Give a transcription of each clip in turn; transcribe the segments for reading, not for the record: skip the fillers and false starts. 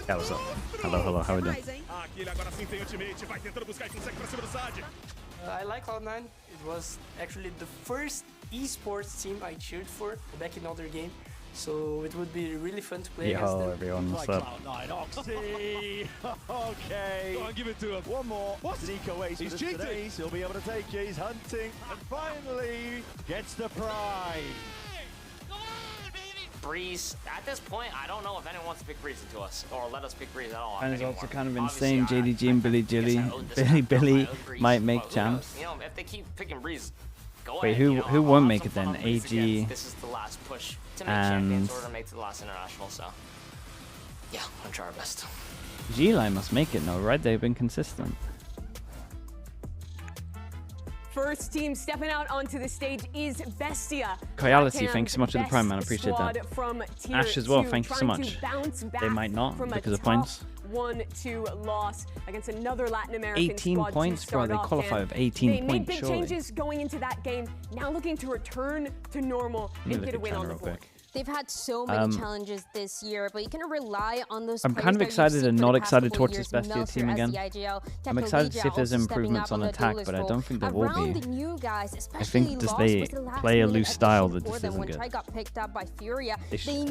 Yeah, what's up? Hello, how are we doing? I like Cloud9. It was actually the first esports team I cheered for back in other game. So it would be really fun to play against them. Everyone, what's up? Cloud9, Oxy. Okay. Go on, give it to him. One more. What? Nico Ace. He's cheating. He'll be able to take it. He's hunting. And finally gets the prize. Breeze, at this point, I don't know if anyone wants to pick Breeze into us or let us pick Breeze at all. And it's also kind of insane. JDG and Billy might make champs. You know, if they keep picking Breeze, go Wait, ahead. who won't make it then? AG. This is the last push to make champions or to make to the last international. So, yeah, I'm gonna try our best. G-Line must make it now, right? They've been consistent. First team stepping out onto the stage is BESTIA. Koyality, thanks so much for the Prime, man. I appreciate that. Ash as well, thank you so much. They might not because of points. 1-2 loss against another Latin American 18 points, bro. They qualify with 18 points. They made big changes going into that game. Now looking to return to normal and get a win on the board. They've had so many challenges this year, but you can rely on those. I'm kind of excited and not excited towards this BESTIA team again. I'm excited to see if there's improvements on attack, but I don't think there will be. I think just they play a loose style that just isn't good.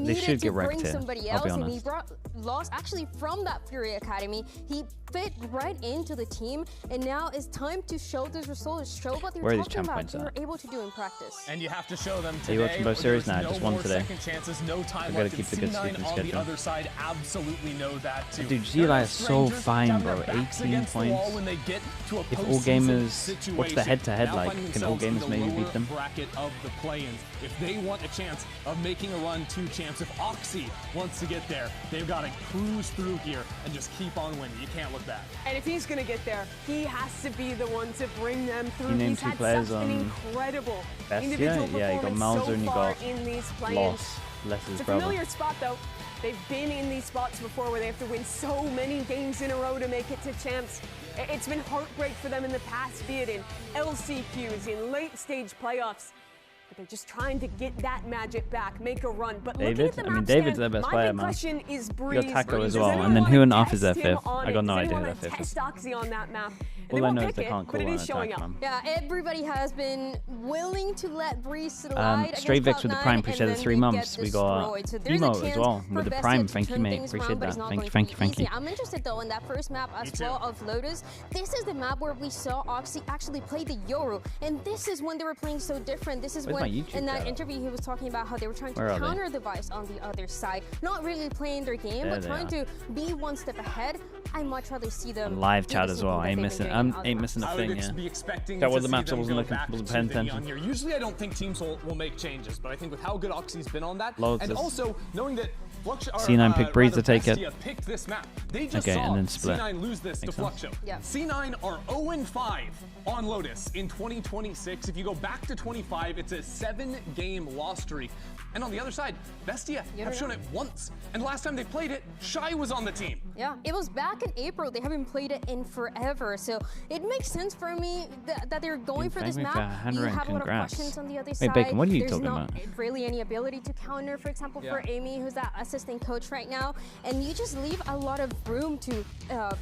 They should get wrecked here, I'll be honest. He brought Loss actually from that Fury Academy. He fit right into the team, and now it's time to show this result, show what they're talking about, they were able to do in practice. And you have to show them today. Are you watching both series now? Just one today. Chances, no time I gotta keep the good sleeping on schedule. the other side absolutely know that too. Dude, G-Line is so fine, bro. 18 points. If all gamers, what's the head-to-head like? Can all gamers maybe beat them? Bracket of the play-ins. If they want a chance of making a run to champs, if Oxy wants to get there, they've got to cruise through here and just keep on winning. You can't look back. And if he's gonna get there, he has to be the one to bring them through. You named He's two had players such on an incredible BESTIA. Yeah, you got Mauser and you got in these Loss. Less's It's a brother. familiar spot though. They've been in these spots before where they have to win so many games in a row to make it to champs. It's been heartbreak for them in the past, be it in LCQs, in late stage playoffs. But they're just trying to get that magic back, make a run. But David, I mean, David's their best player, man. Is You got Taco as well, and then who and Off is their fifth? I got no idea who their fifth is. On that map. All I know is they can't call on attack, man. Yeah, everybody has been willing to let Breeze slide. Straight Vix with the Prime, appreciate the 3 months. We got Emo as well with the Prime. Thank you, mate. Appreciate that. Thank you. I'm interested though in that first map as well of Lotus. This is the map where we saw Oxy actually play the Yoru, and this is when they were playing so different. This is when in that interview he was talking about how they were trying to counter the Vice on the other side, not really playing their game, but trying to be one step ahead. I much rather see them live chat as well. I ain't missing a thing. Yeah. That was the match I wasn't paying attention. Usually I don't think teams will make changes, but I think with how good Oxy's been on that, and also knowing that C9 picked Breeze to take it. Picked this map. They just okay, saw and then split. C9 lose this to Fluxo. Yeah. C9 are 0-5 on Lotus in 2026. If you go back to 25, it's a 7-game loss streak. And on the other side, BESTIA have shown it once. And the last time they played it, Shy was on the team. Yeah, it was back in April. They haven't played it in forever. So it makes sense for me that they're going for this map. You have a lot of questions on the other side. Bacon, what are you talking about? There's not really any ability to counter, for example, for Amy, who's that assistant coach right now. And you just leave a lot of room to kind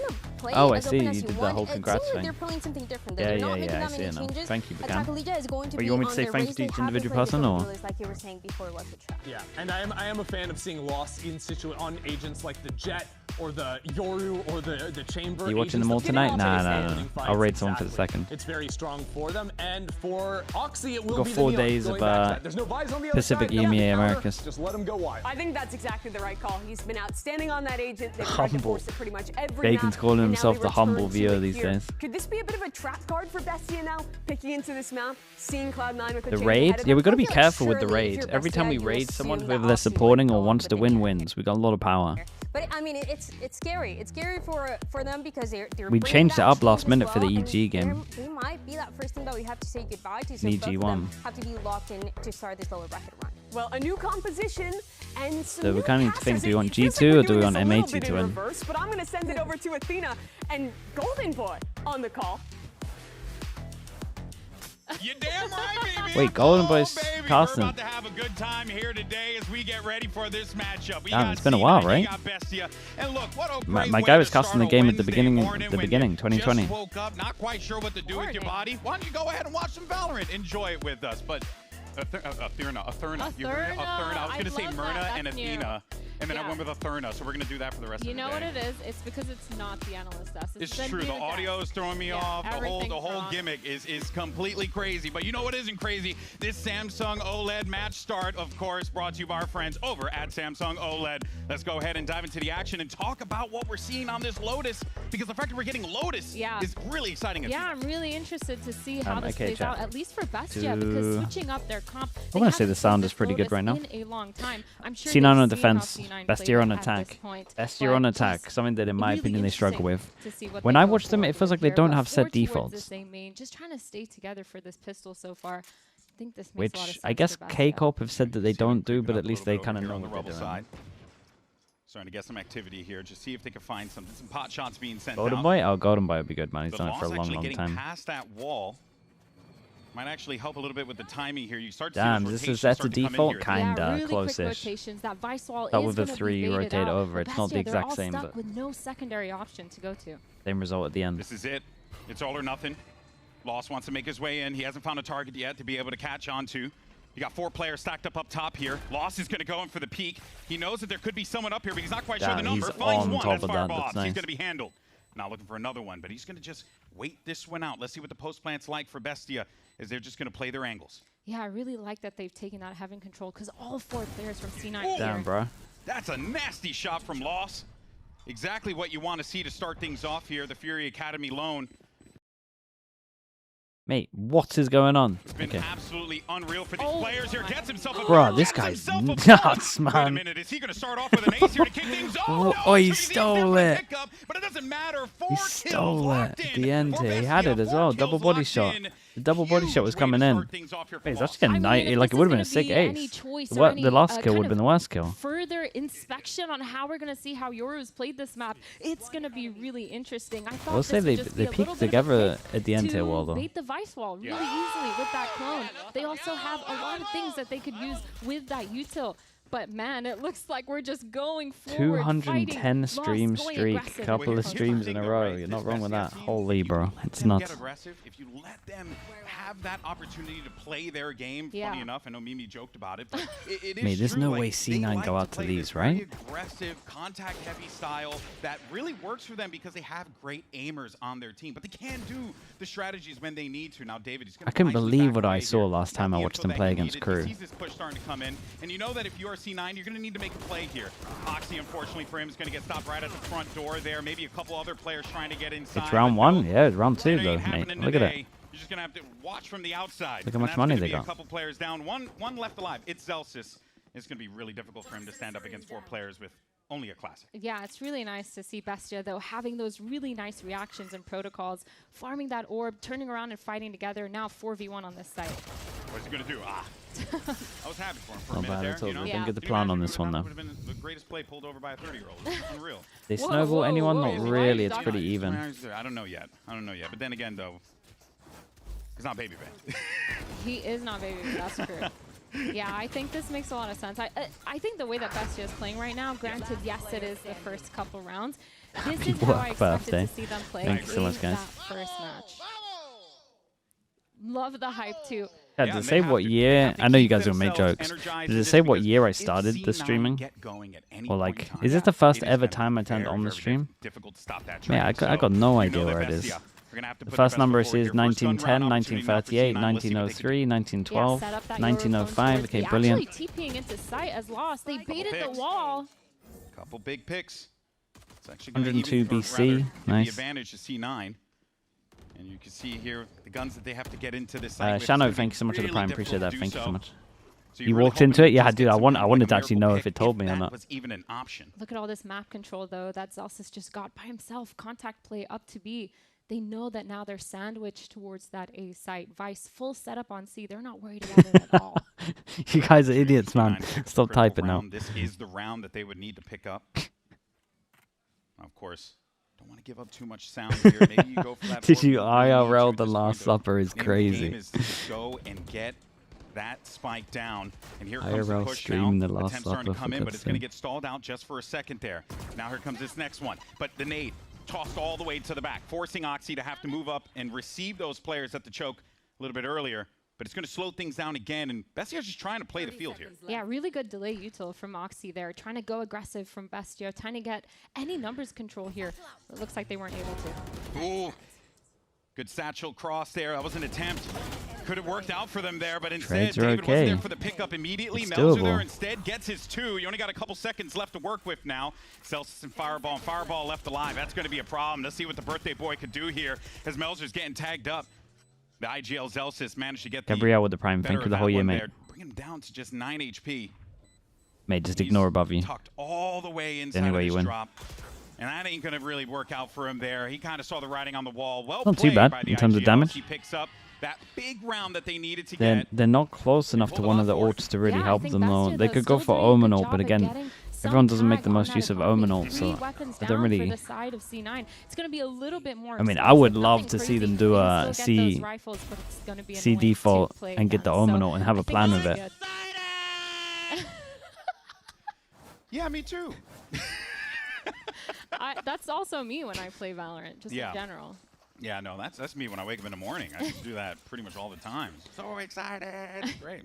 of play as open as you did want. that whole congrats like thing. they're playing something different. They're not making that many changes. Thank you, Bacon. Is going to But you want me to say thank you to each individual person, or? Like you were saying before, was the trap. Yeah, and I am a fan of seeing Loss in on agents like the Jet or the Yoru or the Chamber. Are you watching them all tonight? Nah. I'll raid someone for the second. It's very strong for them, and for Oxy, it will got be 4 days of Pacific EMEA Americas. Just let him go wide. I think that's exactly the right call. He's been outstanding on that agent. They've Humble. tried to pretty much every Bacon's map, calling and himself now the they humble return to viewer it these here. days. Could this be a bit of a trap card for BESTIA now? Picking into this map, seeing Cloud9 with the raid? Yeah, we got to be careful with the raid. Every time we raid someone, whoever they're supporting or wants to win wins. We got a lot of power. But I mean, it's scary. It's scary for them because they're we changed it up last minute for the EG game. They might be that first thing that we have to say goodbye to. So EG1 have to be locked in to start this lower bracket run. Well, a new composition and some so we kind of need to think: do we want G2 like or do we want M80 to win? Reverse, but I'm going to send it over to Athena and Golden Boy on the call. You damn right, baby. Wait, Golden Boy's casting. We're about to have a good time here today as we get ready for this matchup. Damn, it's been a while, right? And look, what a my guy was casting the game at the beginning, 2020. Just woke up, not quite sure what to do with your body. Why don't you go ahead and watch some Valorant? Enjoy it with us. But Atherna. I was going to say Myrna and Athena, and then I went with Atherna, so we're going to do that for the rest of the day. You know what it is? It's because it's not the analyst desk. It's true. The audio is throwing me off. The whole gimmick is completely crazy. But you know what isn't crazy? This Samsung OLED match start, of course, brought to you by our friends over at Samsung OLED. Let's go ahead and dive into the action and talk about what we're seeing on this Lotus, because the fact that we're getting Lotus is really exciting. Yeah, I'm really interested to see how this plays out, at least for Bestia, because switching up their comp. I want to say the sound is pretty good right now. In a long time. I'm sure C9 on defense, BESTIA on attack. BESTIA on attack, something that in my opinion they struggle with. When I watch them, it feels like they don't have set defaults. Just trying to stay together for this pistol so far. I think this makes Which a lot of sense I guess for K-Corp have said that they don't do, but at least they kind of know what they're doing. Starting to get some activity here. Just see if they can find some pot shots being sent Golden out. Boy? Oh, Golden Boy would be good, man. He's done it for a long, long getting time. Past that wall might actually help a little bit with the timing here. You start to Damn, see this is that's a default, kinda really close-ish. That with the 3 you rotate over. It's not the exact same, but with no secondary option to go to. Same result at the end. This is it. It's all or nothing. Lost wants to make his way in. He hasn't found a target yet to be able to catch on to. You got 4 players stacked up top here. Lost is going to go in for the peek. He knows that there could be someone up here, but he's not quite sure the number. Finds one. That's Fireball. Nice. He's going to be handled. Now looking for another one, but he's going to just wait this one out. Let's see what the post plant's like for Bestia, as they're just going to play their angles. Yeah, I really like that they've taken that having control, because all 4 players from C9 Damn, bro. That's a nasty shot from Loss. Exactly what you want to see to start things off here. The Fury Academy lone. Mate, what is going on? It's been absolutely unreal for these players here. Gets himself a bro, this guy's nuts, man. Wait a minute, is he going to start off with an ace here to kick things off? Oh, he stole it. But it doesn't matter. He stole it at the end here. He had it as well. Double body shot. The double body shot was coming in. Wait, it's actually a like it would have been a sick ace. The last kill would have been the worst kill. Further inspection on how we're going to see how Yoru's played this map. It's going to be really interesting. I thought I'll say they peaked together at the end here, well though. Bait the Vice Wall really easily with that clone. They also have a lot of things that they could use with that util. But man, it looks like we're just going forward. 210 stream streak, couple of streams in a row. You're not wrong with that. Holy bro, it's nuts. If you let them have that opportunity to play their game, funny enough, I know Mimi joked about it, but it is Mate, there's true. no way C9 go out to these, right? Aggressive, contact-heavy style that really works for them because they have great aimers on their team, but they can do the strategies when they need to. Now, David, he's I couldn't believe what I saw last time I watched them play against Crew. He sees this push starting to come in, and you know that if you are C9, you're going to need to make a play here. Oxy, unfortunately for him, is going to get stopped right at the front door there. Maybe a couple other players trying to get inside. It's round 1? Yeah, it's round 2 though, mate. Look at it. You're just going to have to watch from the outside. Look how much money they got. A couple players down. One left alive. It's Zelsis. It's going to be really difficult for him to stand up against 4 players with only a classic. Yeah, it's really nice to see Bestia, though, having those really nice reactions and protocols, farming that orb, turning around and fighting together. Now 4v1 on this site. What's he going to do? I was happy for him for a minute there. You know? Didn't get the plan on this one, though. Would have been the greatest play pulled over by a 30-year-old. Unreal. They snowball anyone? Not really. It's pretty even. I don't know yet. But then again, though, he's not Baby Ben. He is not Baby Ben. That's true. Yeah, I think this makes a lot of sense. I think the way that Bestia is playing right now, granted, yes, it is the first couple rounds. This is how I expected to see them play. Thanks so much, guys. That first match. Love the hype, too. Yeah, does it say what year? I know you guys will make jokes. Does it say what year I started the streaming? Or like, is this the first ever time I turned on the stream? Yeah, I got no idea where it is. The first number is 1910, 1938, 1903, 1912, 1905. Okay, brilliant. Actually TPing into sight as Lost. They baited the wall. Couple big picks. It's actually 102 BC. Nice. Advantage to C9. And you can see here the guns that they have to get into this. Shano, thank you so much for the prime. Appreciate that. Thank you so much. You walked into it? Yeah, dude, I wanted to actually know if it told me or not. Was even an option. Look at all this map control, though, that Zelsis just got by himself. Contact play up to B. They know that now they're sandwiched towards that A site. Vice full setup on C. They're not worried about it at all. You guys are idiots, man. Stop typing now. This is the round that they would need to pick up. Of course, don't want to give up too much sound here. Maybe you go for that. Did you IRL the Last Supper is crazy. Is to go and get that spike down, and here comes IRL the push stream now. The Last Attempts starting Supper to come in, but it's going to get stalled out just for a second there. Now here comes this next one, but the nade tossed all the way to the back, forcing Oxy to have to move up and receive those players at the choke a little bit earlier. But it's going to slow things down again, and Bestia's just trying to play the field here. Yeah, really good delay util from Oxy there, trying to go aggressive from Bestia, trying to get any numbers control here. It looks like they weren't able to. Ooh, good satchel cross there. That was an attempt. Could have worked out for them there, but instead David wasn't there for the pickup immediately. Melzer there instead gets his 2. You only got a couple seconds left to work with now. Celsius and Fireball left alive. That's going to be a problem. Let's see what the birthday boy could do here as Melzer's getting tagged up. The IGL Celsius managed to get Gabrielle with the prime. Thank you for the whole year, mate. Bring him down to just 9 HP. Mate, just ignore above you. Tucked all the way inside Anyway, of you this win. drop. And that ain't going to really work out for him there. He kind of saw the writing on the wall. Well not too bad in terms of damage. He picks up that big round that they needed to get. get. They're not close enough to one of the ults to really help them though. They could go for Omen ult, but again, everyone doesn't make the most use of Omen ult, so I don't really. It's going to be a little bit more. I mean, I would love to see them do a C default and get the Omen ult and have a plan with it. Yeah, me too. That's also me when I play Valorant, just in general. Yeah, no, that's me when I wake up in the morning. I just do that pretty much all the time. So excited. Great.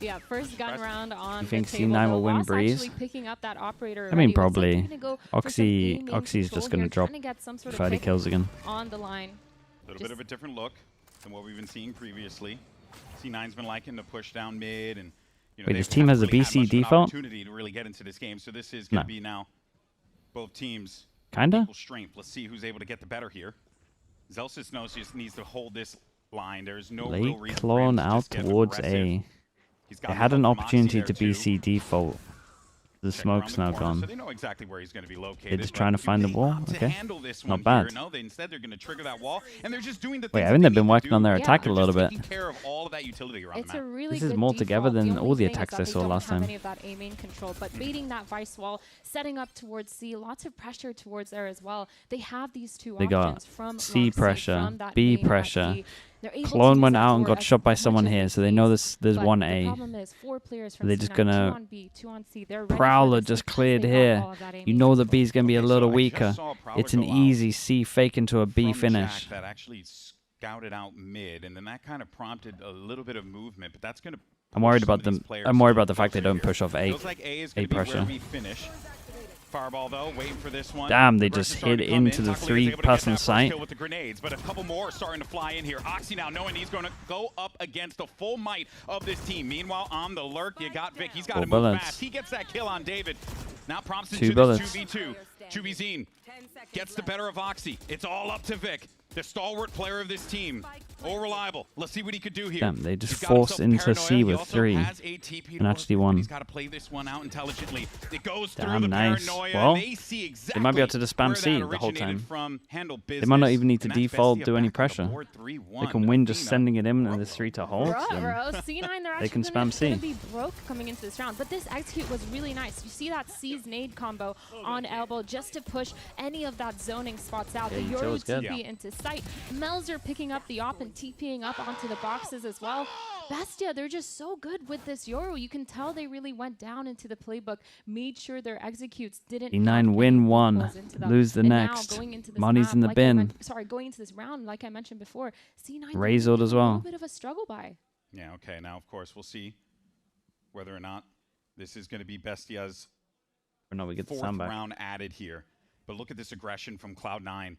Yeah, first gun round on you think the table. C9 will win Breeze? Picking up that operator I mean, probably. Oxy's just going to drop 30 kills again. On the line. A little bit of a different look than what we've been seeing previously. C9's been liking to push down mid, and you know, wait, his team has a BC default? Opportunity to really get into this game, so this is going to be now both teams kinda equal strength. Let's see who's able to get the better here. Zelsis knows he just needs to hold this line. There's no real reason for him to out just get towards aggressive. A. They had an opportunity to BC default. The smoke's now gone. So they know exactly where he's going to be located. They're just trying to find the wall. Okay, not bad. No, instead they're going to trigger that wall, and they're just doing the wait, haven't they been working on their attack a little bit? Care of all of that utility around it's a really this is more together than all the attacks I saw last time. Any of that A main control, but baiting that vice wall, setting up towards C, lots of pressure towards there as well. They have these two options from C pressure, B pressure. Clone went out and got shot by someone here, so they know there's one A. They're just gonna Prowler just cleared here. You know the B's gonna be a little weaker. It's an easy C fake into a B finish. That actually scouted out mid, and then that kind of prompted a little bit of movement, but that's gonna. I'm worried about them. I'm worried about the fact they don't push off A. A pressure. Fireball though, waiting for this one. Damn, they just hit into the 3-person site. With the grenades, but a couple more starting to fly in here. Oxy now knowing he's going to go up against the full might of this team. Meanwhile, on the lurk, you got Vic. He's got to move fast. He gets that kill on David. Now prompts into this 2v2. 2v-Zine gets the better of Oxy. It's all up to Vic, the stalwart player of this team. Oh, reliable. Let's see what he could do here. Damn, they just forced into C with 3 and actually won. He's got to play this one out intelligently. It goes Damn, through the nice. paranoia. Well, they might be able to just spam C the whole time. They might not even need to default, do any pressure. They can win just sending it in and there's 3 to hold. C9, they can spam C. Be broke coming into this round, but this execute was really nice. You see that C's nade combo on elbow just to push any of that zoning spots out. The Yoru TP into sight. Melzer picking up the op and TPing up onto the boxes as well. Bestia, they're just so good with this Yoru. You can tell they really went down into the playbook, made sure their executes didn't E9 win 1, lose the next. Money's in the bin. Going into this round, like I mentioned before, C9 Razor'd as well. A little bit of a struggle by. Yeah, okay. Now, of course, we'll see whether or not this is going to be Bestia's fourth round added here. But look at this aggression from Cloud9.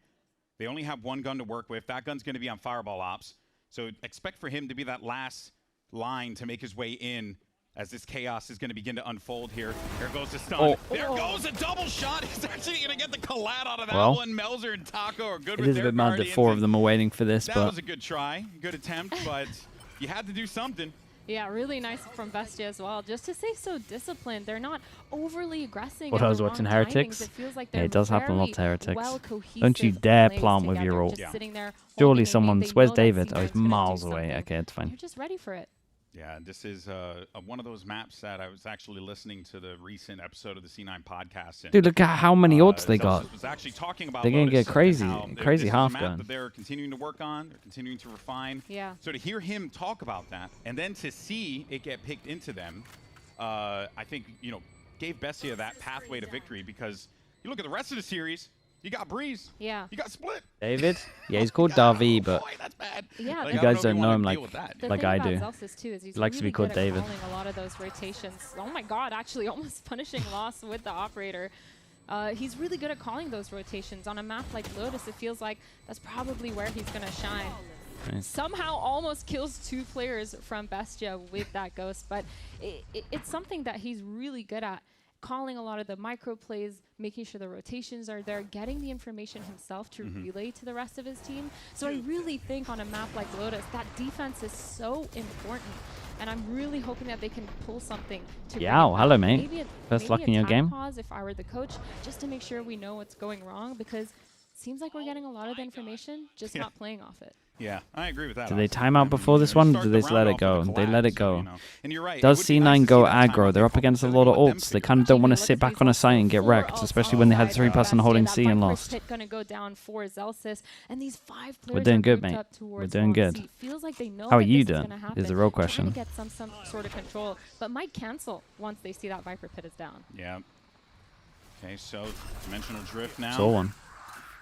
They only have one gun to work with. That gun's going to be on Fireball Ops. So expect for him to be that last line to make his way in as this chaos is going to begin to unfold here. There goes the stun. There goes a double shot. He's actually going to get the collat out of that one. Melzer and Taco are good with their It is a bit mad that 4 of them are waiting for this. That was a good try, good attempt, but you had to do something. Yeah, really nice from Bestia as well. Just to stay so disciplined. They're not overly aggressive. What I was watching Heretics? It does happen a lot to Heretics. Don't you dare plant with your ult. Surely someone's... Where's David? Oh, he's miles away. Okay, it's fine. You're just ready for it. Yeah, this is one of those maps that I was actually listening to the recent episode of the C9 podcast. And, dude, look at how many ults they got. Was actually talking about they're going to get crazy half gun. That they're continuing to work on, they're continuing to refine. Yeah. So to hear him talk about that, and then to see it get picked into them, I think, you know, gave BESTIA that pathway to victory, because you look at the rest of the series, you got Breeze. Yeah. You got Split. David? Yeah, he's called Davi, but that's bad. Yeah, you guys don't know him like I do. Too is he likes to be called David. A lot of those rotations. Oh my God, actually almost punishing loss with the operator. He's really good at calling those rotations. On a map like Lotus, it feels like that's probably where he's going to shine. Nice. Somehow almost kills 2 players from BESTIA with that Ghost, but it's something that he's really good at. Calling a lot of the micro plays, making sure the rotations are there, getting the information himself to relay to the rest of his team. So I really think on a map like Lotus, that defense is so important. And I'm really hoping that they can pull something to hello, mate. First luck in your game. Pause if I were the coach, just to make sure we know what's going wrong, because it seems like we're getting a lot of the information, just not playing off it. Yeah, I agree with that. Did they time out before this one, or did they just let it go? They let it go. And you're right. Does C9 go aggro? They're up against a lot of ults. They kind of don't want to sit back on a site and get wrecked, especially when they had 3-person holding C and lost. Gonna go down for Zelsis, and these 5 players We're doing good, mate. We're doing good. Feels like they know how are you doing? Is the real question. Get some sort of control, but might cancel once they see that Viper pit is down. Yeah. Okay, so dimensional drift now. Saw one.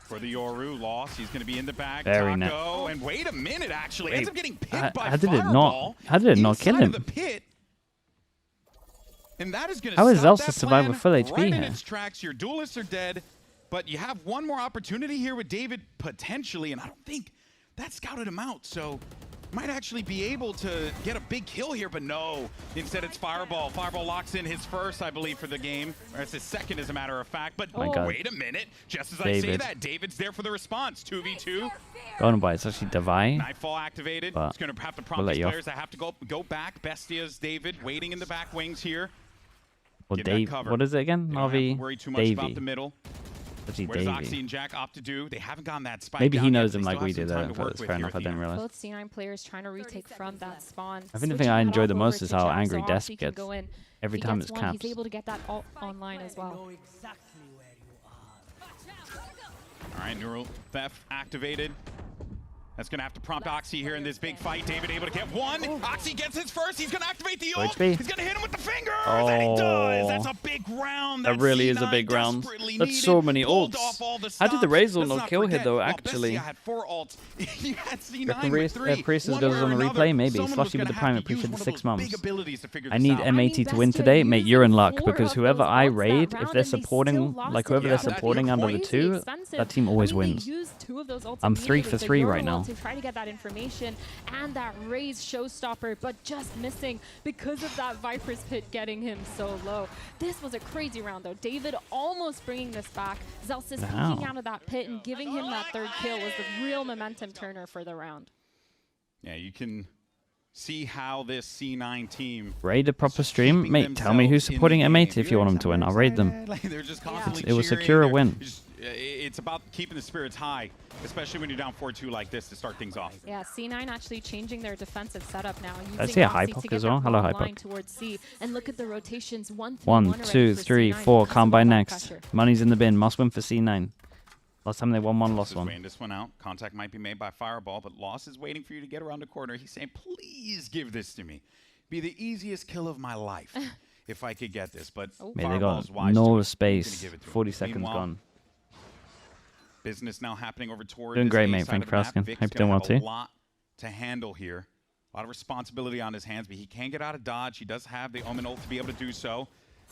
For the Yoru loss, he's going to be in the back. Very Taco, and wait a minute, actually, ends up getting picked by how did Fireball. How did it not kill him? The pit. And that is going to how is Zelsis survive with full HP right here? In its tracks. Your duelists are dead, but you have one more opportunity here with David potentially, and I don't think that scouted him out. So might actually be able to get a big kill here, but no. Instead, it's Fireball. Fireball locks in his first, I believe, for the game. Or it's his second, as a matter of fact. But wait a minute. Just as I say that, David's there for the response. 2v2. Going by, it's actually Divine. Nightfall activated. It's going to have to prompt these players that have to go back. Bestia's David waiting in the back wings here. Well, Dave, what is it again? Navi. Worry too much about the middle. What does Oxy and Jack opt to do? They haven't gotten that spike. Maybe he knows him like we did. That's fair enough. I didn't realize. Both C9 players trying to retake from that spawn. I think the thing I enjoy the most is how angry Desk gets every time it's capped. He's able to get that online as well. All right, Neural Theft activated. That's going to have to prompt Oxy here in this big fight. David able to get one. Oxy gets his first. He's going to activate the ult. He's going to hit him with the fingers. And he does. That's a big round. That really is a big round. That's so many ults. How did the Razor not kill here, though, actually? Had 4 ults. You had C9 with 3. Priestess goes on the replay? Maybe. Slushy with the Prime. Appreciate the 6 months. I need M80 to win today. Mate, you're in luck, because whoever I raid, if they're supporting, like whoever they're supporting under the 2, that team always wins. I'm 3 for 3 right now. To try to get that information and that raise showstopper, but just missing because of that Viper's pit getting him so low. This was a crazy round, though. David almost bringing this back. Zelsis peeking out of that pit and giving him that 3rd kill was the real momentum turner for the round. Yeah, you can see how this C9 team raid a proper stream. Mate, tell me who's supporting M80 if you want them to win. I'll raid them. They're just constantly it will secure a win. It's about keeping the spirits high, especially when you're down 4-2 like this to start things off. Yeah, C9 actually changing their defensive setup now. I see a Hypoc as well. Hello, Hypoc. Towards C. And look at the rotations. 1, 2, 3, 4. Combine next. Money's in the bin. Must win for C9. Last time they won one, lost one. Weighing this one out. Contact might be made by Fireball, but Loss is waiting for you to get around the corner. He's saying, please give this to me. Be the easiest kill of my life if I could get this. But they got no space. 40 seconds gone. Business now happening over towards doing great, mate. Thanks for asking. Hope you're doing well too. A lot to handle here. A lot of responsibility on his hands, but he can get out of dodge. He does have the Omen ult to be able to do so.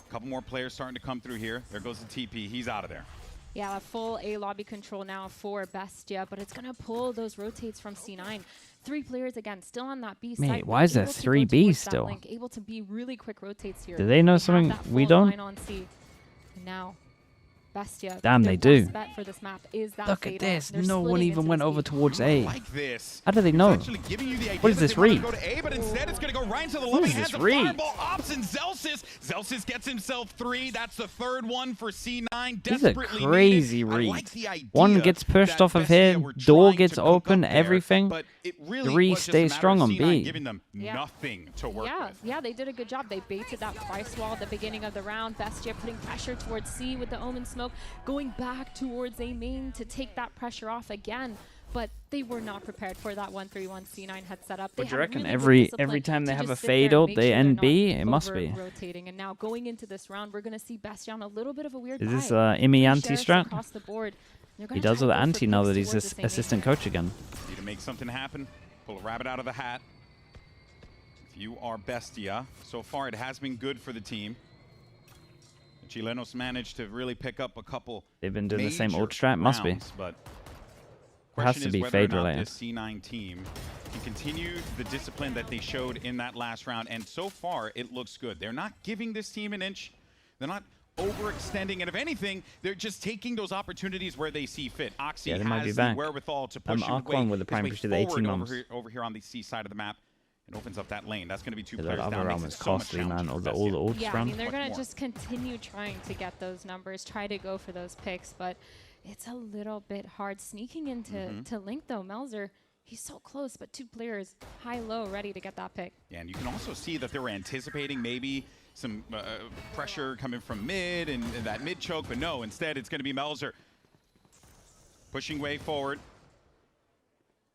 A couple more players starting to come through here. There goes the TP. He's out of there. Yeah, full A lobby control now for BESTIA, but it's going to pull those rotates from C9. 3 players again, still on that B side. Mate, why is there 3 Bs still? Able to be really quick rotates here. Do they know something we don't? On C. And now BESTIA. Damn, they do. Bet for this map is that Look at this. They're no one even went over towards I A. like this. How do they know? What is this read? Go to A, but instead it's going to go right into the What loving is hands this of read? Fireball Ops and Zelsis. Zelsis gets himself 3. That's the 3rd one for C9. This is a Desperately crazy needed. read. Like the idea One gets pushed that off of BESTIA here, were door trying gets to cook open, up there, everything. but it really 3 was just a stay matter strong of on C9 B. giving them nothing to work with. Yeah, they did a good job. They baited that price wall at the beginning of the round. BESTIA putting pressure towards C with the Omen smoke, going back towards A main to take that pressure off again. But they were not prepared for that 1-3-1 C9 had set up. But you reckon every time they have a fade out, they end B? It must be. Rotating. And now going into this round, we're going to see BESTIA on a little bit of a weird Is this vibe. Imi anti-strat? Across the board. He does with the anti now that he's assistant coach again. Need to make something happen. Pull a rabbit out of the hat. If you are BESTIA, so far it has been good for the team. The Chilenos managed to really pick up a couple. They've been doing the same old strat, must be. But it has to be fade related. This C9 team can continue the discipline that they showed in that last round, and so far it looks good. They're not giving this team an inch. They're not overextending, and if anything, they're just taking those opportunities where they see fit. Oxy has the wherewithal to push with the prime push to the 18 months. over here on the C side of the map. It opens up that lane. That's going to be 2 Yeah, players that down. other round was costly, man. All the old yeah, round. I mean, they're going to just continue trying to get those numbers, try to go for those picks, but it's a little bit hard. Sneaking into to Link, though, Melzer, he's so close, but 2 players high-low ready to get that pick. Yeah, and you can also see that they were anticipating maybe some pressure coming from mid and that mid choke, but no, instead it's going to be Melzer pushing way forward.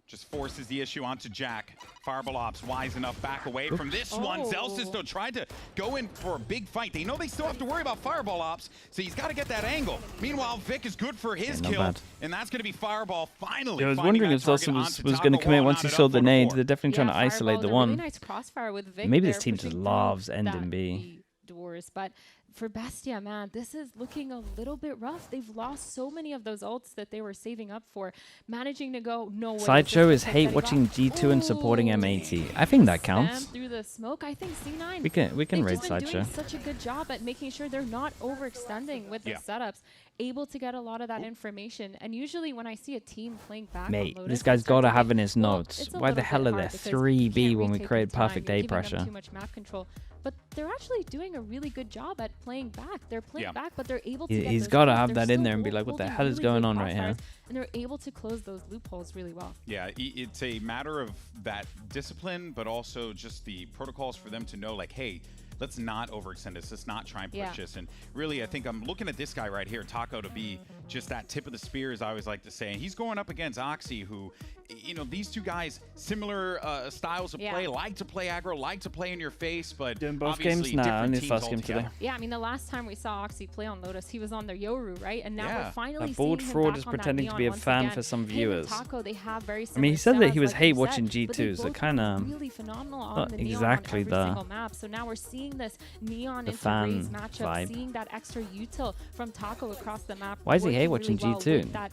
Just forces the issue onto Jack. Fireball Ops wise enough back away from this one. Zelsis, though, tried to go in for a big fight. They know they still have to worry about Fireball Ops, so he's got to get that angle. Meanwhile, Vic is good for his kill, and that's going to be Fireball finally. I was wondering if Zelsis was going to come in once he saw the nade. They're definitely trying to isolate the one. Really nice crossfire with Vic. Maybe this team just loves ending B. Doors, but for BESTIA, man, this is looking a little bit rough. They've lost so many of those ults that they were saving up for. Managing to go nowhere. Sideshow is hate watching G2 and supporting M80. I think that counts. Through the smoke, I think C9. We can raid Sideshow. Doing such a good job at making sure they're not overextending with the setups. Able to get a lot of that information, and usually when I see a team playing back, mate, on Lotus, this guy's got to have in his notes. Why the hell are there 3B when we create perfect A pressure? Too much map control, but they're actually doing a really good job at playing back. They're playing back, but they're able to. He's got to have that in there and be like, what the hell is going on right here? And they're able to close those loopholes really well. Yeah, it's a matter of that discipline, but also just the protocols for them to know, like, hey, let's not overextend this. Let's not try and push this. And really, I think I'm looking at this guy right here, Taco, to be just that tip of the spear, as I always like to say. And he's going up against Oxy, who, you know, these two guys, similar styles of play, like to play aggro, like to play in your face, but doing both obviously games? Nah, different only teams first game altogether. today. Yeah, I mean, the last time we saw Oxy play on Lotus, he was on their Yoru, right? And now we're finally that seeing bold him fraud back is on that pretending to be a Neon fan once for again. some Him and viewers. Taco, they have very I mean, he said that he was setups, hate like watching you said, G2, so it kind of really phenomenal on not the Neon exactly on every the single map. So now we're seeing this Neon into fan Raze matchup, vibe. seeing that extra util from Taco across the map. Why is he hate watching G2?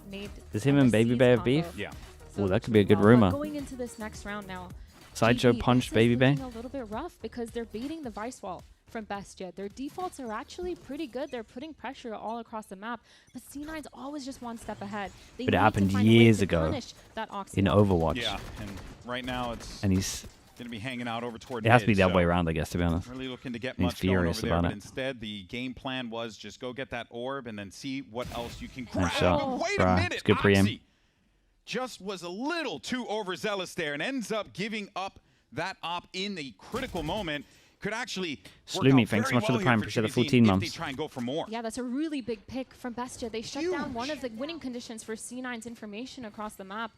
Does him and Baby Bear have beef? Yeah. Oh, that could be a good rumor. Going into this next round now, Sideshow GG, punched this Baby is Bear. looking a little bit rough because they're baiting the Vice Wall from BESTIA. Their defaults are actually pretty good. They're putting pressure all across the map, but C9's always just one step ahead. They But it need to happened find a way years to ago punish that Oxy in wall. Overwatch. Yeah, and right now it's And he's going to be hanging out over toward it has to be mid, the other so way around, I guess, to be honest. really looking to get He's much going over furious there, about but it. instead the game plan was just go get that orb and then see what else you can grab. Nice shot. But wait Bruh, a minute, it's good pre-aim. Oxy just was a little too overzealous there and ends up giving up that op in the critical moment. Could actually work Slumi, out thanks so very much for the well prime. here Appreciate the GZ 14 if months. they try and go for more. Yeah, that's a really big pick from BESTIA. They shut down one of the winning conditions for C9's information across the map.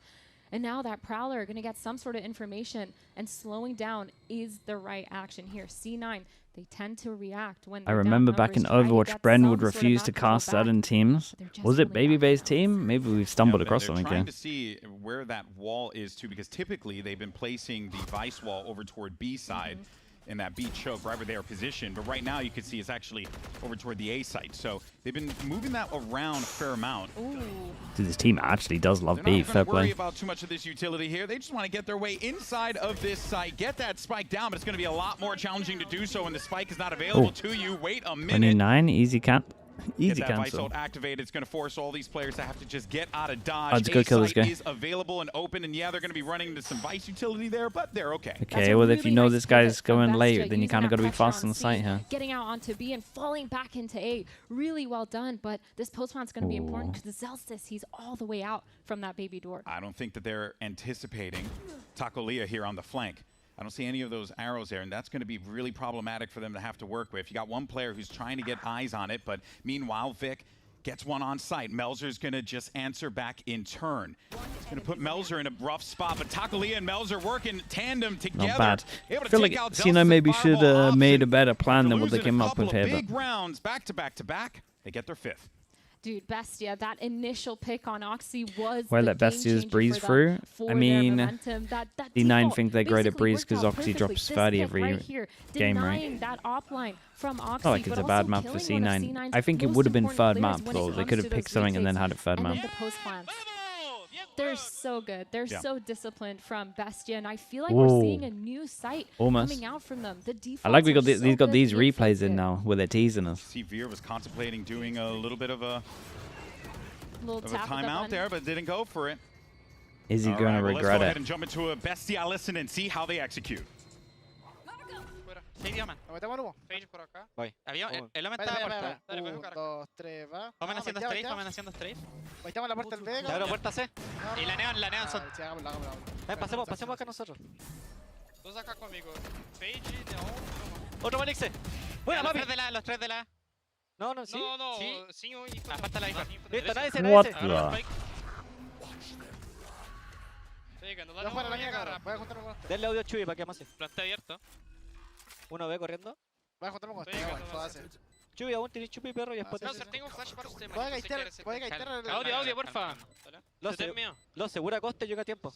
And now that Prowler are going to get some sort of information, and slowing down is the right action here. C9, they tend to react when I remember back in Overwatch, Bren would refuse to cast certain teams. Was it Baby Bear's team? Maybe we've stumbled across something They're trying here. to see where that wall is too, because typically they've been placing the Vice wall over toward B side. In that B choke right where they are positioned, but right now you can see it's actually over toward the A site. So they've been moving that around a fair amount. Dude, this team actually does love B. They're Fair not going to worry play. about too much of this utility here. They just want to get their way inside of this site, get that spike down, but it's going to be a lot more challenging to do so when the spike is not available to you. Wait a minute. 29, easy cat. Easy get that cancel. Vice activated. It's going to force all these players to have to just get out of dodge. Let's go kill this guy. Is available and open, and yeah, they're going to be running into some Vice utility there, but they're okay. Okay, well, if you know this guy's going late, then you kind of got to be fast on the site here. Getting out onto B and falling back into A. Really well done, but this post plant's going to be important because the Zelstis, he's all the way out from that baby door. I don't think that they're anticipating Tacolia here on the flank. I don't see any of those arrows there, and that's going to be really problematic for them to have to work with. You got one player who's trying to get eyes on it, but meanwhile, Vic gets one on site. Melzer's going to just answer back in turn. It's going to put Melzer in a rough spot, but Tacolia and Melzer work in tandem together. Not bad. I feel like Cino maybe should have made a better plan than what they came up with here. Big rounds back to back to back. They get their 5th. Dude, Bestia, that initial pick on Oxy was well, let Bestia's breeze through. I mean, D9 think they're great at breeze because Oxy drops 30 every game, right? That offline from Oxy, it's not like it's a bad map for C9. I think it would have been third map, though. They could have picked something and then had it third map. They're so good. They're so disciplined from Bestia, and I feel like we're seeing a new sight coming out from them. The defaults I like we got these replays in now where they're teasing us. See, Veer was contemplating doing a little bit of a timeout there, but didn't go for it. Is he going to regret let's go ahead it? And jump into a Bestia listen and see how they execute. Sei diamante. Lo metemos nuevo. Phage por acá. Voy. El hombre está puerta. 1, 2, 3, va. Vamos haciendo strafe, vamos haciendo strafe. Metemos la puerta del B. Te abro puerta C. Y la neon son. Pasemos acá nosotros. Dos acá conmigo. Phage, neon. Otro Malix. Buena, papi. Los tres de la. No, sí. Sí. Falta la info. Listo, nadie se. What the? Voy a jugar a la mía, cabrón. Voy a juntarme con usted. Denle audio a Chuy para que más. Plante abierto. Uno ve corriendo. Voy a juntarme con usted. Chuy, aún tenés Chuy, perro, y después... No, tengo flash para usted. Voy a gaitear. Audio, porfa. Lo segura coste, llega a tiempo.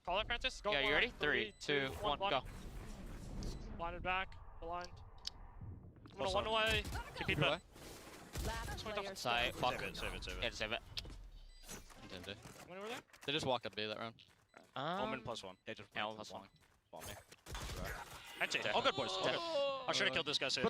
Call it, Francis. Yeah, you ready? 3, 2, 1, go. Blinded back. Blind. I'm gonna one away. Keep it. Side. Fuck it. Save it. Yeah, save it. When were they? They just walked up B that round. Omen +1. They just +1. Bomb me. All good, boys. I should have killed this guy soon.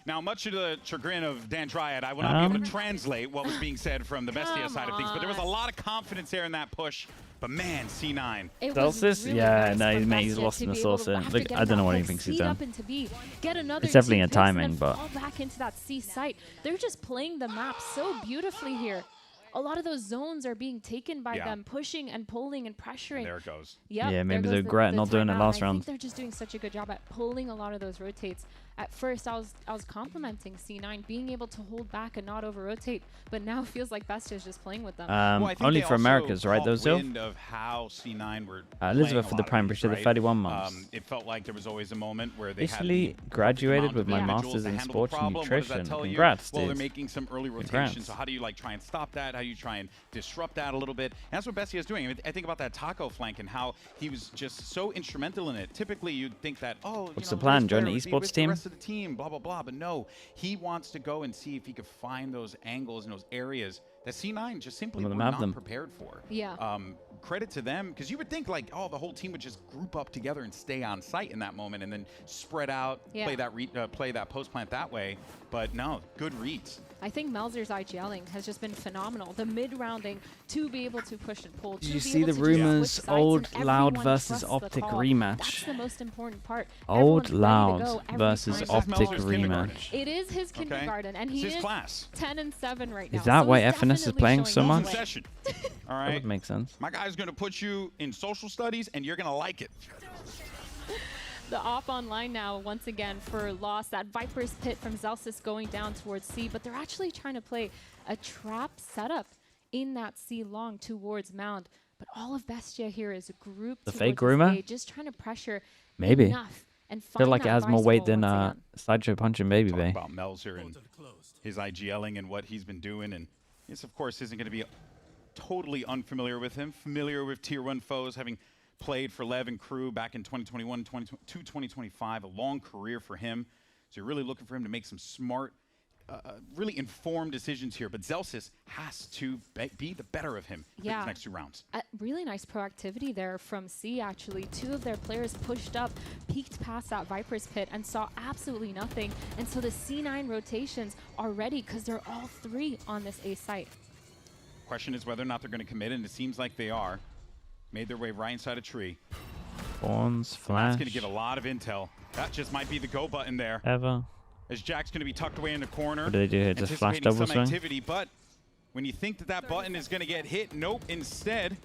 Now, much to the chagrin of Dan Triad, I will not be able to translate what was being said from the Bestia side of things, but there was a lot of confidence there in that push. But man, C9. Celsius? Really no, he's lost in the saucer. Like, I don't know what he thinks he's done. It's definitely a timing, but... back into that C site. They're just playing the map so beautifully here. A lot of those zones are being taken by them, pushing and pulling and pressuring. And there it goes. Yep, yeah, maybe they regret not doing it last round. I think they're just doing such a good job at pulling a lot of those rotates. At first, I was complimenting C9 being able to hold back and not over-rotate, but now it feels like Bestia's just playing with them. Only for Americas, right, those two? Of how C9 were Elizabeth for the Prime Bridge, the 31 months. It felt like there was always a moment where they Actually graduated with my Master's in Sports and Nutrition. Congrats, dude. Well, they're making some early rotations, so how do you try and stop that? How do you try and disrupt that a little bit? And that's what Bestia is doing. I think about that Taco flank and how he was just so instrumental in it. Typically, you'd think that, what's the plan? Join the esports team? The rest of the team, blah, blah, blah. But no, he wants to go and see if he could find those angles and those areas that C9 just simply were not prepared for. Yeah. Credit to them, because you would think like, oh, the whole team would just group up together and stay on site in that moment and then spread out, play that post plant that way. But no, good reads. I think Melzer's IGLing has just been phenomenal. The mid-rounding to be able to push and pull. Did you see the rumors? Old Loud versus Optic rematch. That's the most important part. Old Loud versus Optic rematch. It is his kindergarten, and he is 10-7 right now. Is that why FNS is playing so much? All right. That would make sense. My guy's going to put you in social studies, and you're going to like it. The op online now, once again, for loss. That Viper's Pit from Zelsis going down towards C, but they're actually trying to play a trap setup in that C long towards Mound. But all of Bestia here is grouped. The fake rumor? Just trying to pressure maybe. enough and find feel like it has more weight than Sideshow Punch and Baby Bay. About Melzer and his IGLing and what he's been doing. And this, of course, isn't going to be totally unfamiliar with him. Familiar with Tier 1 foes, having played for Lev and crew back in 2021 to 2025, a long career for him. So you're really looking for him to make some smart really informed decisions here, but Zellsis has to be the better of him for these next 2 rounds. Really nice proactivity there from C, actually. 2 of their players pushed up, peeked past that Viper's pit, and saw absolutely nothing. And so the C9 rotations are ready because they're all 3 on this A site. Question is whether or not they're going to commit, and it seems like they are. Made their way right inside a tree. Spawns, flash. That's going to give a lot of intel. That just might be the go button there. Ever. As Jack's going to be tucked away in the corner. What do they do here? Just flash double swing? Activity, but when you think that that button is going to get hit, nope. Instead,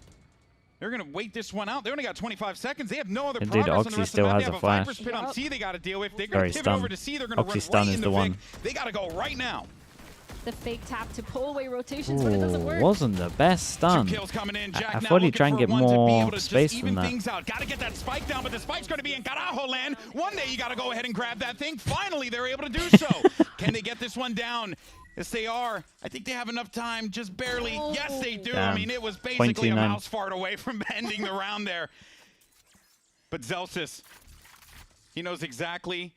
they're going to wait this one out. They only got 25 seconds. They have no other progress on the rest still of the map. has They have a a flash. Viper's pit on C they got to deal with. They're going to pivot over to C. They're going to run Oxy stun right is into the Vic. one. They got to go right now. The fake tap to pull away rotations, but it doesn't work. Wasn't the best stun. 2 kills coming in. Jack I now thought he'd try and get more space from that. Things out. Got to get that spike down, but the spike's going to be in Carajo land. One day you got to go ahead and grab that thing. Finally, they're able to do so. Can they get this one down? Yes, they are. I think they have enough time, just barely. Yes, they do. Damn. I mean, it was basically a mouse fart away from ending the round there. But Zellsis, he knows exactly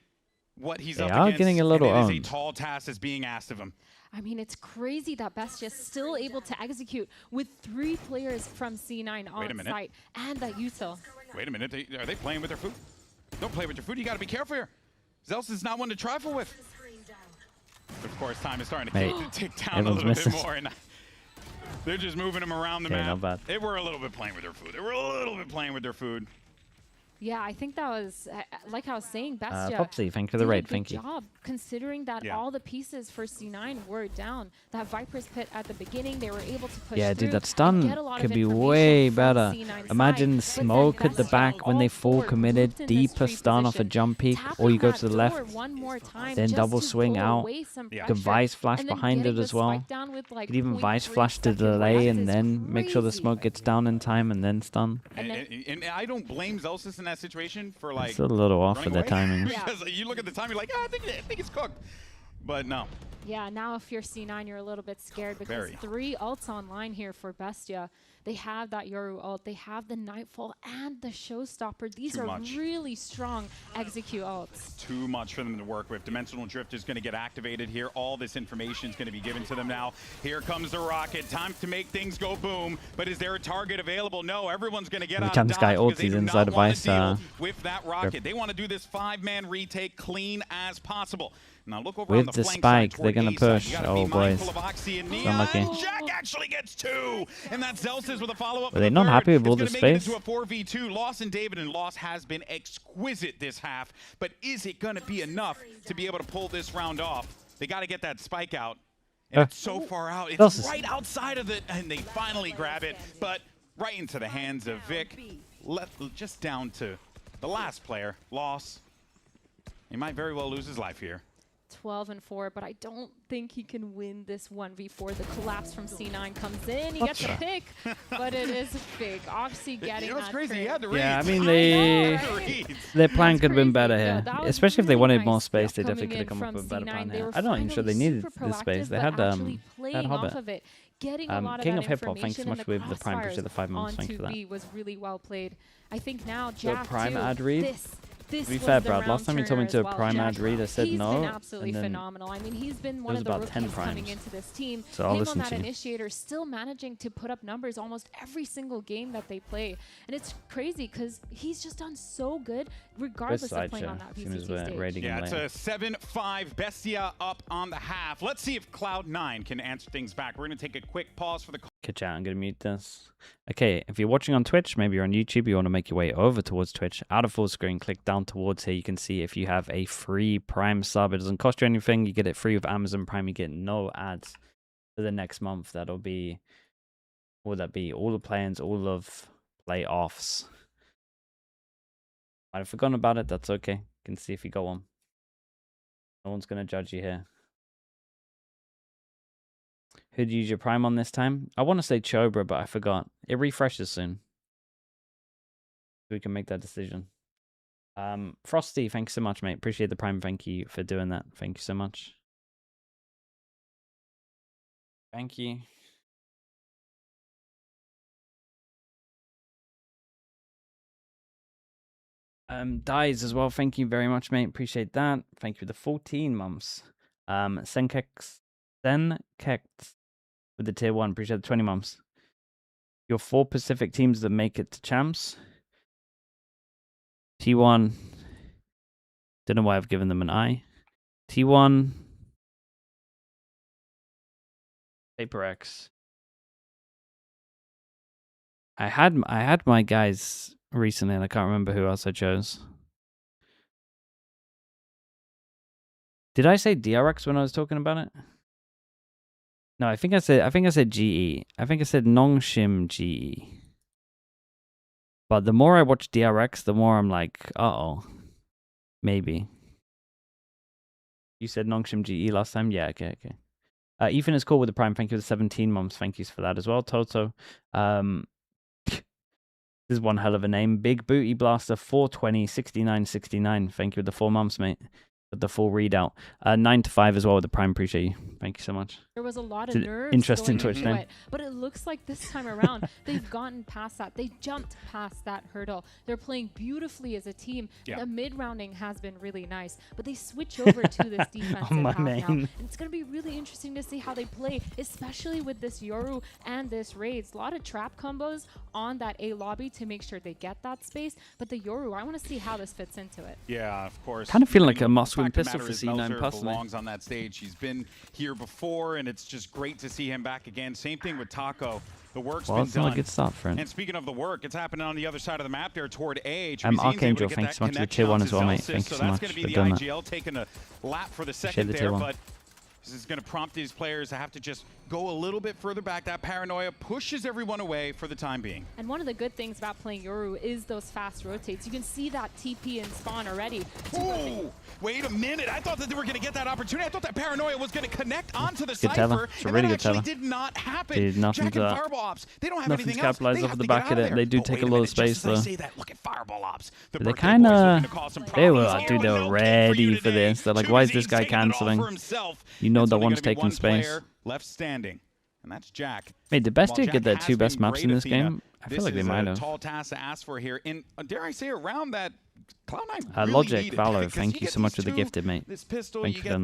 what he's up against. Getting a little and it is a tall task that's being asked of him. I mean, it's crazy that BESTIA is still able to execute with 3 players from C9 on site and that util. Wait a minute. Are they playing with their food? Don't play with your food. You got to be careful here. Zellsis is not one to trifle with. But of course, time is starting to tick down a little bit more. And they're just moving them around the map. Not bad. They were a little bit playing with their food. They were a little bit playing with their food. Yeah, I think that was, like I was saying, BESTIA Popsy, thank you for the raid. Thank you. Good job, considering that all the pieces for C9 were down. That Viper's pit at the beginning, they were able to push Yeah, through dude, that stun could be way better. Imagine smoke at the back when they full committed, deeper stun off a jump peak, or you go to the left, then double swing out. You could vice flash behind it as well. You could even vice flash to delay and then make sure the smoke gets down in time and then stun. And I don't blame Zellsis in that situation for like. It's a little off with their timing. Because you look at the time, you're like, I think it's cooked. But no. Yeah, now if you're C9, you're a little bit scared because 3 ults online here for BESTIA. They have that Yoru ult, they have the Nightfall, and the Showstopper. These are really strong execute ults. Too much for them to work with. Dimensional Drift is going to get activated here. All this information is going to be given to them now. Here comes the rocket. Time to make things go boom. But is there a target available? No, everyone's going to get out of dodge because they do not want to deal with that rocket. They want to do this 5-man retake clean as possible. Now look over on the spike, they're going to push. Oh, boys. Unlucky. Jack actually gets 2, and that's Zellsis with a follow-up. Were they not happy with all the space? It's going to make it into a 4v2. Loss and David, and Loss has been exquisite this half, but is it going to be enough to be able to pull this round off? They got to get that spike out, and it's so far out. It's right outside of it, and they finally grab it, but right into the hands of Vic. Just down to the last player, Loss. He might very well lose his life here. 12-4, but I don't think he can win this 1v4. The collapse from C9 comes in. He gets a pick, but it is big. Oxy getting what's that crazy? He had the reads. Yeah, I mean, their plan could have been better here. Especially if they wanted more space, they definitely could have come up with a better plan here. I'm not even sure they needed this space. They had Hobbit. King of Hip Hop, thanks so much with the Prime push of the 5 months. Thanks for that. Was really well played. I think now Jack Prime ad read. To be fair, Brad, last time you told me to a prime ad read, I said no. He's been absolutely phenomenal. I mean, he's been one of the rookies coming into this team. So I'll listen on that to initiator, still managing to put up numbers almost every single game that they play. And it's crazy because he's just done so good regardless of playing on that VCT stage. Yeah, it's a 7-5 BESTIA up on the half. Let's see if Cloud9 can answer things back. We're going to take a quick pause for the... Okay, chat, I'm going to mute this. Okay, if you're watching on Twitch, maybe you're on YouTube, you want to make your way over towards Twitch. Out of full screen, click down towards here. You can see if you have a free Prime sub. It doesn't cost you anything. You get it free with Amazon Prime. You get no ads for the next month. That'll be... What would that be? All the play-ins, all of playoffs. I've forgotten about it. That's okay. You can see if you go on. No one's going to judge you here. Who'd you use your Prime on this time? I want to say Chobra, but I forgot. It refreshes soon. We can make that decision. Frosty, thanks so much, mate. Appreciate the Prime. Thank you for doing that. Thank you so much. Thank you. Dies as well. Thank you very much, mate. Appreciate that. Thank you for the 14 months. Senkex with the tier 1. Appreciate the 20 months. Your 4 Pacific teams that make it to champs. T1. Don't know why I've given them an I. T1. Paper X. I had my guys recently, and I can't remember who else I chose. Did I say DRX when I was talking about it? No, I think I said GE. I think I said Nongshim GE. But the more I watch DRX, the more I'm like, uh-oh. Maybe. You said Nongshim GE last time? Yeah, okay. Ethan is cool with the Prime. Thank you for the 17 months. Thank you for that as well. Toto. This is one hell of a name. Big Booty Blaster 420 6969. Thank you for the 4 months, mate. With the full readout. 9 to 5 as well with the Prime. Appreciate you. Thank you so much. There was a lot of nerves interesting going Twitch into name. it, but it looks like this time around they've gotten past that. They jumped past that hurdle. They're playing beautifully as a team. Yeah. The mid-rounding has been really nice, but they switch over to this defensive half now. And it's going to be really interesting to see how they play, especially with this Yoru and this Raids. A lot of trap combos on that A lobby to make sure they get that space, but the Yoru, I want to see how this fits into it. Yeah, of course. Kind of feeling like a must-win pistol for C9 personally. Belongs on that stage. He's been here before, and it's just great to see him back again. Same thing with Taco. The work's been it's done. not a good start for him. And speaking of the work, it's happening on the other side of the map there toward A. Archangel, thank you so much for the tier 1 as well, mate. Thank you so much for doing doing that. that. IGL taking a lap for the second there, but this is going to prompt these players to have to just go a little bit further back. That paranoia pushes everyone away for the time being. And one of the good things about playing Yoru is those fast rotates. You can see that TP and spawn already. Ooh, wait a minute. I thought that they were going to get that opportunity. I thought that paranoia was going to connect onto the Cypher. It's a really good actually did not happen. Dude, nothing's Jack and Fireball Ops, they don't have nothing's anything else. capitalized off the back of it. They do take a lot of space, though. I say that, look at Fireball Ops. They kind of, they were ready for this. They're like, why is this guy canceling? You know that one's taking space. Left standing, and that's Jack. Mate, did BESTIA get their 2 best maps in this game? I feel like they might have. Tall task to ask for here, and dare I say, around that Cloud9 really Logic Valor, thank you so much for the gifted, mate. This pistol, thank you you get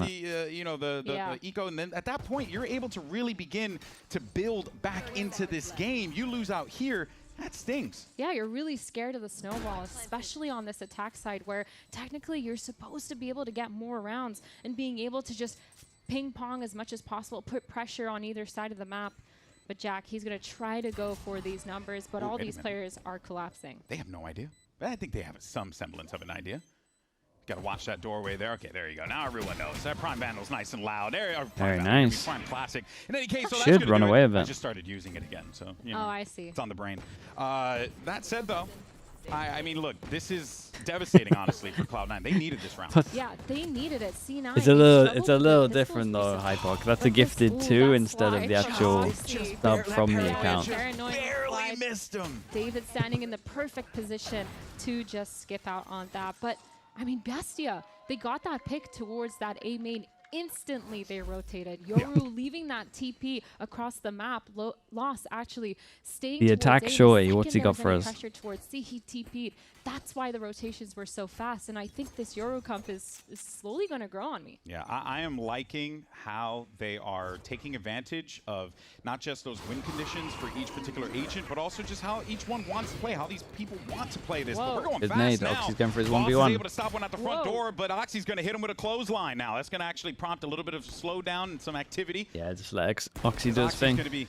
the eco, and then at that point, you're able to really begin to build back into this game. You lose out here. That stings. Yeah, you're really scared of the snowball, especially on this attack side where technically you're supposed to be able to get more rounds and being able to just ping pong as much as possible, put pressure on either side of the map. But Jack, he's going to try to go for these numbers, but all these players are collapsing. They have no idea. I think they have some semblance of an idea. Got to watch that doorway there. Okay, there you go. Now everyone knows. That Prime Vandal's nice and loud. Very nice. Prime Classic. In any case, so should run away with it. I just started using it again, so you know, I see. It's on the brain. That said, though, I mean, look, this is devastating, honestly, for Cloud9. They needed this round. Yeah, they needed it. C9. It's a little different though, Hypoc. That's a gifted 2 instead of the actual stub from the account. Barely missed him. David standing in the perfect position to just skip out on that. But I mean, BESTIA, they got that pick towards that A main. Instantly they rotated. Yoru leaving that TP across the map. Loss actually staying the attack shorty. What's he got for us? Pressure towards C. He TP'd. That's why the rotations were so fast. And I think this Yoru comp is slowly going to grow on me. Yeah, I am liking how they are taking advantage of not just those win conditions for each particular agent, but also just how each one wants to play, how these people want to play this. But we're going fast now. Oxy's going for his Loss 1v1. is able to stop one at the front door, but Oxy's going to hit him with a clothesline now. That's going to actually prompt a little bit of slowdown and some activity. Yeah, just let Oxy do his thing. Going to be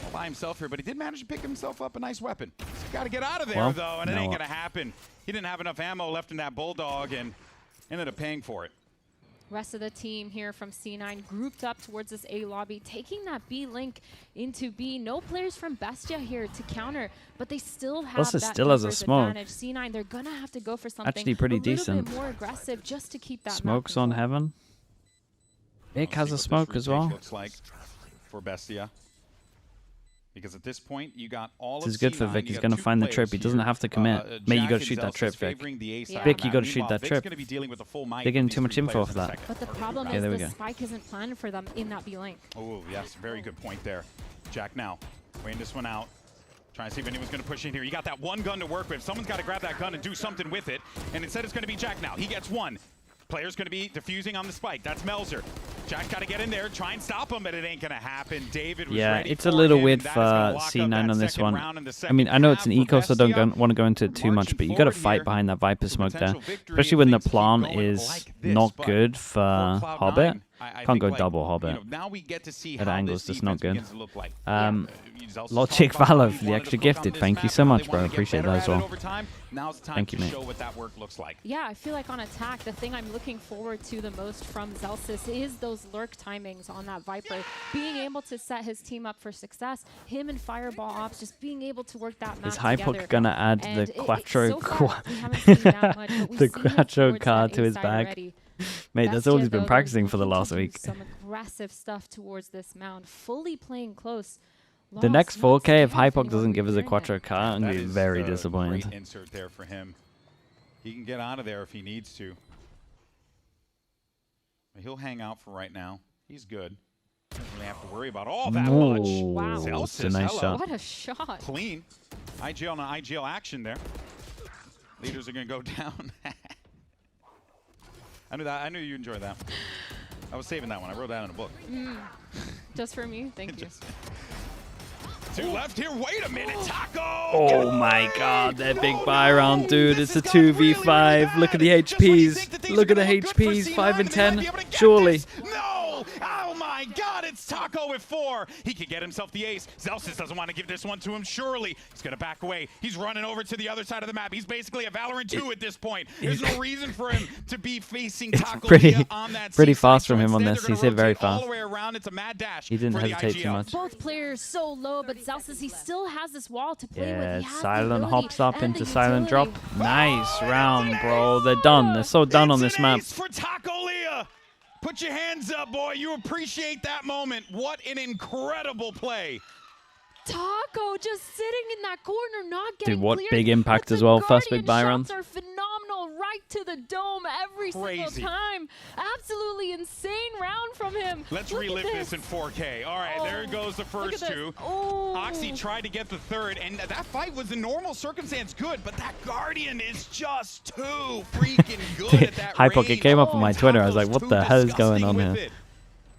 all by himself here, but he did manage to pick himself up a nice weapon. He's got to get out of there, though, and it ain't going to happen. He didn't have enough ammo left in that Bulldog and ended up paying for it. Rest of the team here from C9 grouped up towards this A lobby, taking that B link into B. No players from BESTIA here to counter, but they still have that still has a smoke. advantage. C9, they're going to have to go for something actually pretty decent. Bit more aggressive just to keep that Smoke's on Heaven. Vic has a smoke as well. Looks like for BESTIA. Because at this point, you got all this is good for Vic. He's going to find the trip. He doesn't have to commit. Mate, you got to shoot that trip, Vic. Vic, you got to shoot that trip. They're getting too much info off that. But the problem is the spike isn't planned for them in that B link. Oh, yes. Very good point there. Jack now weighing this one out. Trying to see if anyone's going to push in here. You got that one gun to work with. Someone's got to grab that gun and do something with it. And instead, it's going to be Jack now. He gets one. Player's going to be defusing on the spike. That's Melzer. Jack got to get in there, try and stop him, but it ain't going to happen. David was ready it's a little weird for C9 on this one. I mean, I know it's an eco, so don't want to go into it too much, but you got to fight behind that Viper smoke there. Especially when the plant is not good for Hobbit. Can't go double Hobbit. That angle's just not good. Logic Valor for the extra gifted. Thank you so much, bro. Appreciate that as well. Thank you, mate. Yeah, I feel like on attack, the thing I'm looking forward to the most from Zelsis is those lurk timings on that Viper. Being able to set his team up for success. Him and Fireball Ops just being able to work that match together. Is Hypok gonna add the Quattro card to his bag? Mate, that's all he's been practicing for the last week. Some aggressive stuff towards this mound, fully playing close. The next 4K, if Hypok doesn't give us a Quattro card, I'm going to be very disappointed. Great insert there for him. He can get out of there if he needs to. He'll hang out for right now. He's good. Doesn't really have to worry about all that much. Wow. That's a nice shot. What a shot. Clean. IGL on IGL action there. Leaders are going to go down. I knew that. I knew you enjoyed that. I was saving that one. I wrote that in a book. Just for me. Thank you. Two left here. Wait a minute, Taco! Oh my god, that big buy round, dude. It's a 2v5. Look at the HPs. Look at the HPs. 5 and 10. Surely. No! Oh my god, it's Taco with 4. He could get himself the ace. Zelsis doesn't want to give this one to him, surely. He's going to back away. He's running over to the other side of the map. He's basically a Valorant 2 at this point. There's no reason for him to be facing Taco on that pretty fast from him on this. He's hit very fast. All the way around. It's a mad dash. He didn't hesitate too much. Both players so low, but Zelsis, he still has this wall to play with. Yeah, Silent hops up into Silent drop. Nice round, bro. They're done. They're so done on this map. For Taco Leah. Put your hands up, boy. You appreciate that moment. What an incredible play. Taco just sitting in that corner, not getting Dude, what cleared, big impact as well. First big buy round. Are phenomenal, right to the dome every single time. Absolutely insane round from him. Let's relive this in 4K. All right, there goes the first two. Oxy tried to get the third, and that fight was in normal circumstance good, but that Guardian is just too freaking good at that range. Hypok, it came up on my Twitter. I was like, what the hell is going on here?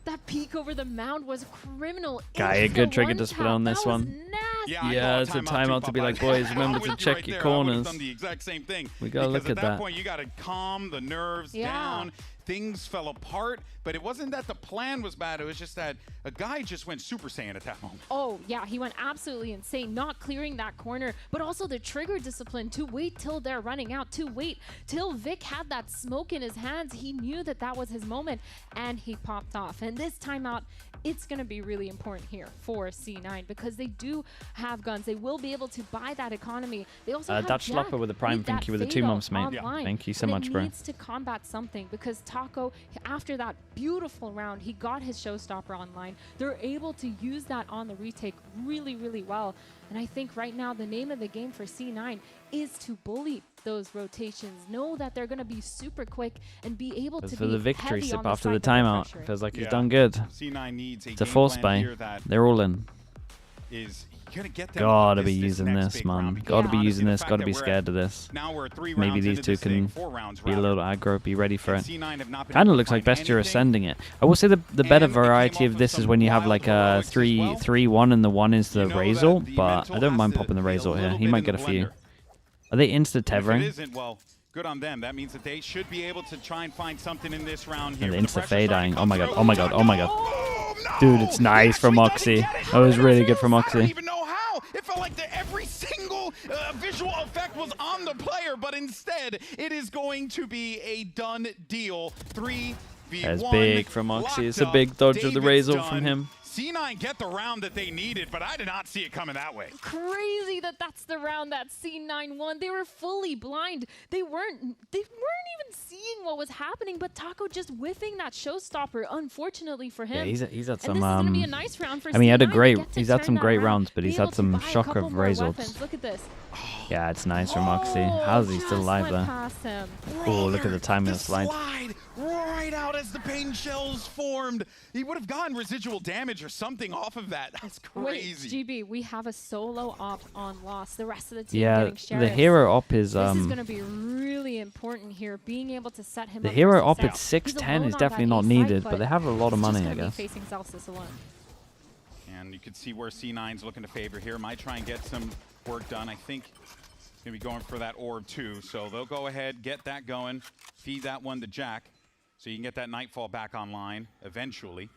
That peek over the mound was criminal. Guy, a good trigger to split on this one. Yeah, it's a timeout to be like, boys, remember to check your corners. The exact same thing. We gotta look at that. At that point, you gotta calm the nerves down. Things fell apart, but it wasn't that the plan was bad. It was just that a guy just went Super Saiyan at that moment. Oh, yeah, he went absolutely insane, not clearing that corner, but also the trigger discipline to wait till they're running out, to wait till Vic had that smoke in his hands. He knew that that was his moment, and he popped off. And this timeout, it's going to be really important here for C9 because they do have guns. They will be able to buy that economy. They also have Dutch Slopper with a prime. Thank you with the 2 months, mate. Thank you so much, bro. He needs to combat something because Taco, after that beautiful round, he got his showstopper online. They're able to use that on the retake really, really well. And I think right now the name of the game for C9 is to bully those rotations, know that they're going to be super quick and be able to for the victory sip after the timeout. Feels like he's done good. C9 needs it's a force buy. They're all in. Gotta be using this, man. Gotta be using this. Gotta be scared of this. Maybe these two can be a little aggro, be ready for it. Kind of looks like BESTIA are sending it. I will say the better variety of this is when you have like a 3-3-1 and the 1 is the Razor, but I don't mind popping the Razor here. He might get a few. Are they insta-tethering? Good on them. That means that they should be able to try and find something in this round here. And the insta-fading. Oh my god, oh my god, oh my god. Dude, it's nice from Oxy. That was really good from Oxy. I don't even know how. It felt like every single visual effect was on the player, but instead, it is going to be a done deal. 3v1. That's big from Oxy. It's a big dodge of the Razor from him. C9 get the round that they needed, but I did not see it coming that way. Crazy that that's the round that C9 won. They were fully blind. They weren't even seeing what was happening, but Taco just whiffing that showstopper, unfortunately for him. Yeah, he's had some, and this is going to be a nice round for I mean, C9. he's had some great rounds, but he's had some shocker of Razors. Look at this. Oh, Yeah, it's nice from Oxy. How's he still alive there? Oh, look at the timing of the slide. Right out as the pain shells formed. He would have gotten residual damage or something off of that. That's crazy. Wait, GB, we have a solo op on Lost. The rest of the team Yeah, getting sheriffs. the hero op is This is going to be really important here. Being able to set him the up hero for op success. at 610 He's is definitely not needed, but they have a lot of money, I guess. Facing Zelsis alone. And you can see where C9's looking to favor here. Might try and get some work done. I think he's going to be going for that orb too. So they'll go ahead, get that going, feed that one to Jack, so you can get that Nightfall back online eventually.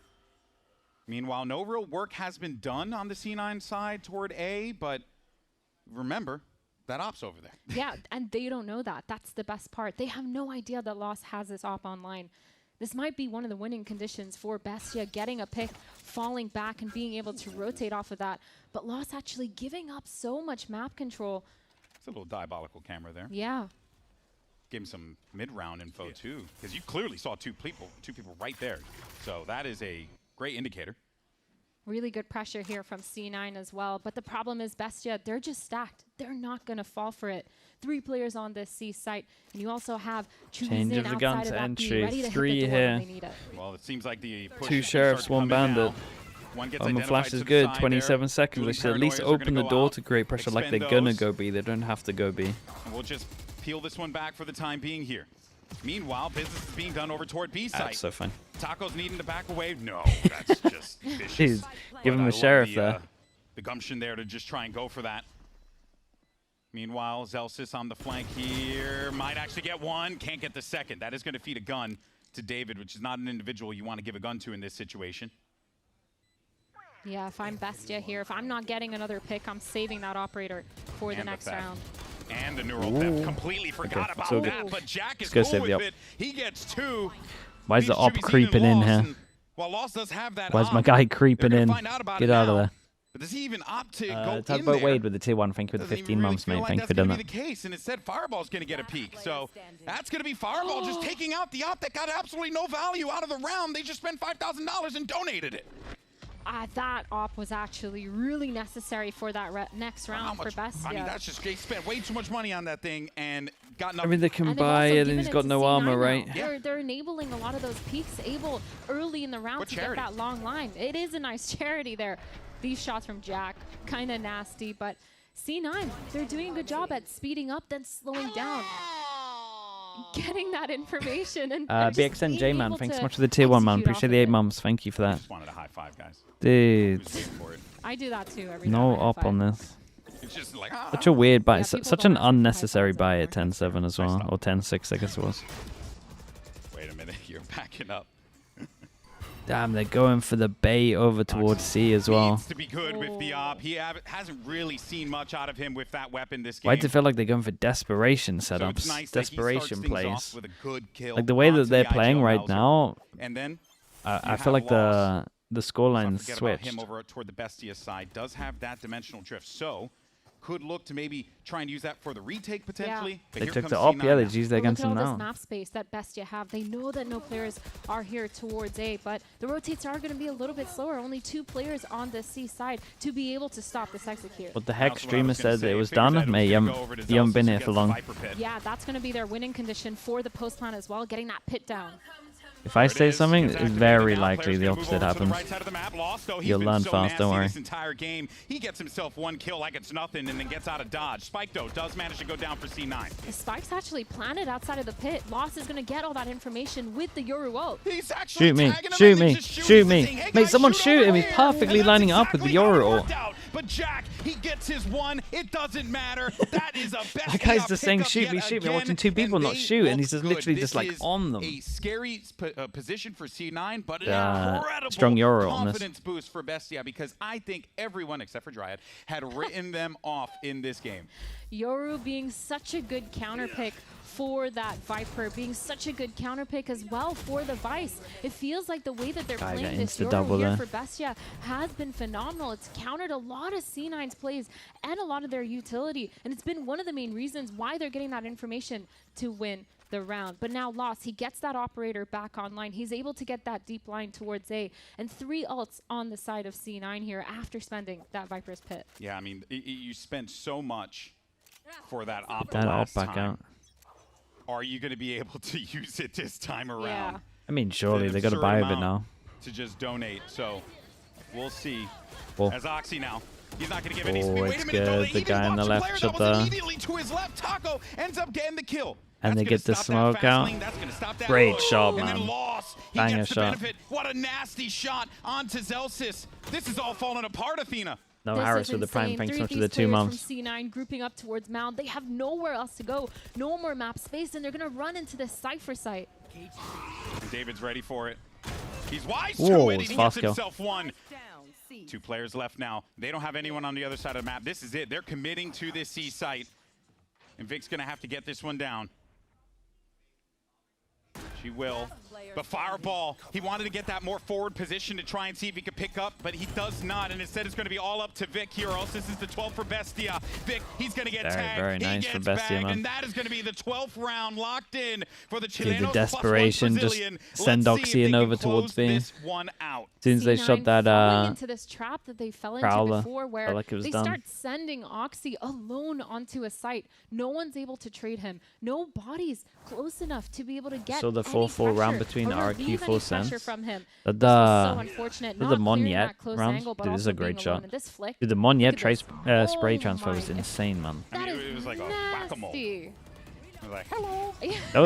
Meanwhile, no real work has been done on the C9 side toward A, but remember, that op's over there. Yeah, and they don't know that. That's the best part. They have no idea that Lost has this op online. This might be one of the winning conditions for Bestia, getting a pick, falling back, and being able to rotate off of that. But Lost actually giving up so much map control. It's a little diabolical camera there. Yeah. Give him some mid-round info too, because you clearly saw two people right there. So that is a great indicator. Really good pressure here from C9 as well. But the problem is Bestia, they're just stacked. They're not going to fall for it. 3 players on this C site. And you also have Change of the gun to entry. 3 here. Well, it seems like the 2 sheriffs, 1 bandit. Omen flash is good. 27 seconds. They should at least open the door to create pressure like they're going to go B. They don't have to go B. And we'll just peel this one back for the time being here. Meanwhile, business is being done over toward B site. That's so fun. Taco's needing to back away. No, that's just vicious. Jeez, give him a sheriff there. The gumption there to just try and go for that. Meanwhile, Zelsis on the flank here. Might actually get one. Can't get the second. That is going to feed a gun to David, which is not an individual you want to give a gun to in this situation. Yeah, if I'm Bestia here, if I'm not getting another pick, I'm saving that operator for the next round. And the neural theft. Completely forgot about that, but Jack is cool with it. He gets 2. Why is the op creeping in here? Well, Lost does have that. Why is my guy creeping in? Get out of there. But does he even opt to go in Tugboat there? Wade with the tier 1. Thank you for the 15 months, mate. Thank you for doing that. That's going to be the case, and instead Fireball's going to get a peek. So that's going to be Fireball just taking out the op that got absolutely no value out of the round. They just spent $5,000 and donated it. That op was actually really necessary for that next round for Bestia. I mean, that's just, they spent way too much money on that thing and got nothing. I mean, they can buy it and he's got no armor, right? Yeah. They're enabling a lot of those peaks able early in the round to get that long line. It is a nice charity there. These shots from Jack, kind of nasty, but C9, they're doing a good job at speeding up, then slowing down. Getting that information and BXNJ man, thanks so much for the tier 1 man. Appreciate the 8 months. Thank you for that. Just wanted a high 5, guys. Dude. I do that too every no op on this. It's just like, such a weird buy. Such an unnecessary buy at 10-7 as well. Or 10-6, I guess it was. Wait a minute, you're backing up. Damn, they're going for the bait over towards C as well. Needs to be good with the op. He hasn't really seen much out of him with that weapon this game. Why does it feel like they're going for desperation setups, nice desperation plays? With a good kill like the way that they're playing right now, and then I feel like the scoreline switched. Him over toward the Bestia side does have that dimensional drift, so could look to maybe try and use that for the retake potentially. Yeah. They took the op, yeah, they used it against them now. Look at all this map space that Bestia have. They know that no players are here towards A, but the rotates are going to be a little bit slower. Only 2 players on the C side to be able to stop this execute. What the heck? Streamer said it was done. Mate, you haven't been here for long. Yeah, that's going to be their winning condition for the post plan as well, getting that pit down. If I say something, it's very likely the opposite happens. You'll learn fast, don't worry. This entire game, he gets himself 1 kill like it's nothing and then gets out of dodge. Spike, though, does manage to go down for C9. The Spike's actually planted outside of the pit. Lost is going to get all that information with the Yoru ult. Shoot me, shoot me, shoot me. Mate, someone shoot him. He's perfectly lining up with the Yoru ult. But Jack, he gets his 1. It doesn't matter. That is a best. That guy's just saying, shoot me, shoot me. I'm watching 2 people not shoot, and he's just literally just like on them. A scary position for C9, but an incredible strong Yoru on this. Confidence boost for Bestia, because I think everyone except for Dryad had written them off in this game. Yoru being such a good counter pick for that Viper, being such a good counter pick as well for the Vice. It feels like the way that they're playing this Yoru here for Bestia has been phenomenal. It's countered a lot of C9's plays and a lot of their utility, and it's been one of the main reasons why they're getting that information to win the round. But now Lost, he gets that operator back online. He's able to get that deep line towards A, and 3 ults on the side of C9 here after spending that Viper's pit. Yeah, I mean, you spent so much for that op That last back time. out. Are you going to be able to use it this time around? Yeah. I mean, surely they got to buy a bit now. To just donate, so we'll see. Whoa. As Oxy now, he's not going to give any. Oh, Wait it's a minute, though, good. The guy on the left shot there. Immediately to his left, Taco ends up getting the kill. And they get the smoke out. Great shot, man. And then Loss. He Banger gets the shot. benefit. What a nasty shot onto Zelsis. This is all falling apart, Athena. No This Harris is with the prime. insane. Thanks so Three much of for the these 2 players months. from C9 grouping up towards Mound. They have nowhere else to go. No more map space, and they're going to run into this Cypher site. And David's ready for it. He's wise Whoa, to it. it's He fast gets kill. himself one. 2 players left now. They don't have anyone on the other side of the map. This is it. They're committing to this C site. And Vic's going to have to get this one down. She will. But Fireball, he wanted to get that more forward position to try and see if he could pick up, but he does not. And instead, it's going to be all up to Vic here. Else, this is the 12th for Bestia. Vic, he's going to get tagged. Very nice he for gets Bestia, bagged, man. and that is going to be the 12th round locked in for the Give Chilenos. the desperation, just send Oxy over towards B. As One out. soon as they C9 shot that falling into this trap that they fell into Prowler, before, where felt like it was they done. start sending Oxy alone onto a site. No one's able to trade him. No bodies close enough to be able to get So the any 4-4 round pressure between or RQ relieve full any pressure sense. from him. The This was so unfortunate. the Not Mon clearing Yet that close round. angle, but Dude, this is a also great being alone shot. in this flick. Dude, the Mon Yet Look at this. spray Oh transfer was my. insane, man. That is it was like a whack-a-mole. nasty. I was like, hello.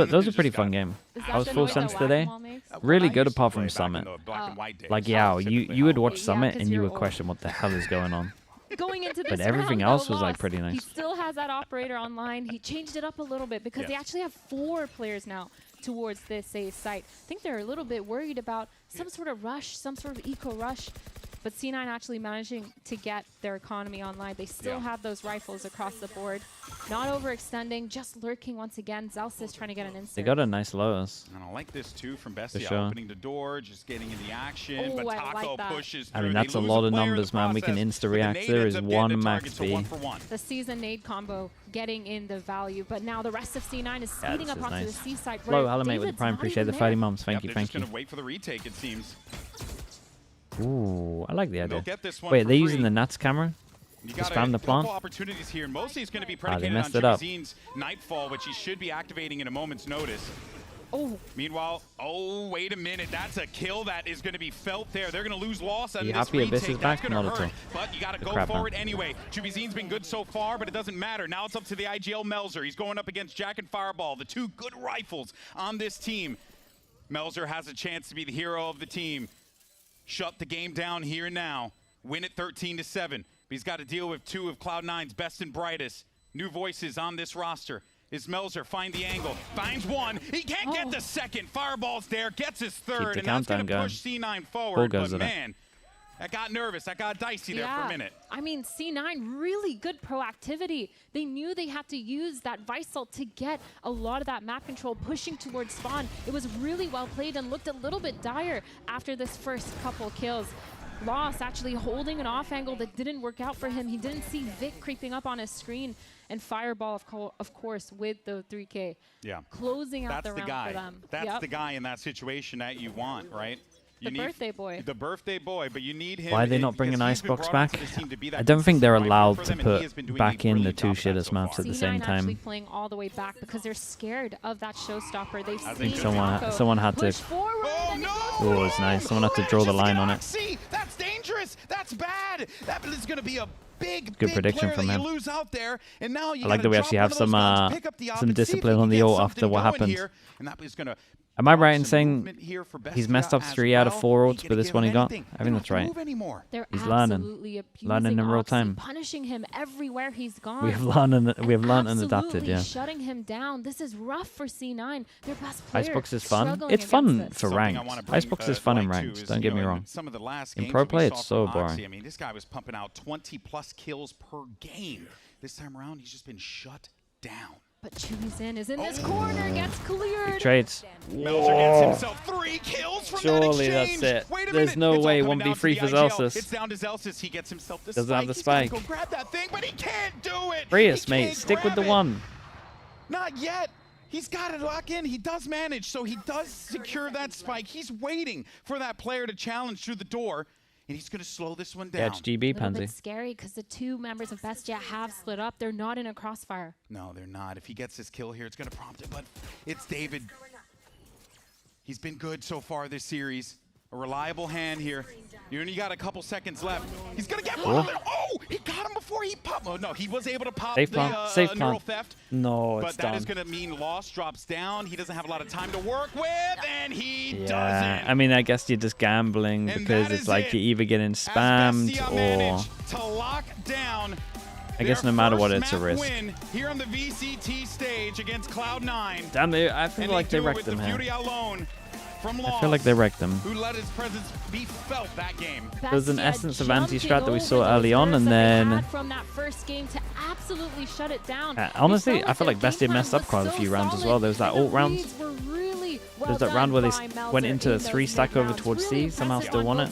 That was a pretty fun game. Is I was the full noise that sense today. Whack-a-mole makes? Really good I used to apart play from back in Summit. the black and white days. Like, yeah, you would watch Yeah, Summit 'cause and you you're would old. question what the hell is going on. Going into this But everything round, else though, was like Lost, pretty He nice. still has that operator online. He changed it up a little bit because they Yes. actually have 4 players now towards this A site. I think they're a little bit worried about some sort of rush, some sort of eco rush. But C9 actually managing to get their economy online. They still have those rifles across the board. Not overextending, just lurking once again. Zelsis trying to get an insert. They got a nice Lotus. And I like this too from Bestia, sure. opening the door, just getting in the action. Oh, but I Taco like that. pushes I through. mean, They that's a lose lot of player in the numbers, man. We can process, insta but the react. nade There ends is up getting one the max target, so B. 1-for-1. The season nade combo getting in the value, but now the rest of C9 is Yeah, speeding this up is onto nice. the C side. Hello, where Alamate with the David's prime. not Appreciate even the 30 there. months. Thank Yep, you, they're thank just you. gonna wait for the retake, it seems. Ooh, I like the And they'll idea. get this one Wait, for they're using free. the Nats camera? You to got spam the a couple plant? opportunities here, and mostly it's going to be they predicated on messed it Jimmy up. Z's Nightfall, which he should be activating in a moment's notice. Oh, Meanwhile, oh, wait a minute. That's a kill that is going to be felt there. They're going to lose Loss on You this happy Abyss retake. is That's back? going Not to at hurt. all. But you got to The go crap, forward man. anyway. Jubizin's been good so far, but it doesn't matter. Now it's up to the IGL Melzer. He's going up against Jack and Fireball, the 2 good rifles on this team. Melzer has a chance to be the hero of the team. Shut the game down here and now. Win it 13-7. But he's got to deal with 2 of Cloud9's best and brightest. New voices on this roster. Is Melzer, find the angle, finds one, he can't get the second, Fireball's there, gets his third, and that's going to push C9 forward, but man, that got nervous, that got dicey there for a minute. I mean, C9, really good proactivity. They knew they had to use that Visalt to get a lot of that map control, pushing towards spawn. It was really well played and looked a little bit dire after this first couple kills. Loss actually holding an off angle that didn't work out for him. He didn't see Vic creeping up on his screen, and Fireball, of course, with the 3K. Yeah. Closing out That's the the round guy. for them. That's the guy in that situation that you want, right? You The birthday boy. The birthday boy, but you need him. Why are they not bringing because he's been Icebox brought onto back? this team to be that I don't think they're consistent allowed for to them, and he has put been doing back a in the brilliant 2 job so shittest maps far. at the C9 same actually time. playing all the way back because they're scared of that showstopper. They've think seen someone- Taco someone had to- push forward. Oh, and no! Oh, it's nice. Someone had to draw the line on it. See, that's dangerous. That's bad. That is going to be a big prediction player from that him. you lose out there, and now you I like gotta that we drop actually one have of those some, guns, pick up the op, some and see if discipline you on can the get ult after something what going happened. here, and that is going to Am I right in saying movement here for he's Bestia messed up as 3 out of well. 4 He ults could with have this one he given got? anything. I think You that's don't right. move anymore. They're He's learning. absolutely abusing Learning in real Oxy, time. punishing him everywhere he's gone. We have learned and adapted, absolutely yeah. shutting him down. This is rough for C9. Their best player Icebox is fun. struggling It's fun against this. for ranked. Icebox is fun in ranked. Don't get me wrong. Some of the last In games pro that we play, saw it's so from Oxy, boring. I mean, this guy was pumping out 20+ kills per game. This time around, he's just been shut down. But Jubizen is in this corner, gets cleared. Big trades. Melzer gets himself 3 kills from Surely that that's exchange. it. Wait a There's minute. no It's all way coming 1v3 down to for the IGL. Zelsis. It's down to Zelsis. He gets himself the Doesn't spike. have the He's gotta spike. go grab that thing, but he can't do it. Prius, He mate. can't Stick with the grab it. 1. Not yet. He's got to lock in. He does manage, so he does secure that spike. He's waiting for that player to challenge through the door. and he's going to slow this one down. Yeah, HGB, Pansy. It's scary because the two members of BESTIA have split up. They're not in a crossfire. No, they're not. If he gets this kill here, it's going to prompt it, but it's David. He's been good so far this series. A reliable hand here. You only got a couple seconds left. He's going to get one. Oh, he got him before he popped. Oh, no, he was able to pop safe the neural theft. No, but it's that done. is going to mean Lost drops down. He doesn't have a lot of time to work with, and he doesn't. I mean, I guess you're just gambling because it's like you're either getting spammed or... to lock down I guess no matter what, it's a risk. Win here on the VCT stage against Cloud9. Damn, I feel like they wrecked them here. I feel like they wrecked them. Who let his presence be felt that game. There's an essence of anti-strat that we saw early on, and then from that first game to absolutely shut it down. Honestly, I feel like BESTIA messed up quite a few rounds as well. There was that ult round. There's that round where they went into a 3-stack over towards C, somehow still won it.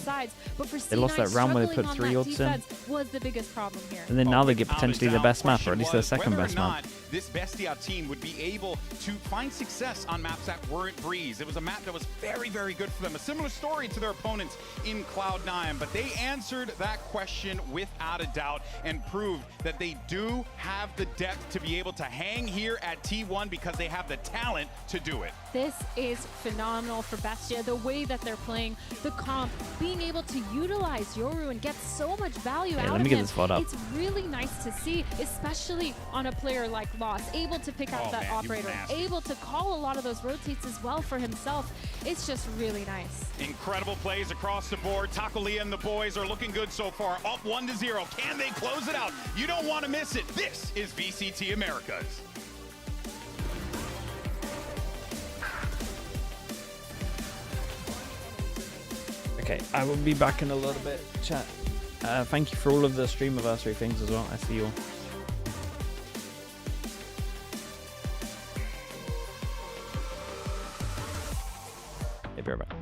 They lost that round where they put 3 ults in. Was the biggest problem here. And then now they get potentially their best map, or at least their second best map. This BESTIA team would be able to find success on maps that weren't Breeze. It was a map that was very, very good for them. A similar story to their opponents in Cloud9, but they answered that question without a doubt and proved that they do have the depth to be able to hang here at T1 because they have the talent to do it. This is phenomenal for BESTIA, the way that they're playing, the comp, being able to utilize Yoru and get so much value out of him. It's really nice to see, especially on a player like Lost, able to pick out that operator, able to call a lot of those rotates as well for himself. It's just really nice. Incredible plays across the board. Takolia and the boys are looking good so far, up 1-0. Can they close it out? You don't want to miss it. This is VCT Americas. Okay, I will be back in a little bit, chat. Thank you for all of the stream anniversary things as well. I see you all. Be right back.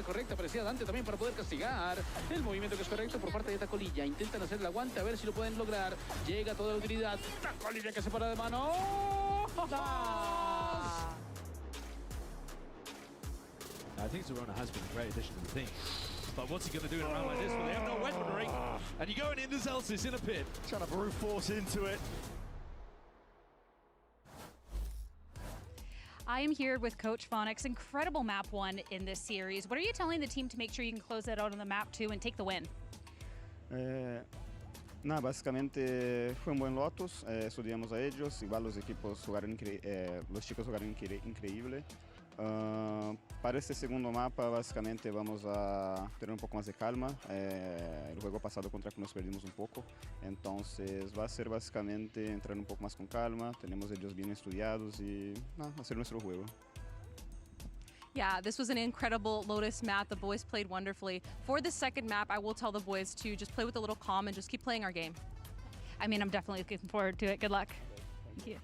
Correcta, parecía Dante también para poder castigar el movimiento que es correcto por parte de Tacolilla. Intentan hacer el aguante a ver si lo pueden lograr. Llega toda la utilidad. Tacolilla que se para de mano. I think Zorona has been a great addition to the team. But what's he going to do in a round like this when they have no weaponry? And you're going into Zelsis in a pit. Trying to brute force into it. I am here with Coach Phonics. Incredible map one in this series. What are you telling the team to make sure you can close that out on the map too and take the win? Nada, básicamente fue un buen Lotus, estudiamos a ellos, igual los chicos jugaron increíble. Para este segundo mapa, básicamente vamos a tener un poco más de calma. El juego pasado contra que nos perdimos un poco, entonces va a ser básicamente entrar un poco más con calma, tenemos ellos bien estudiados y hacer nuestro juego. Yeah, this was an incredible Lotus map. The boys played wonderfully. For the second map, I will tell the boys to just play with a little calm and just keep playing our game. I mean, I'm definitely looking forward to it. Good luck. Thank you.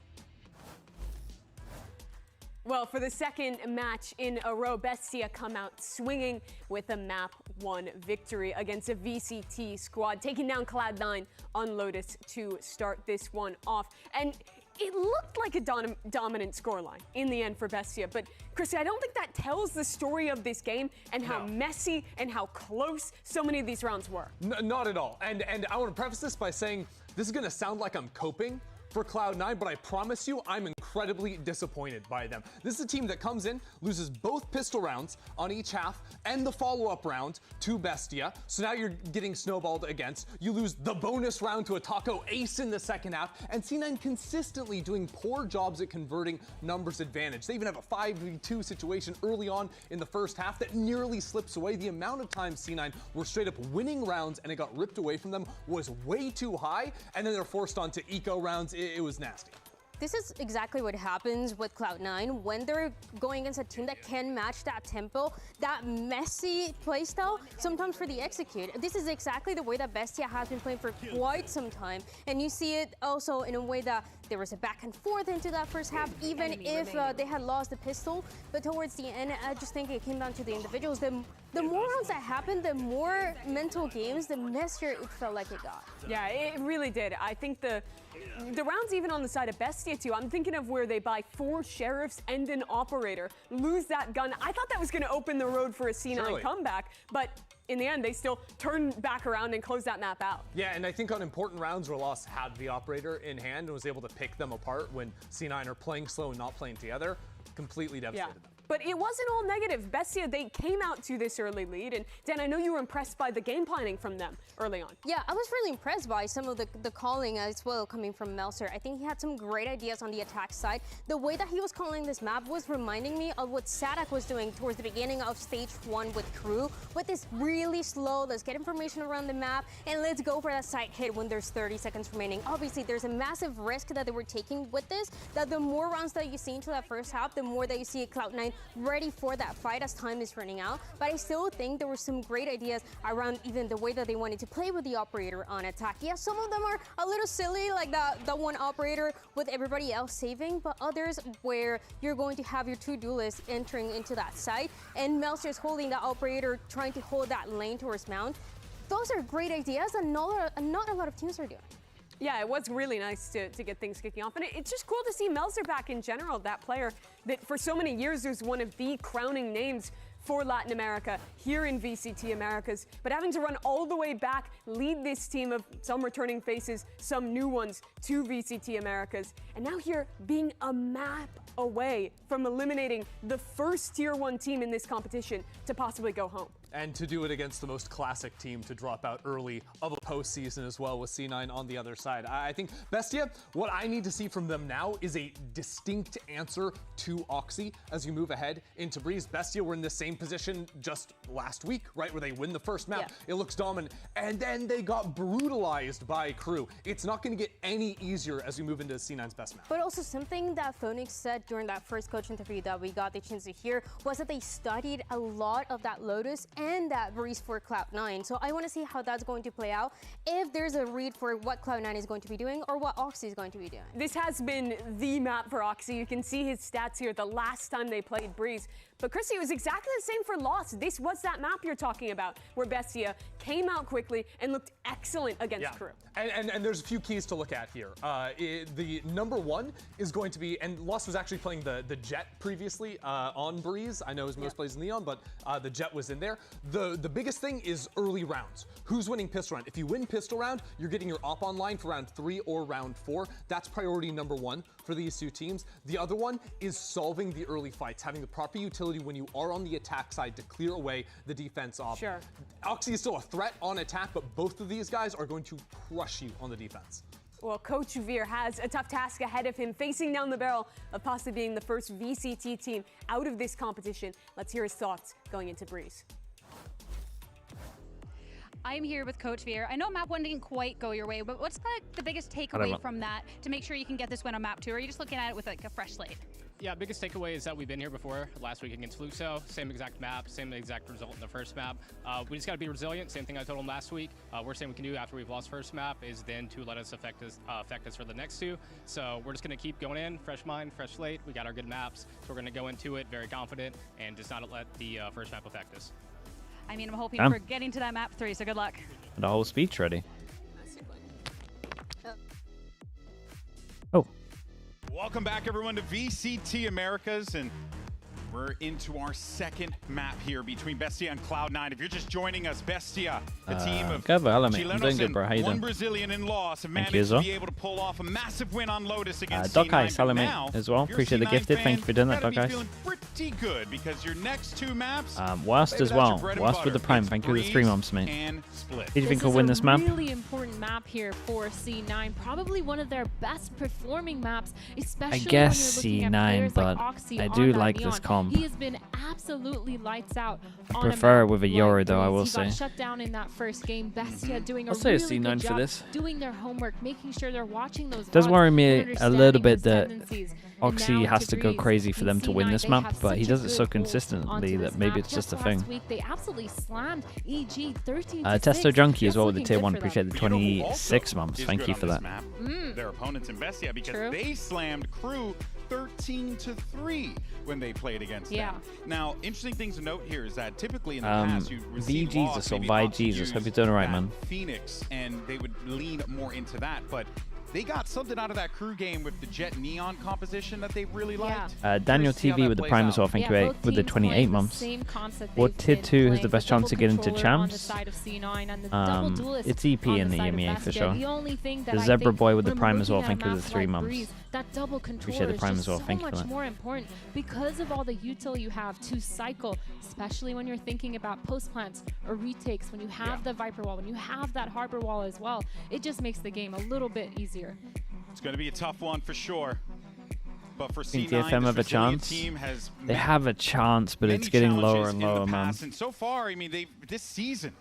Well, for the second match in a row, BESTIA come out swinging with a map 1 victory against a VCT squad, taking down Cloud9 on Lotus to start this one off. And it looked like a dominant scoreline in the end for BESTIA, but Christy, I don't think that tells the story of this game and how messy and how close so many of these rounds were. Not at all. And I want to preface this by saying this is going to sound like I'm coping for Cloud9, but I promise you I'm incredibly disappointed by them. This is a team that comes in, loses both pistol rounds on each half and the follow-up round to BESTIA. So now you're getting snowballed against. You lose the bonus round to a Taco ace in the second half, and C9 consistently doing poor jobs at converting numbers advantage. They even have a 5v2 situation early on in the first half that nearly slips away. The amount of times C9 were straight up winning rounds and it got ripped away from them was way too high, and then they're forced onto eco rounds. It was nasty. This is exactly what happens with Cloud9 when they're going against a team that can match that tempo, that messy playstyle, sometimes for the execute. This is exactly the way that BESTIA has been playing for quite some time. And you see it also in a way that there was a back and forth into that first half, even if they had lost the pistol. But towards the end, I just think it came down to the individuals. The more rounds that happened, the more mental games, the messier it felt like it got. Yeah, it really did. I think the rounds even on the side of BESTIA too, I'm thinking of where they buy 4 sheriffs and an operator, lose that gun. I thought that was going to open the road for a C9 comeback, but in the end, they still turned back around and closed that map out. Yeah, and I think on important rounds, Rolas had the operator in hand and was able to pick them apart when C9 are playing slow and not playing together. Completely devastated them. But it wasn't all negative. BESTIA, they came out to this early lead. And Dan, I know you were impressed by the game planning from them early on. Yeah, I was really impressed by some of the calling as well coming from Melser. I think he had some great ideas on the attack side. The way that he was calling this map was reminding me of what Sadak was doing towards the beginning of stage 1 with Crew, with this really slow, let's get information around the map, and let's go for that side hit when there's 30 seconds remaining. Obviously, there's a massive risk that they were taking with this, that the more rounds that you see into that first half, the more that you see Cloud9 ready for that fight as time is running out. But I still think there were some great ideas around even the way that they wanted to play with the operator on attack. Yeah, some of them are a little silly, like the one operator with everybody else saving, but others where you're going to have your 2 duelists entering into that site, and Melser's holding that operator, trying to hold that lane towards Mount. Those are great ideas, and not a lot of teams are doing. Yeah, it was really nice to get things kicking off. And it's just cool to see Melser back in general, that player that for so many years was one of the crowning names for Latin America here in VCT Americas. But having to run all the way back, lead this team of some returning faces, some new ones to VCT Americas. And now here being a map away from eliminating the first Tier 1 team in this competition to possibly go home. And to do it against the most classic team to drop out early of a postseason as well with C9 on the other side. I think BESTIA, what I need to see from them now is a distinct answer to Oxy as you move ahead into Breeze. BESTIA were in the same position just last week, right, where they win the first map. Yeah. It looks dominant. And then they got brutalized by Crew. It's not going to get any easier as we move into C9's best map. But also something that Phonics said during that first coach interview that we got the chance to hear was that they studied a lot of that Lotus and that Breeze for Cloud9. So I want to see how that's going to play out, if there's a read for what Cloud9 is going to be doing or what Oxy is going to be doing. This has been the map for Oxy. You can see his stats here the last time they played Breeze. But Chrissy, it was exactly the same for Lost. This was that map you're talking about, where Bestia came out quickly and looked excellent against Crew. And there's a few keys to look at here. The number one is going to be, and Lost was actually playing the Jet previously on Breeze. I know his most plays in Leon, but the Jet was in there. The biggest thing is early rounds. Who's winning pistol round? If you win pistol round, you're getting your op online for round 3 or round 4. That's priority number one for these two teams. The other one is solving the early fights, having the proper utility when you are on the attack side to clear away the defense op. Sure. Oxy is still a threat on attack, but both of these guys are going to crush you on the defense. Well, Coach Veer has a tough task ahead of him, facing down the barrel of possibly being the first VCT team out of this competition. Let's hear his thoughts going into Breeze. I'm here with Coach Veer. I know map 1 didn't quite go your way, but what's the biggest takeaway from that to make sure you can get this win on map 2? Or are you just looking at it with like a fresh slate? Yeah, biggest takeaway is that we've been here before. Last week against Fluxo, same exact map, same exact result in the first map. We just got to be resilient. Same thing I told him last week. Worst thing we can do after we've lost first map is then to let us affect us for the next two. So we're just going to keep going in, fresh mind, fresh slate. We got our good maps, so we're going to go into it very confident and just not let the first map affect us. I mean, I'm hoping for getting to that map 3, so good luck. The whole speech ready. Oh. Welcome back, everyone, to VCT Americas, and we're into our second map here between Bestia and Cloud9. If you're just joining us, Bestia, the team of Chilenos and one Brazilian in loss, have managed to be able to pull off a massive win on Lotus against C9. Doc Salamate as well. Appreciate the gifted. Thank you for doing that, Doc Ice. Pretty good because your next two maps. Worst as well. Worst with the Prime. Thank you for the 3 months, mate. Do you think we'll win this map? This is a really important map here for C9. Probably one of their best performing maps, especially I guess when you're looking at C9, but like Oxy I do like Neon. this comp. He has been absolutely lights out. I prefer it with a Yoru, though, I will say. He got shut down in that first game. Bestia doing a I'll say a really C9 good for job this. doing their homework, making sure they're watching those. Does VODs worry me and a little bit that tendencies. Oxy has to go crazy for them to win this map, but he does it so consistently that maybe it's just a thing. Last week they absolutely slammed EG 13-6. Testo Junkie as well with the tier 1. Good for Appreciate the 26 months. Thank you for that. Their opponents in Bestia because they slammed Crew 13-3 when they played against them. Now, interesting things to note here is that typically in the past you receive V-Jesus or Vi-Jesus. Hope you're doing it right, man. Phoenix, and they would lean more into that, but they got something out of that Crew game with the Jet Neon composition that they really liked. Daniel TV with the Prime as well. Thank you, 8 with the 28 months. What tier 2 has the best chance to get into champs? It's EP in the EMEA for sure. The Zebra Boy with the Prime as well. Thank you for the 3 months. That double control Appreciate the Prime as well. so Thank you for much that. more important because of all the util you have to cycle, especially when you're thinking about post plants or retakes, when you have the Viper wall, when you have that Harbor wall as well. It just makes the game a little bit easier. It's going to be a tough one for sure. But for Think C9, DFM have a chance? They have a chance, but it's getting lower and lower, man. And so far, I mean, this season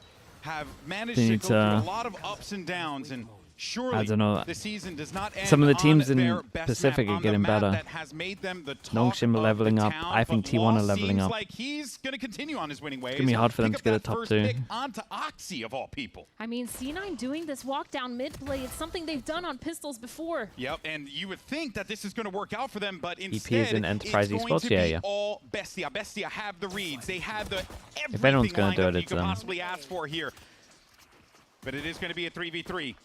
have managed to go through a lot of ups and downs, and surely I don't know. the season does not end. Some of the teams on in their best Pacific map, are getting better. that has made them the top Nongshim are leveling up. I think T1 are leveling up. Like he's going to continue on his winning ways. It's going to be hard for them to get a top 2. Onto Oxy of all people. I mean, C9 doing this walk down mid play, it's something they've done on pistols before. Yep, and you would think that this is going to work out for them, but instead EP is in Enterprise it's going Esports? to be Yeah. all Bestia. Bestia have the reads. They have the If anyone's going to do it, it's you could them. possibly ask for here. But it is going to be a 3v3.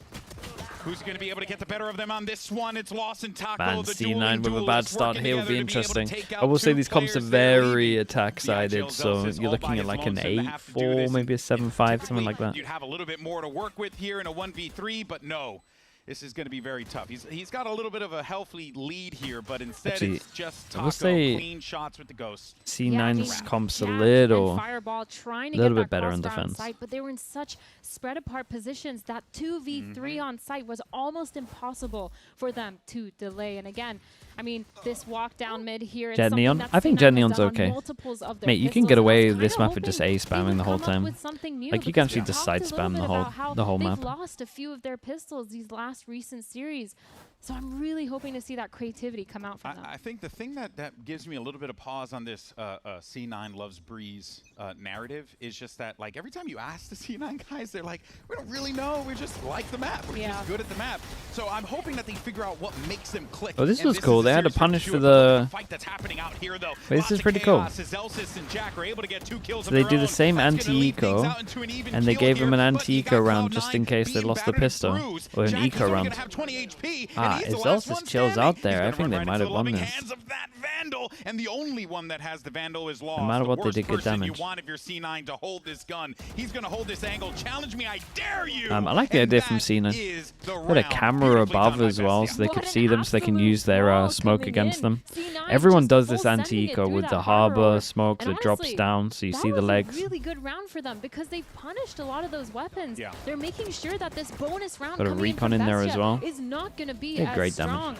Who's going to be able to get the better of them on this one? It's Lost and Taco. Man, the C9 with a bad start here would be interesting. I will will say these comps are very attack-sided, so you're looking at like an 8-4, maybe a 7-5, something like that. You'd have a little bit more to work with here in a 1v3, but no. This is going to be very tough. He's got a little bit of a healthy lead here, but instead Actually, it's just I will Taco say clean shots with the Ghost. C9's comps a little bit better on defense. Site, but they were in such spread apart positions that 2v3 on site was almost impossible for them to delay. And again, I mean, this walk down mid here. Jet Neon? I think Jet Neon's okay. Mate, you can get away with this map with just A spamming the whole time. Like, you can actually just side spam the whole map. They've lost a few of their pistols these last recent series. So I'm really hoping to see that creativity come out from them. I think the thing that gives me a little bit of pause on this C9 loves Breeze narrative is just that, like, every time you ask the C9 guys, they're like, we don't really know. We just like the map. We're just good at the map. So I'm hoping that they figure out what makes them click. Oh, this was cool. They had a punish for the fight that's happening out here, though. Wait, this is pretty cool. So they do the same anti-eco, and they gave him an anti-eco round just in case they lost the pistol, or an eco round. Ah, if Zelsis chills out there, I think they might have won this. And the only one that has the Vandal is lost. No matter what, they did good damage. You want if you're C9 to hold this gun. He's going to hold this angle. Challenge me, I dare you. I like the idea from C9. They had a camera above as well, so they could see them, so they can use their smoke against them. Everyone does this anti-eco with the harbor smoke that drops down, so you see the legs. That was a really good round for them because they've punished a lot of those weapons. Yeah. They're making sure that this bonus round Got a recon in there as well. is not going to be as great damage. strong.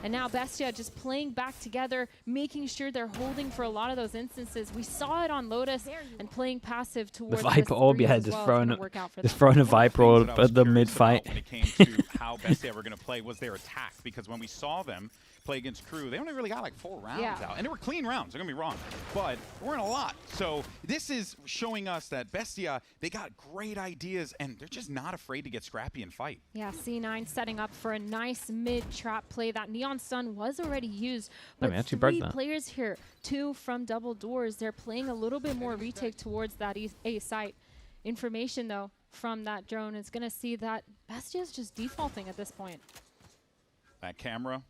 And now Bestia just playing back together, making sure they're holding for a lot of those instances. We saw it on Lotus and playing passive towards the Viper orb, yeah, just throwing a Viper orb at the mid-fight. When it came to how Bestia were going to play was their attack, because when we saw them play against Crew, they only really got like 4 rounds out. And they were clean rounds, don't get me wrong, but there weren't a lot. So this is showing us that Bestia, they got great ideas, and they're just not afraid to get scrappy and fight. Yeah, C9 setting up for a nice mid-trap play. That Neon Stun was already used, but 3 players here, 2 from double doors. They're playing a little bit more retake towards that A site. Information, though, from that drone is going to see that Bestia's just defaulting at this point. That camera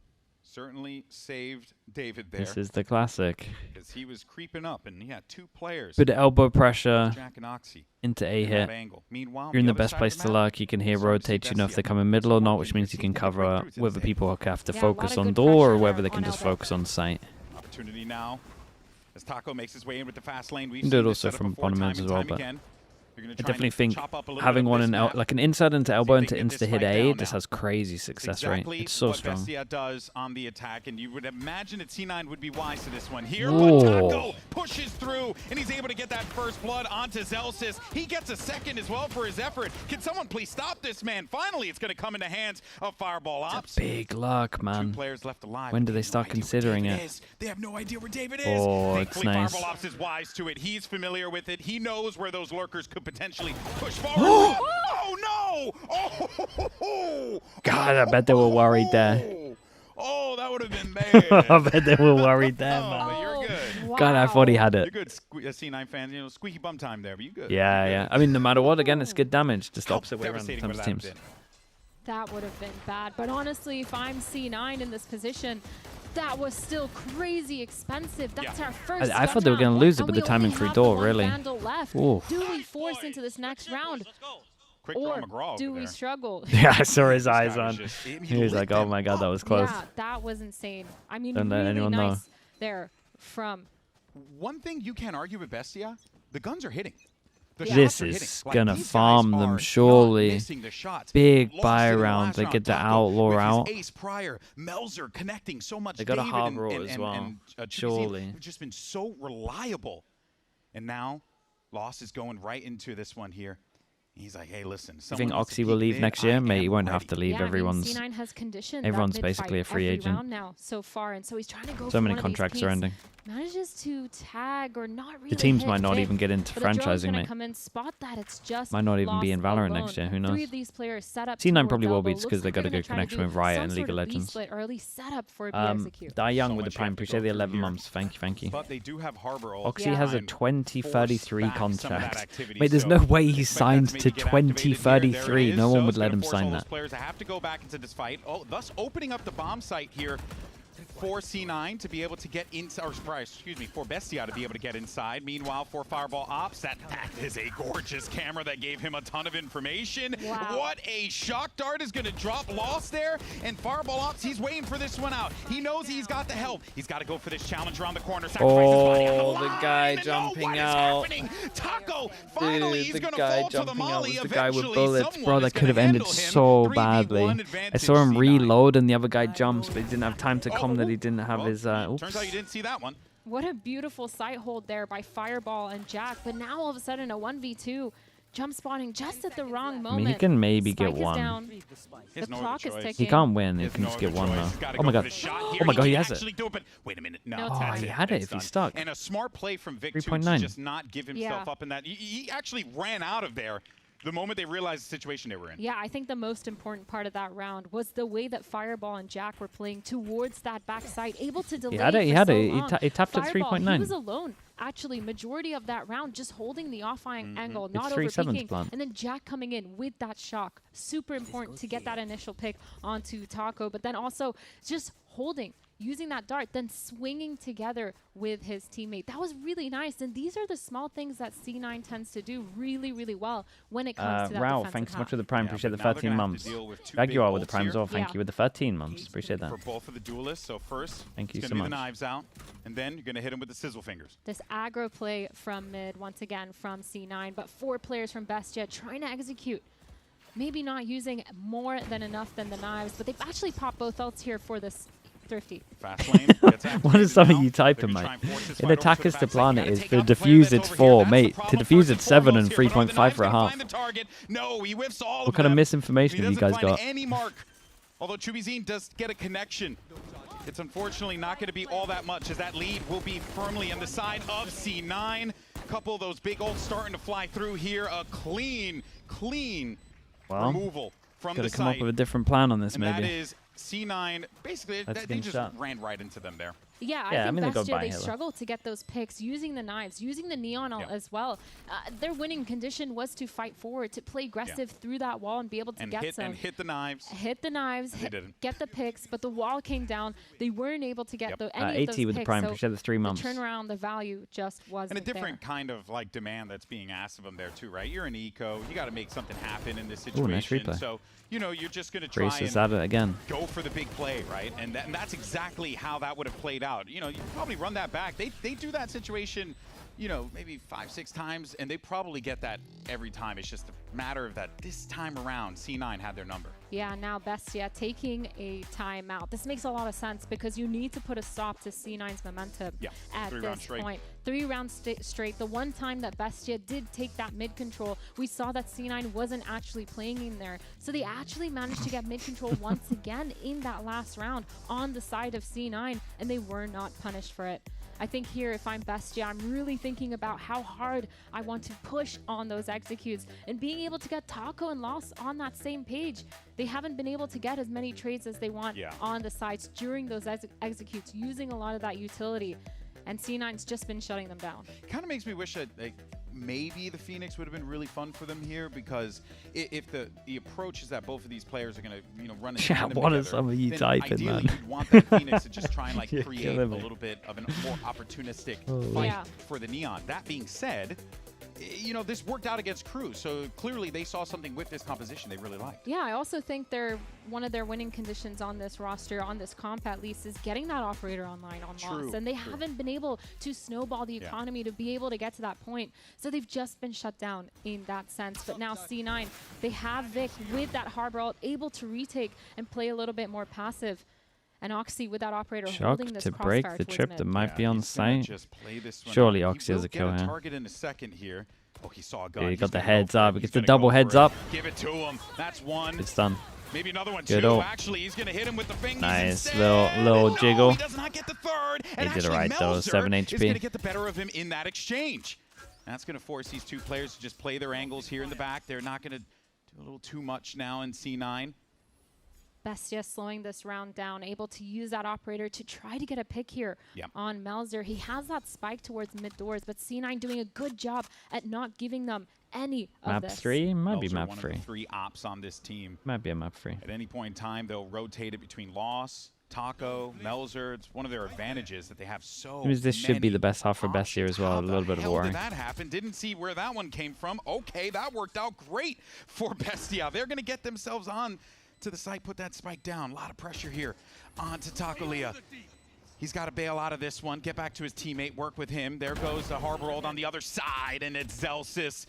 certainly saved David there. This is the classic. Because he was creeping up, and he had 2 players. Bit of elbow pressure Jack and Oxy into A hit. Meanwhile, you're in the best place to lurk. You can hear rotate, you know if they come in middle or not, which means you can cover whether people have to focus on door or whether they can just focus on site. Opportunity now as Taco makes his way in with the fast lane. You can do it also from bottom ends as well, but I definitely think having one in like an inside into elbow into insta-hit A just has crazy success rate. It's so strong. Bestia does on the attack, and you would imagine that C9 would be wise to this one here. But Taco pushes through, and he's able to get that first blood onto Zelsis. He gets a second as well for his effort. Can someone please stop this man? Finally, it's going to come in the hands of Fireball Ops. Big luck, man. 2 players left alive. When do they start considering it? They have no idea where David is. Oh, it's nice. Fireball Ops is wise to it. He's familiar with it. He knows where those lurkers could potentially push forward. Oh no! Oh! God, I bet they were worried there. Oh, that would have been bad. I bet they were worried there, man. But you're good. Wow. God, I thought he had it. You're good, C9 fans. You know, squeaky bum time there, but you good. Yeah, yeah. I mean, no matter what, again, it's good damage. Just the opposite way around sometimes teams. That would have been bad. But honestly, if I'm C9 in this position, that was still crazy expensive. That's our first. I thought they were going to lose it, but the timing through door, really. Do we force into this next round? Or do we struggle? Yeah, I saw his eyes on. He was like, oh my God, that was close. Yeah, that was insane. I mean, really nice there from. One thing you can't argue with Bestia, the guns are hitting. This is gonna farm them, surely. Big buy round. They get the outlaw out. Ace Prior, Melzer connecting so much. They got a harbor as well. Surely. They've just been so reliable. And now, Lost is going right into this one here. He's like, hey, listen. You think Oxy will leave next year? Mate, he won't have to leave. Yeah, everyone's C9 has conditioned everyone's basically a free agent now so far, and so he's trying to go. So many contracts are ending. Manages to tag or not really. The teams might not even get into franchising, mate. Come in, spot that. It's just might not even be in Valorant next year. Who knows? 3 of these players set up. C9 probably will be just because they got a good connection with Riot and League of Legends. Or at least set up for BSQ. Die Young with the Prime. Appreciate the 11 months. Thank you, thank you. But they do have Harbor. Oxy has a 2033 contract. Mate, there's no way he signed to 2033. No one would let him sign that. Players have to go back into this fight. Oh, thus opening up the bomb site here for C9 to be able to get inside, or excuse me, for Bestia to be able to get inside. Meanwhile, for Fireball Ops, that is a gorgeous camera that gave him a ton of information. Wow. What a shock dart is going to drop Lost there, and Fireball Ops, he's waiting for this one out. He knows he's got the help. He's got to go for this challenge around the corner. Oh, the guy jumping out. Taco, finally, he's going to fall to the molly. The guy with bullets, bro, that could have ended so badly. I saw him reload and the other guy jumps, but he didn't have time to come that he didn't have his oops. Turns out you didn't see that one. What a beautiful sight hold there by Fireball and Jack, but now all of a sudden a 1v2. jump spotting just at the wrong moment. I mean, he can maybe Spike get one. Down. The clock is ticking. He can't win. He can just get one though. Oh my god. Oh my god, he has it. Wait a minute. No, oh, he had it if he stuck. And a smart play from Vic to just not give himself up in that. He actually ran out of there the moment they realized the situation they were in. Yeah, I think the most important part of that round was the way that Fireball and Jack were playing towards that backside, able to delay. He had it. He tapped at 3.9. He was alone. Actually, majority of that round just holding the off-line angle, not overpeaking, and then Jack coming in with that shock. Super important to get that initial pick onto Taco, but then also just holding, using that dart, then swinging together with his teammate. That was really nice, and these are the small things that C9 tends to do really, really well when it comes to that Rao, defensive thanks so half. much for the prime. Appreciate the 13 months. Jaguar with the prime as well. Thank you with the 13 months. Appreciate that. For both of the duelists. So first, thank you it's so gonna be much. The knives out, and then you're gonna hit him with the sizzle fingers. This aggro play from mid, once again from C9, but 4 players from BESTIA trying to execute. Maybe not using more than enough than the knives, but they've actually popped both ults here for this Thrifty. Fast lane. What is something you typing, mate? In attackers to planet is for defuse it's 4, mate. To defuse it's 7 and 3.5 for a half. No, he whiffs all what kind of misinformation have you guys got? Any mark. Although Chubizine does get a connection. It's unfortunately not going to be all that much, as that lead will be firmly on the side of C9. A couple of those big ults starting to fly through here. A clean removal from the site. Gotta come up with a different plan on this, and maybe. That is C9, basically, they just ran right into them there. Yeah, I think BESTIA, they struggled to get those picks using the knives, using the neon as well. Their winning condition was to fight forward, to play aggressive through that wall and be able to get some. And hit the knives. Hit the knives, get the picks, but the wall came down. They weren't able to get any of those AT with picks, the prime, so appreciate the 3 months. The turnaround, the value just wasn't And a different kind of like demand that's being asked of them there too, right? You're an eco, you got to make something happen in this situation. Ooh, nice replay. So, you know, you're just going to try and at it again. Go for the big play, right? And that's exactly how that would have played out. You know, you probably run that back. They do that situation, you know, maybe 5-6 times, and they probably get that every time. It's just a matter of that this time around, C9 had their number. Yeah, now BESTIA taking a timeout. This makes a lot of sense because you need to put a stop to C9's momentum at this point. 3 rounds straight. The one time that BESTIA did take that mid control, we saw that C9 wasn't actually playing in there. So they actually managed to get mid control once again in that last round on the side of C9, and they were not punished for it. I think here, if I'm BESTIA, I'm really thinking about how hard I want to push on those executes and being able to get Taco and Loss on that same page. They haven't been able to get as many trades as they want on the sides during those executes, using a lot of that utility. And C9's just been shutting them down. Kind of makes me wish that maybe the Phoenix would have been really fun for them here, because if the approach is that both of these players are going to run into what are some of you typing, ideally man? you'd want that Phoenix to just try and create a little bit of a more opportunistic fight for the Neon. That being said, you know, this worked out against Crew, so clearly they saw something with this composition they really liked. Yeah, I also think one of their winning conditions on this roster, on this comp at least, is getting that operator online on Loss. And they haven't been able to snowball the economy to be able to get to that point. So they've just been shut down in that sense. But now C9, they have Vic with that harbor ult, able to retake and play a little bit more passive. And Oxy with that operator holding this to break the trip that might be on site. Surely Oxy has a kill here. Target in a second here. Oh, he saw a gun. Yeah, he got the heads up. He gets the double heads up. Give it to him. That's one. It's done. Maybe another one Good too. ult. Actually, he's gonna hit him with the fingers. Nice little jiggle. He does not get the third. He did it right though. 7 HP. Is gonna get the better of him in that exchange. That's gonna force these two players to just play their angles here in the back. They're not gonna do a little too much now in C9. BESTIA slowing this round down, able to use that operator to try to get a pick here on Melzer. He has that spike towards mid doors, but C9 doing a good job at not giving them any of this. Map 3? Might be Melzer, map one 3. Of the 3 ops on this team. Might be a map 3. At any point in time, they'll rotate it between Loss, Taco, Melzer. It's one of their advantages that they have so many. This should be the best half for BESTIA as well. A little bit of a worry. How did that happen? Didn't see where that one came from. Okay, that worked out great for BESTIA. They're going to get themselves on to the site, put that spike down. A lot of pressure here onto Tacolia. He's got to bail out of this one, get back to his teammate, work with him. There goes the harbor ult on the other side, and it's Zelsis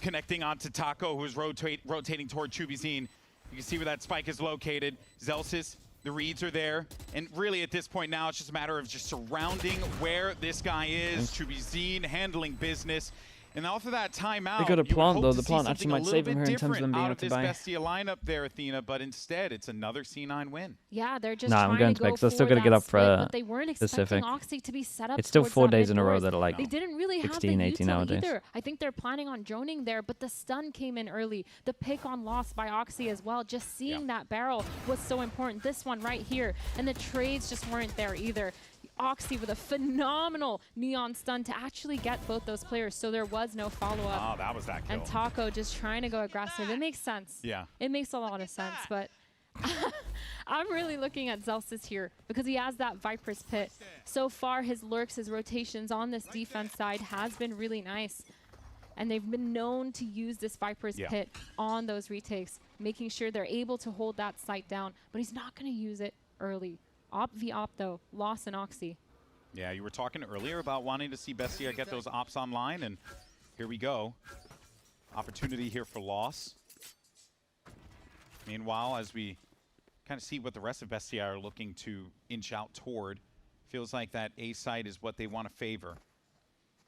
connecting onto Taco, who's rotating toward Chubizine. You can see where that spike is located. Zelsis, the reads are there, and really at this point now, it's just a matter of just surrounding where this guy is. Chubizine handling business. And off of that timeout, they got a plant though. The plant actually might save him here in terms of them being able to buy. Bestia lineup there, Athena, but instead it's another C9 win. Yeah, they're just I'm going to because they're still going to get up for they weren't expecting Oxy to be set up. It's still 4 days in a row that are like they didn't really 16, have 18 nowadays. either. I think they're planning on droning there, but the stun came in early. The pick on loss by Oxy as well. Just seeing that barrel was so important. This one right here, and the trades just weren't there either. Oxy with a phenomenal neon stun to actually get both those players, so there was no follow-up. Oh, that was that kill. And Taco just trying to go aggressive. It makes sense. Yeah. It makes a lot of sense, but I'm really looking at Zelsis here because he has that Viper's Pit. So far, his lurks, his rotations on this defense side has been really nice. And they've been known to use this Viper's Pit on those retakes, making sure they're able to hold that site down. But he's not going to use it early. Op v op though, Loss and Oxy. Yeah, you were talking earlier about wanting to see Bestia get those ops online, and here we go. Opportunity here for Loss. Meanwhile, as we kind of see what the rest of Bestia are looking to inch out toward, feels like that A site is what they want to favor.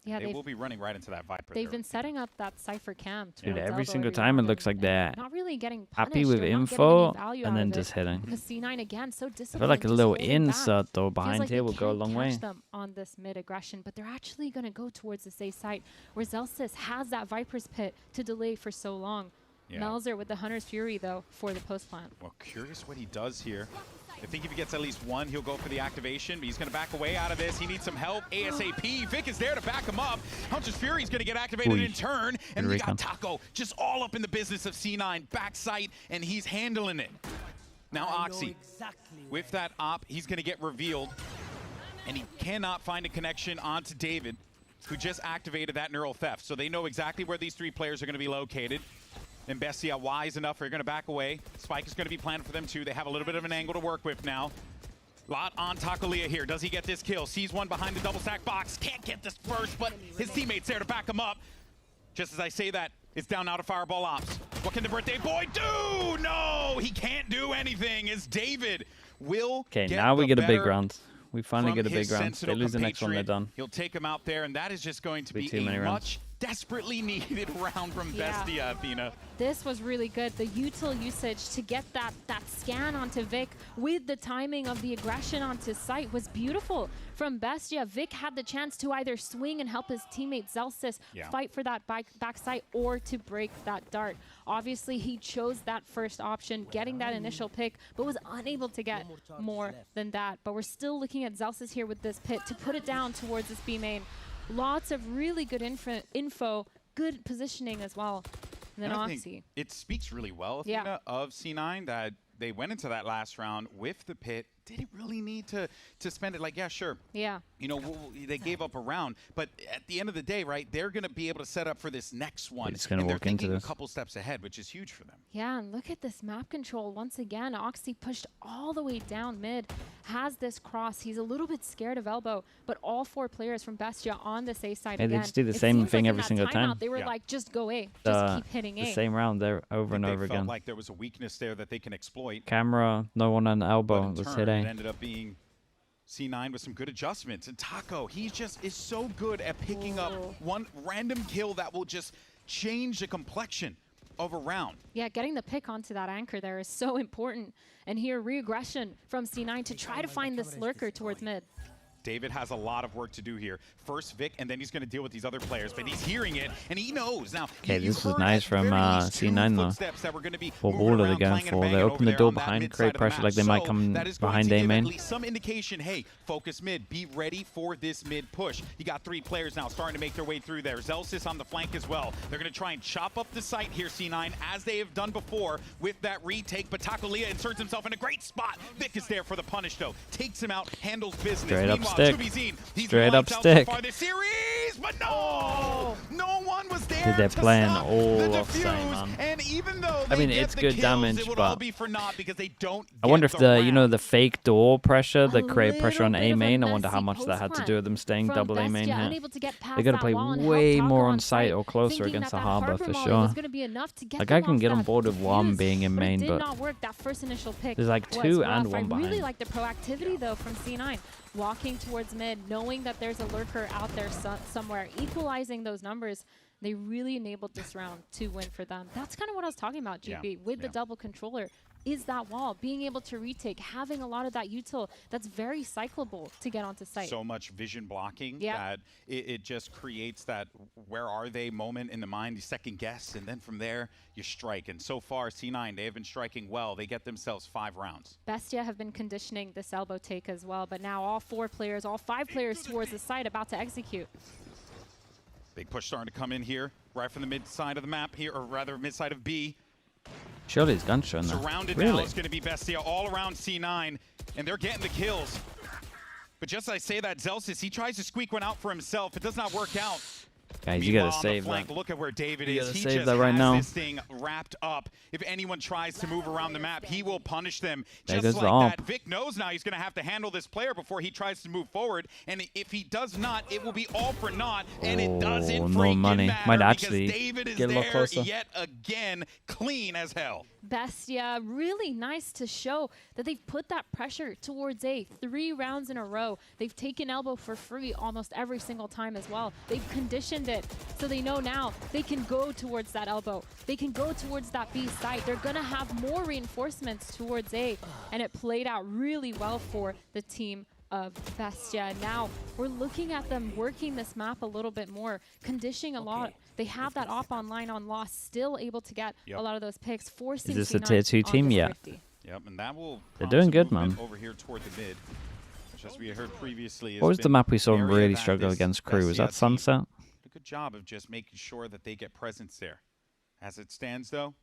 Yeah, they will be running right into that Viper. They've been setting up that Cypher cam. Dude, every single time it looks like they're not really getting happy with info and then just hitting. Because C9 again, so disciplined. I feel like a little insert though behind here will go a long way. Them on this mid aggression, but they're actually going to go towards the safe site where Zelsis has that Viper's Pit to delay for so long. Yeah. Melzer with the Hunter's Fury though for the post plant. Well, curious what he does here. I think if he gets at least one, he'll go for the activation, but he's going to back away out of this. He needs some help ASAP. Vic is there to back him up. Hunter's Fury is going to get activated in turn. And we got Taco just all up in the business of C9. Back sight, and he's handling it. Now Oxy, with that op, he's going to get revealed. And he cannot find a connection onto David, who just activated that neural theft. So they know exactly where these 3 players are going to be located. And Bestia wise enough, they're going to back away. Spike is going to be planned for them too. They have a little bit of an angle to work with now. Lot on Takolia here. Does he get this kill? Sees one behind the double stack box. Can't get this first, but his teammate's there to back him up. Just as I say that, it's down out of Fireball Ops. What can the birthday boy do? No, he can't do anything as David will get now we get a big better round. We finally get a big round. They lose the next one, they're done. He'll take him out there, and that is just going to be a much desperately needed round from Bestia, Athena. This was really good. The util usage to get that scan onto Vic with the timing of the aggression onto site was beautiful from Bestia. Vic had the chance to either swing and help his teammate Zelsis fight for that back site or to break that dart. Obviously, he chose that first option, getting that initial pick, but was unable to get more than that. But we're still looking at Zelsis here with this pit to put it down towards this B main. Lots of really good info, good positioning as well. And then Oxy. It speaks really well, Athena, of C9 that they went into that last round with the pit. Did it really need to spend it? Like, yeah, sure. Yeah. You know, they gave up a round, but at the end of the day, right, they're going to be able to set up for this next one. It's going to work into this. A couple steps ahead, which is huge for them. Yeah, and look at this map control. Once again, Oxy pushed all the way down mid, has this cross. He's a little bit scared of elbow, but all 4 players from Bestia on this A side again. They just do the same thing every single time. They were like, just go A, just keep hitting A. The same round there over and over again. Felt like there was a weakness there that they can exploit. Camera, no one on elbow. Let's hit A. It ended up being C9 with some good adjustments. And Taco, he just is so good at picking up one random kill that will just change the complexion of a round. Yeah, getting the pick onto that anchor there is so important. And here, re-aggression from C9 to try to find this lurker towards mid. David has a lot of work to do here. First Vic, and then he's going to deal with these other players, but he's hearing it, and he knows. Now, okay, this was nice from C9 though. For all of the going for. They open the door behind, create pressure like they might come behind A main. At least some indication, hey, focus mid, be ready for this mid push. You got 3 players now starting to make their way through there. Zelsis on the flank as well. They're going to try and chop up the site here, C9, as they have done before with that retake, but Takolia inserts himself in a great spot. Vic is there for the punish though. Takes him out, handles business. Straight up stick. Straight up stick. But no! No one was there. Dude, they're playing all offside, man. And even though I mean, it's good damage, but they don't I wonder if the fake door pressure that create pressure on A main, I wonder how much that had to do with them staying double A main here. They got to play way more on site or closer against the harbor for sure. Like I can get on board with one being in main, but that first initial pick there's like 2 and 1 I behind. really like the proactivity though from C9. walking towards mid, knowing that there's a lurker out there somewhere, equalizing those numbers. They really enabled this round to win for them. That's kind of what I was talking about, GB, with the double controller. Is that wall, being able to retake, having a lot of that util that's very cyclable to get onto site. So much vision blocking that it just creates that where are they moment in the mind, you second guess, and then from there you strike. And so far, C9, they have been striking well. They get themselves 5 rounds. BESTIA have been conditioning this elbow take as well, but now all 4 players, all 5 players towards the site about to execute. Big push starting to come in here, right from the mid side of the map here, or rather mid side of B. Surely he's gunshot in there. Surrounded now is going to be BESTIA all around C9, and they're getting the kills. But just as I say that, Zelsis, he tries to squeak one out for himself. It does not work out. Guys, you gotta save that. Look at where David is. He save just that right has now. this thing wrapped up. If anyone tries to move around the map, he will punish them. There Just goes like the that. Vic knows now he's going to have to handle this player before he tries to move forward. And if he does not, it will be all for naught. And it doesn't freaking money. matter Might actually because David is get a lot there closer. yet again, clean as hell. BESTIA, really nice to show that they've put that pressure towards A 3 rounds in a row. They've taken elbow for free almost every single time as well. They've conditioned it so they know now they can go towards that elbow. They can go towards that B site. They're going to have more reinforcements towards A, and it played out really well for the team of BESTIA. Now we're looking at them working this map a little bit more, conditioning a lot. They have that op online on loss, still able to get a lot of those picks, forcing Is this a C9 tier 2 team yet? Yep, and that will They're doing good, man. over here toward the mid. Which, as we heard previously, What was the map we saw him really struggle against Crew? Was that Sunset? A good job of just making sure that they get presence there. As it stands, though,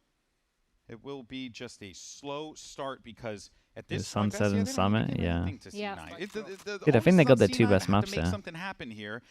it will be just a slow start because at this point, Sunset and Summit, Dude, I think they got their 2 best maps there. there. Something happen here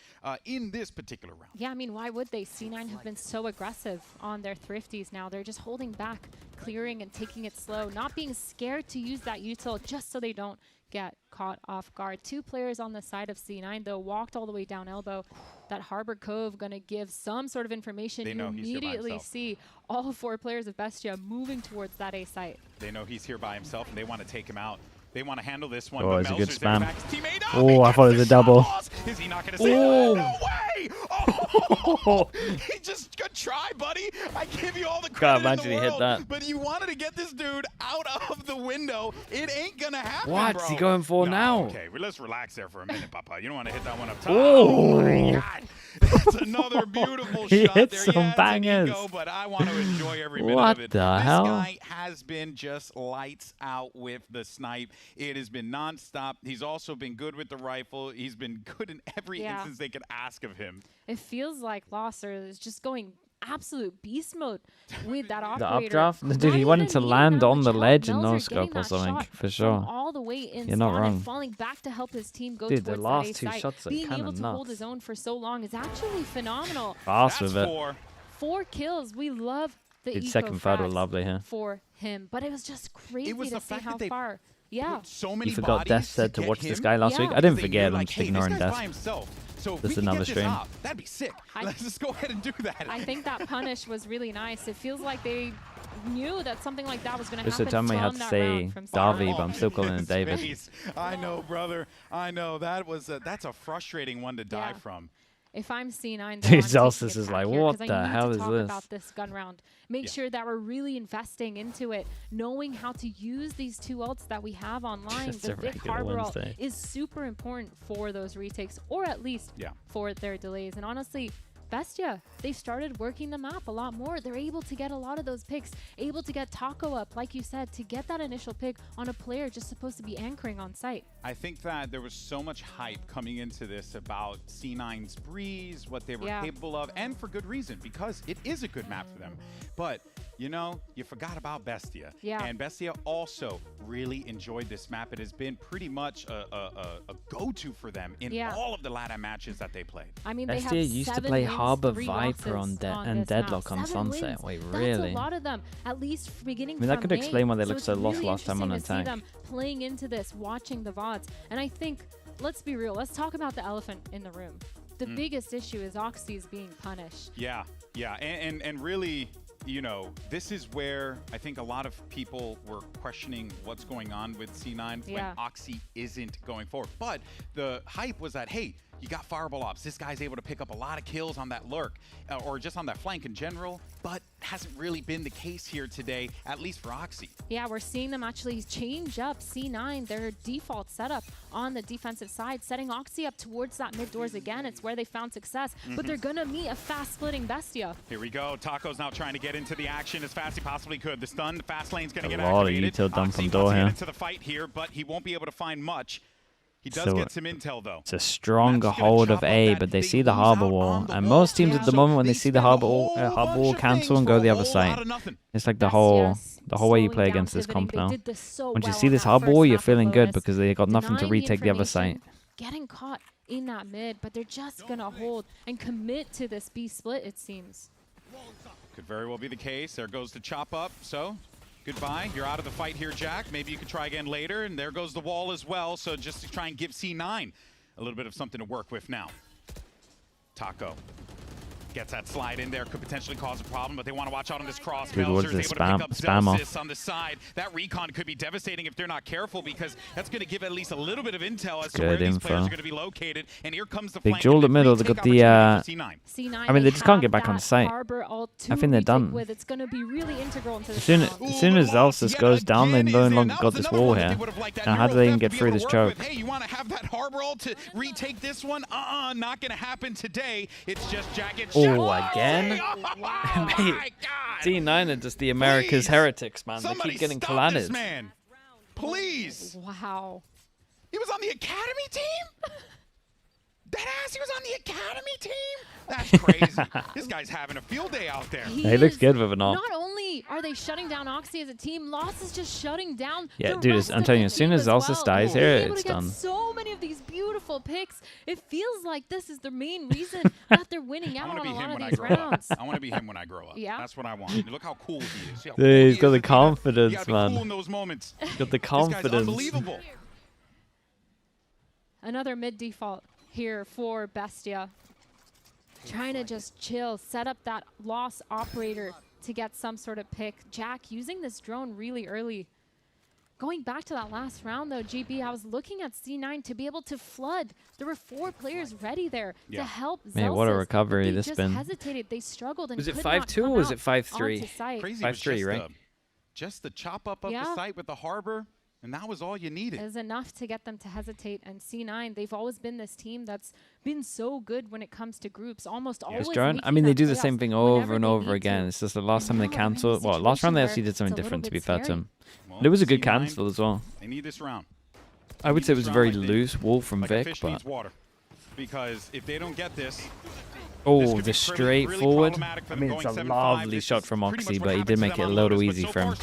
in this particular round. Yeah, I mean, why would they? C9 have been so aggressive on their thrifties now. They're just holding back, clearing and taking it slow, not being scared to use that util just so they don't get caught off guard. 2 players on the side of C9, though, walked all the way down elbow. That Harbor Cove going to give some sort of information. They know you he's here by immediately himself. see all 4 players of BESTIA moving towards that A site. They know he's here by himself, and they want to take him out. They want to handle this one. Oh, but it's a good Melzer's there to spam. back his teammate up. Oh, I thought it was a double. Is he not going to say that? No way! Oh, he just good try, buddy. I give you all the credit God, in the imagine he hit world, that. but you wanted to get this dude out of the window. It ain't going to happen, What's bro. he going for No, now? Okay, well, let's relax there for a minute, Papa. You don't want to hit that one up top. Oh, my God. That's another beautiful He shot hit there. some Yeah, it's an bangers. ego, but I want to enjoy every minute What of it. the This hell? guy has been just lights out with the snipe. It has been nonstop. He's also been good with the rifle. He's been good in every instance they could ask of him. It feels like Losser is just going absolute beast mode with that The operator. updraft? Dude, he wanted to land on the ledge and no scope or something, for sure. All the way in You're not spawn wrong. and falling back to help his team go Dude, towards the that last A 2 site. shots are Being kind able of to hold nuts. his own for so long is actually phenomenal. Fast with it. 4 kills. We love the Dude, eco second, third were frags lovely here. for him, but it was just crazy was to the see fact how that they far. Yeah. So many You forgot bodies Death said to get watch this him. guy last week. I didn't forget. I'm just ignoring this guy's by Death. himself. So if This we is can another get stream. this up, that'd be sick. Let's just go ahead and do that. I think that punish was really nice. It feels like they knew that something like that was going to Just happen. the time we had from to that say round from Sarah. Darby, but I'm still calling him David. Face. I know, brother. I know. That's a frustrating one to die from. If I'm C9, Dude, Zelsis is like, what the hell is this? About this gun round. Make sure that we're really investing into it, knowing how to use these 2 ults that we have online. Just The a Vic regular Harbor ult Wednesday. is super important for those retakes, or at least for their delays. And honestly, BESTIA, they've started working the map a lot more. They're able to get a lot of those picks, able to get Taco up, like you said, to get that initial pick on a player just supposed to be anchoring on site. I think that there was so much hype coming into this about C9's Breeze, what they were capable of, and for good reason, because it is a good map for them. But, you know, you forgot about BESTIA. And BESTIA also really enjoyed this map. It has been pretty much a go-to for them in all of the LATAM matches that they played. I mean, BESTIA they have used to 7 play wins, Harbor 3 Viper losses and this Deadlock map. on 7 Sunset. wins. Wait, That's really? a lot of them, at least beginning I mean, that from could May. explain why they So looked it's so lost really last time on interesting to see Attack. them playing into this, watching the VODs. And I think, let's be real, let's talk about the elephant in the room. The biggest issue is Oxy's being punished. Yeah, and really, you know, this is where I think a lot of people were questioning what's going on with C9 when Oxy isn't going forward. But the hype was that, hey, you got Fireball Ops. This guy's able to pick up a lot of kills on that lurk, or just on that flank in general, but hasn't really been the case here today, at least for Oxy. Yeah, we're seeing them actually change up C9, their default setup on the defensive side, setting Oxy up towards that mid doors again. It's where they found success, but they're gonna meet a fast-splitting Bestia. Here we go. Taco's now trying to get into the action as fast as he possibly could. The stun, the fast lane's gonna get activated. Oxy wants to get into the fight here, but he won't be able to find much. He does get some intel, though. It's a stronger hold of A, but they see the harbor wall. And most teams at the moment, when they see the harbor wall, cancel and go the other side. It's like the whole way you play against this comp now. Once you see this harbor wall, you're feeling good because they got nothing to retake the other side. Getting caught in that mid, but they're just going to hold and commit to this B split, it seems. Could very well be the case. There goes the chop up, so... goodbye. You're out of the fight here, Jack. Maybe you can try again later. And there goes the wall as well. So just to try and give C9 a little bit of something to work with now. Taco gets that slide in there, could potentially cause a problem, but they want to watch out on this cross. Dude, what is this spam off? On the side. That recon could be devastating if they're not careful, because that's going to give at least a little bit of intel as to where these players are going to be located. And here comes the big jewel in the middle. They got the I mean, they just can't get back on site. I think they're done. It's going to be really integral into as soon as Zelsis goes down, they no longer got this wall here. Now, how do they even get through this choke? Hey, you want to have that harbor ult to retake this one? Not going to happen today. It's just Jack and Oh, again? Mate, C9 are just the America's heretics, man. They keep getting collided. Man. Please. Wow. He was on the academy team? Deadass, he was on the academy team? That's crazy. This guy's having a field day out there. He looks good with an ult. Not only are they shutting down Oxy as a team, Lost is just shutting down dude, I'm telling you, as soon as Zelsis dies here, it's done. So many of these beautiful picks. It feels like this is the main reason that they're winning out on a lot of these rounds. I want to be him when I grow up. Yeah. That's what I want. Look how cool he is. Dude, he's got the confidence, man. Cool in those moments. He's got the confidence. This guy's unbelievable. Another mid default here for Bestia. Trying to just chill, set up that loss operator to get some sort of pick. Jack using this drone really early. Going back to that last round though, GB, I was looking at C9 to be able to flood. There were 4 players ready there to help Zelsis. Man, what a recovery this been. They just hesitated, they struggled and was it 5-2 or was it 5-3? Crazy. 5-3, right? Just the chop up of the site with the harbor. And that was all you needed. It was enough to get them to hesitate. And C9, they've always been this team that's been so good when it comes to groups. Almost always. I mean, they do the same thing over and over again. It's just the last time they canceled. Well, last round they actually did something different, to be fair to them. Well, it was a good cancel as well. They need this round. I would say it was a very loose wall from Vic, but... water. Because if they don't get this... Oh, the straightforward. I mean, it's a lovely shot from Oxy, but he did make it a little easy for him.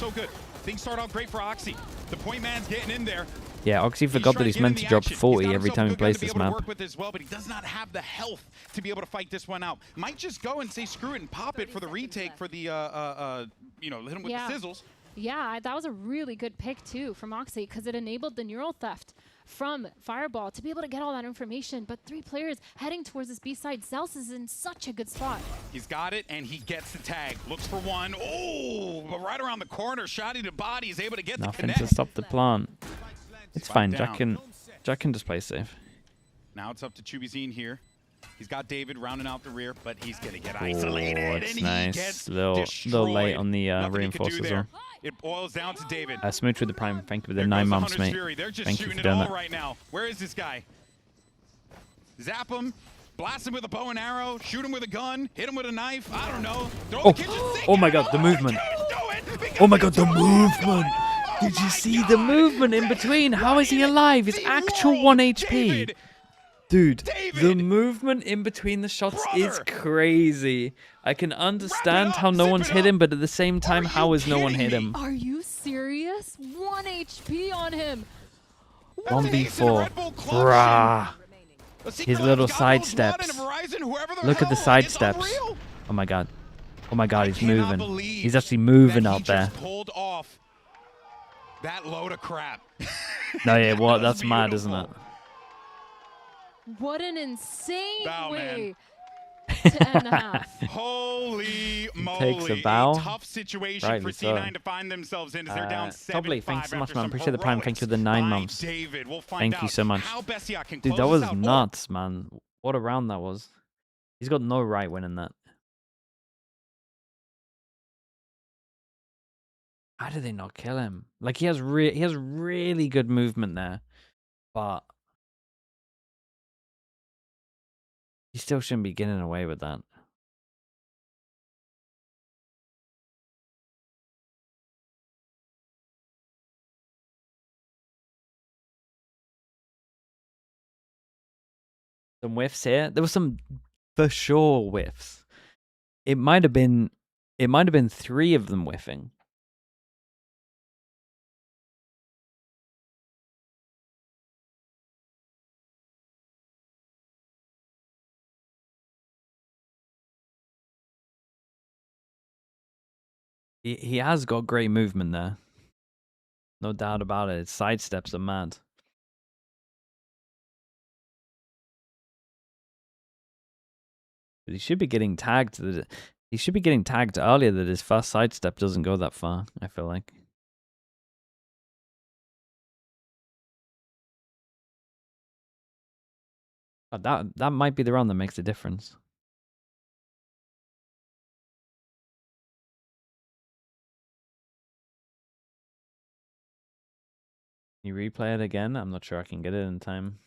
Things start out great for Oxy. The point man's getting in there. Yeah, Oxy forgot that he's meant to drop 40 every time he plays this map. Work with as well, but he does not have the health to be able to fight this one out. Might just go and say screw it and pop it for the retake for the you know, hit him with the sizzles. Yeah, that was a really good pick too from Oxy because it enabled the neural theft from Fireball to be able to get all that information. But 3 players heading towards this B side. Zels is in such a good spot. He's got it, and he gets the tag. Looks for one. Oh, but right around the corner, shotty to body, is able to get the connect. Nothing to stop the plant. It's fine. Jack can just play safe. Now it's up to Chubizine here. He's got David rounding out the rear, but he's going to get isolated. Oh, it's and nice. He gets little late on the reinforce as well. It boils down to David. Smooch with the prime. Thank you for the 9 months, mate. They're just Thank you shooting for doing it all that. right now. Where is this guy? Zap him. Blast him with a bow and arrow. Shoot him with a gun. Hit him with a knife. I don't know. Throw the kitchen sink. Oh my god, the movement. Oh my god, the movement. Did you see the movement in between? How is he alive? He's actual 1 HP. Dude, the movement in between the shots is crazy. I can understand how no one's hit him, but at the same time, how has no one hit him? Are you serious? 1 HP on him. 1v4. Brah. His little side steps. Look at the side steps. Oh my god. Oh my god, he's moving. He's actually moving out there. Pulled off that load of crap. No, yeah, what? That's mad, isn't it? What an insane way to end the half. Holy moly. Takes a bow. Tough situation for C9 to find themselves in as they're down 7-5. Thanks so much, man. Appreciate the prime. Thank you for the 9 months. Thank you so much. Dude, that was nuts, man. What a round that was. He's got no right winning that. How did they not kill him? Like, he has really good movement there, but he still shouldn't be getting away with that. Some whiffs here. There was some for sure whiffs. It might have been 3 of them whiffing. He has got great movement there. No doubt about it. His sidesteps are mad. But he should be getting tagged. He should be getting tagged earlier that his first sidestep doesn't go that far, I feel like. But that might be the round that makes the difference. You replay it again? I'm not sure I can get it in time.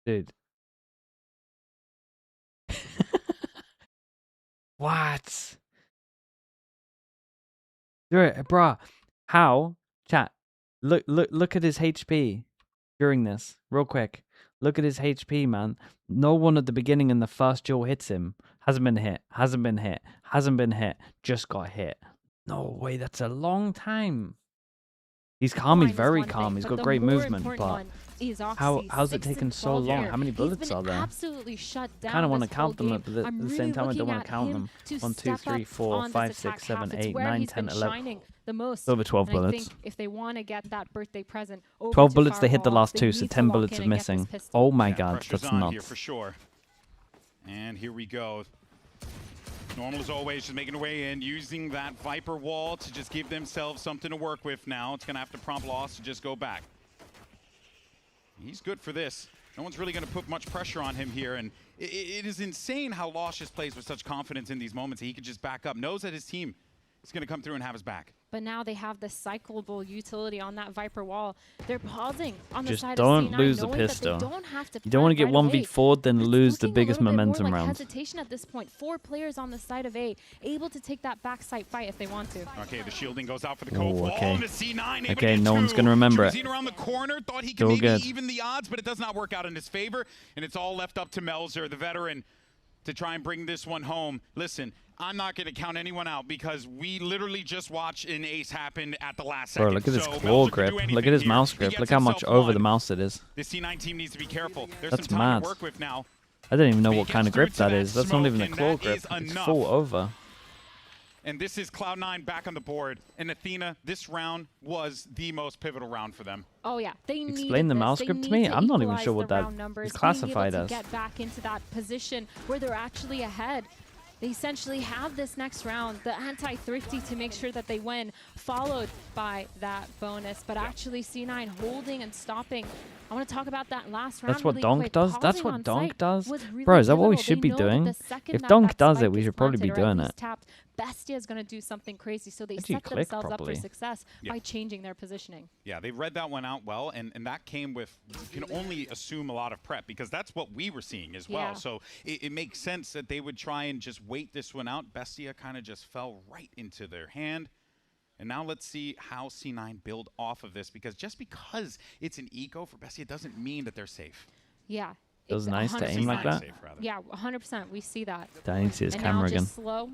Dude. What? Bruh. How? Chat. Look at his HP during this. Real quick. Look at his HP, man. No one at the beginning in the first duel hits him. Hasn't been hit. Hasn't been hit. Hasn't been hit. Just got hit. No way. That's a long time. He's calm. He's very calm. He's got great movement. But how's it taking so long? How many bullets are there? Absolutely shut down. I kind of want to count them, but at the same time, I don't want to count them. 1, 2, 3, 4, 5, 6, 7, 8, 9, 10, 11. The most. Over 12 bullets. I think if they want to get that birthday present, 12 bullets. They hit the last 2, so 10 bullets are missing. Oh my god, that's nuts. Here for sure. And here we go. Normal as always, just making their way in, using that Viper wall to just give themselves something to work with now. It's going to have to prompt loss to just go back. He's good for this. No one's really going to put much pressure on him here, and it is insane how Losh just plays with such confidence in these moments. He could just back up, knows that his team is going to come through and have his back. But now they have the cyclable utility on that Viper wall. They're pausing on the just side don't of C9, lose the pistol. You don't want to get 1v4'd, then lose the biggest momentum like round. Hesitation at this point. 4 players on the side of A, able to take that backside fight if they want to. Okay, the shielding goes out for the Cove Wall. Okay. C9, Okay, no one's gonna remember it. Around the corner, thought he could maybe even the odds, but it does not work out in his favor, and it's all left up to Melzer, the veteran, to try and bring this one home. Listen, I'm not going to count anyone out because we literally just watched an ace happen at the last second. Bro, look at his claw grip. Look at his mouse grip. Look how much over the mouse it is. The C9 team needs to be careful. There's That's some time mad. to work with now. I don't even know what kind of grip that is. That's not even a claw grip. It's full over. And this is Cloud9 back on the board. And Athena, this round was the most pivotal round for them. Oh yeah, they need Explain the mouse grip to me. I'm not even sure what that is classified as. Get back into that position where they're actually ahead. They essentially have this next round, the anti-thrifty, to make sure that they win, followed by that bonus. But actually, C9 holding and stopping. I want to talk about that last round. That's what really Donk quick. does? That's Pausing what on Donk site does? really Bro, is that what we pivotal. should be They know doing? that the second If that Donk that does spike it, we is should probably be planted or at doing least it. tapped, BESTIA is going to do something crazy. So they How'd you set click themselves up properly? for success by changing their positioning. Yeah, they read that one out well, and that came with, you can only assume a lot of prep, because that's what we were seeing as well. Yeah. So it makes sense that they would try and just wait this one out. BESTIA kind of just fell right into their hand. And now let's see how C9 build off of this, because just because it's an eco for BESTIA doesn't mean that they're safe. Yeah. It was nice to aim like that. Yeah, 100%. We see that. I need to see his and camera now again. just slow,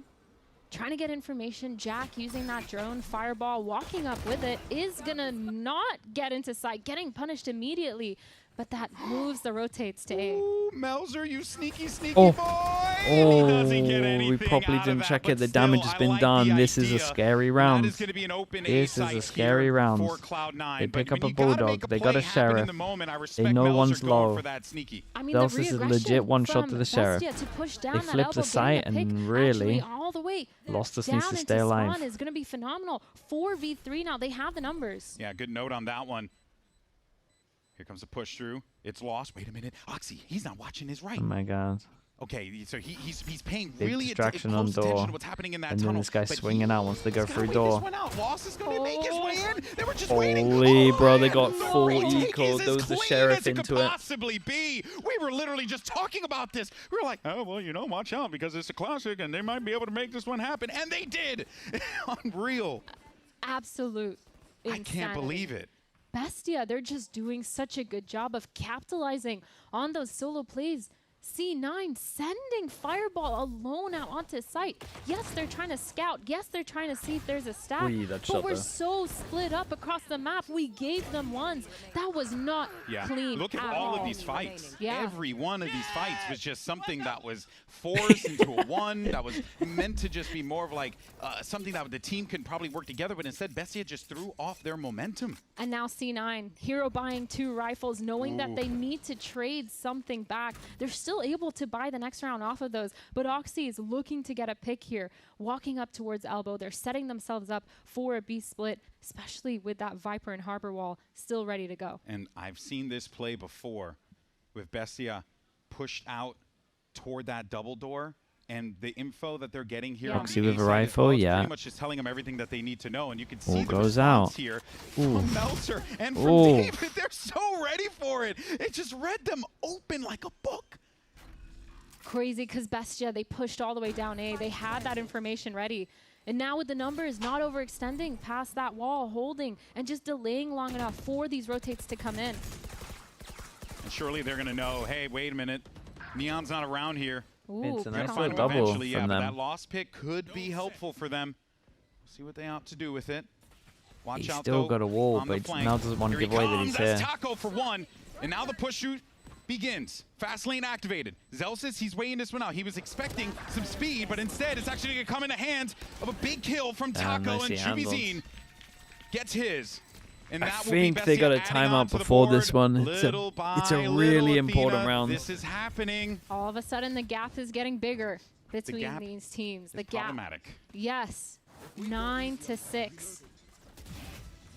trying to get information. Jack using that drone, fireball, walking up with it, is going to not get into sight, getting punished immediately. but that moves the rotates to A. Ooh, Melzer, you sneaky boy! He doesn't get anything We probably out of didn't that, check but it. The still, damage has been done. This is a scary round. That is going to be an open This is a scary round. They pick up a Bulldog. They got a Sheriff. They know one's low. I mean, Zelsis is legit one-shot to the Sheriff. They flip the site and really lost the sneeze to stay alive. Is going to be phenomenal. 4v3 now. They have the numbers. Yeah, good note on that one. Here comes a push through. It's lost. Wait a minute. Oxy, he's not watching his right. Oh my god. Okay, so he's paying Big really distraction on close door. attention to what's happening in that tunnel. And then this guy's swinging out once they go through wait door. This one out. Loss is going to make his way in. They were just waiting. Holy bro, they got no, full retake eco. is There was the Sheriff into it. Possibly be. We were literally just talking about this. We were like, oh, well, you know, watch out because it's a classic and they might be able to make this one happen. And they did. Unreal. Absolute insanity. I can't believe it. BESTIA, they're just doing such a good job of capitalizing on those solo plays. C9 sending Fireball alone out onto site. Yes, they're trying to scout. Yes, they're trying to see if there's a stack. But we're so split up across the map. We gave them ones. That was not clean. Look at all of these fights. Yeah. Every one of these fights was just something that was forced into a one. That was meant to just be more of like something that the team could probably work together. But instead, BESTIA just threw off their momentum. And now C9, Hero buying 2 rifles, knowing that they need to trade something back. They're still able to buy the next round off of those, but Oxy is looking to get a pick here, walking up towards Elbow. They're setting themselves up for a B split, especially with that Viper and Harbor Wall still ready to go. And I've seen this play before with BESTIA pushed out toward that double door. And the info that they're getting here on the with a A rifle, well, yeah. Pretty much just telling them everything that they need to know, and you can see the goes response out. here from Meltzer and from David. They're so ready for it. It just read them open like a book. Crazy, because BESTIA, they pushed all the way down A. They had that information ready. And now with the numbers not overextending past that wall, holding, and just delaying long enough for these rotates to come in. And surely they're going to know, hey, wait a minute. Neon's not around here. Ooh, it's a nice find little him double eventually, from but them. that lost pick could be helpful for them. See what they opt to do with it. Watch He's out, still though, got a wall, on the but flank. now doesn't want to Here give away that comes. he's That's here. Taco for one. And now the push shoot begins. Fast lane activated. Zelsis, he's weighing this one out. He was expecting some speed, but instead it's actually going to come in the hands of a big kill from Taco, and Chubizine gets his. And I that think will be they got a BESTIA adding on timeout to the before board. this one. It's a really important round. This is happening. All of a sudden, the gap is getting bigger between these teams. The gap. Problematic. Yes. 9-6.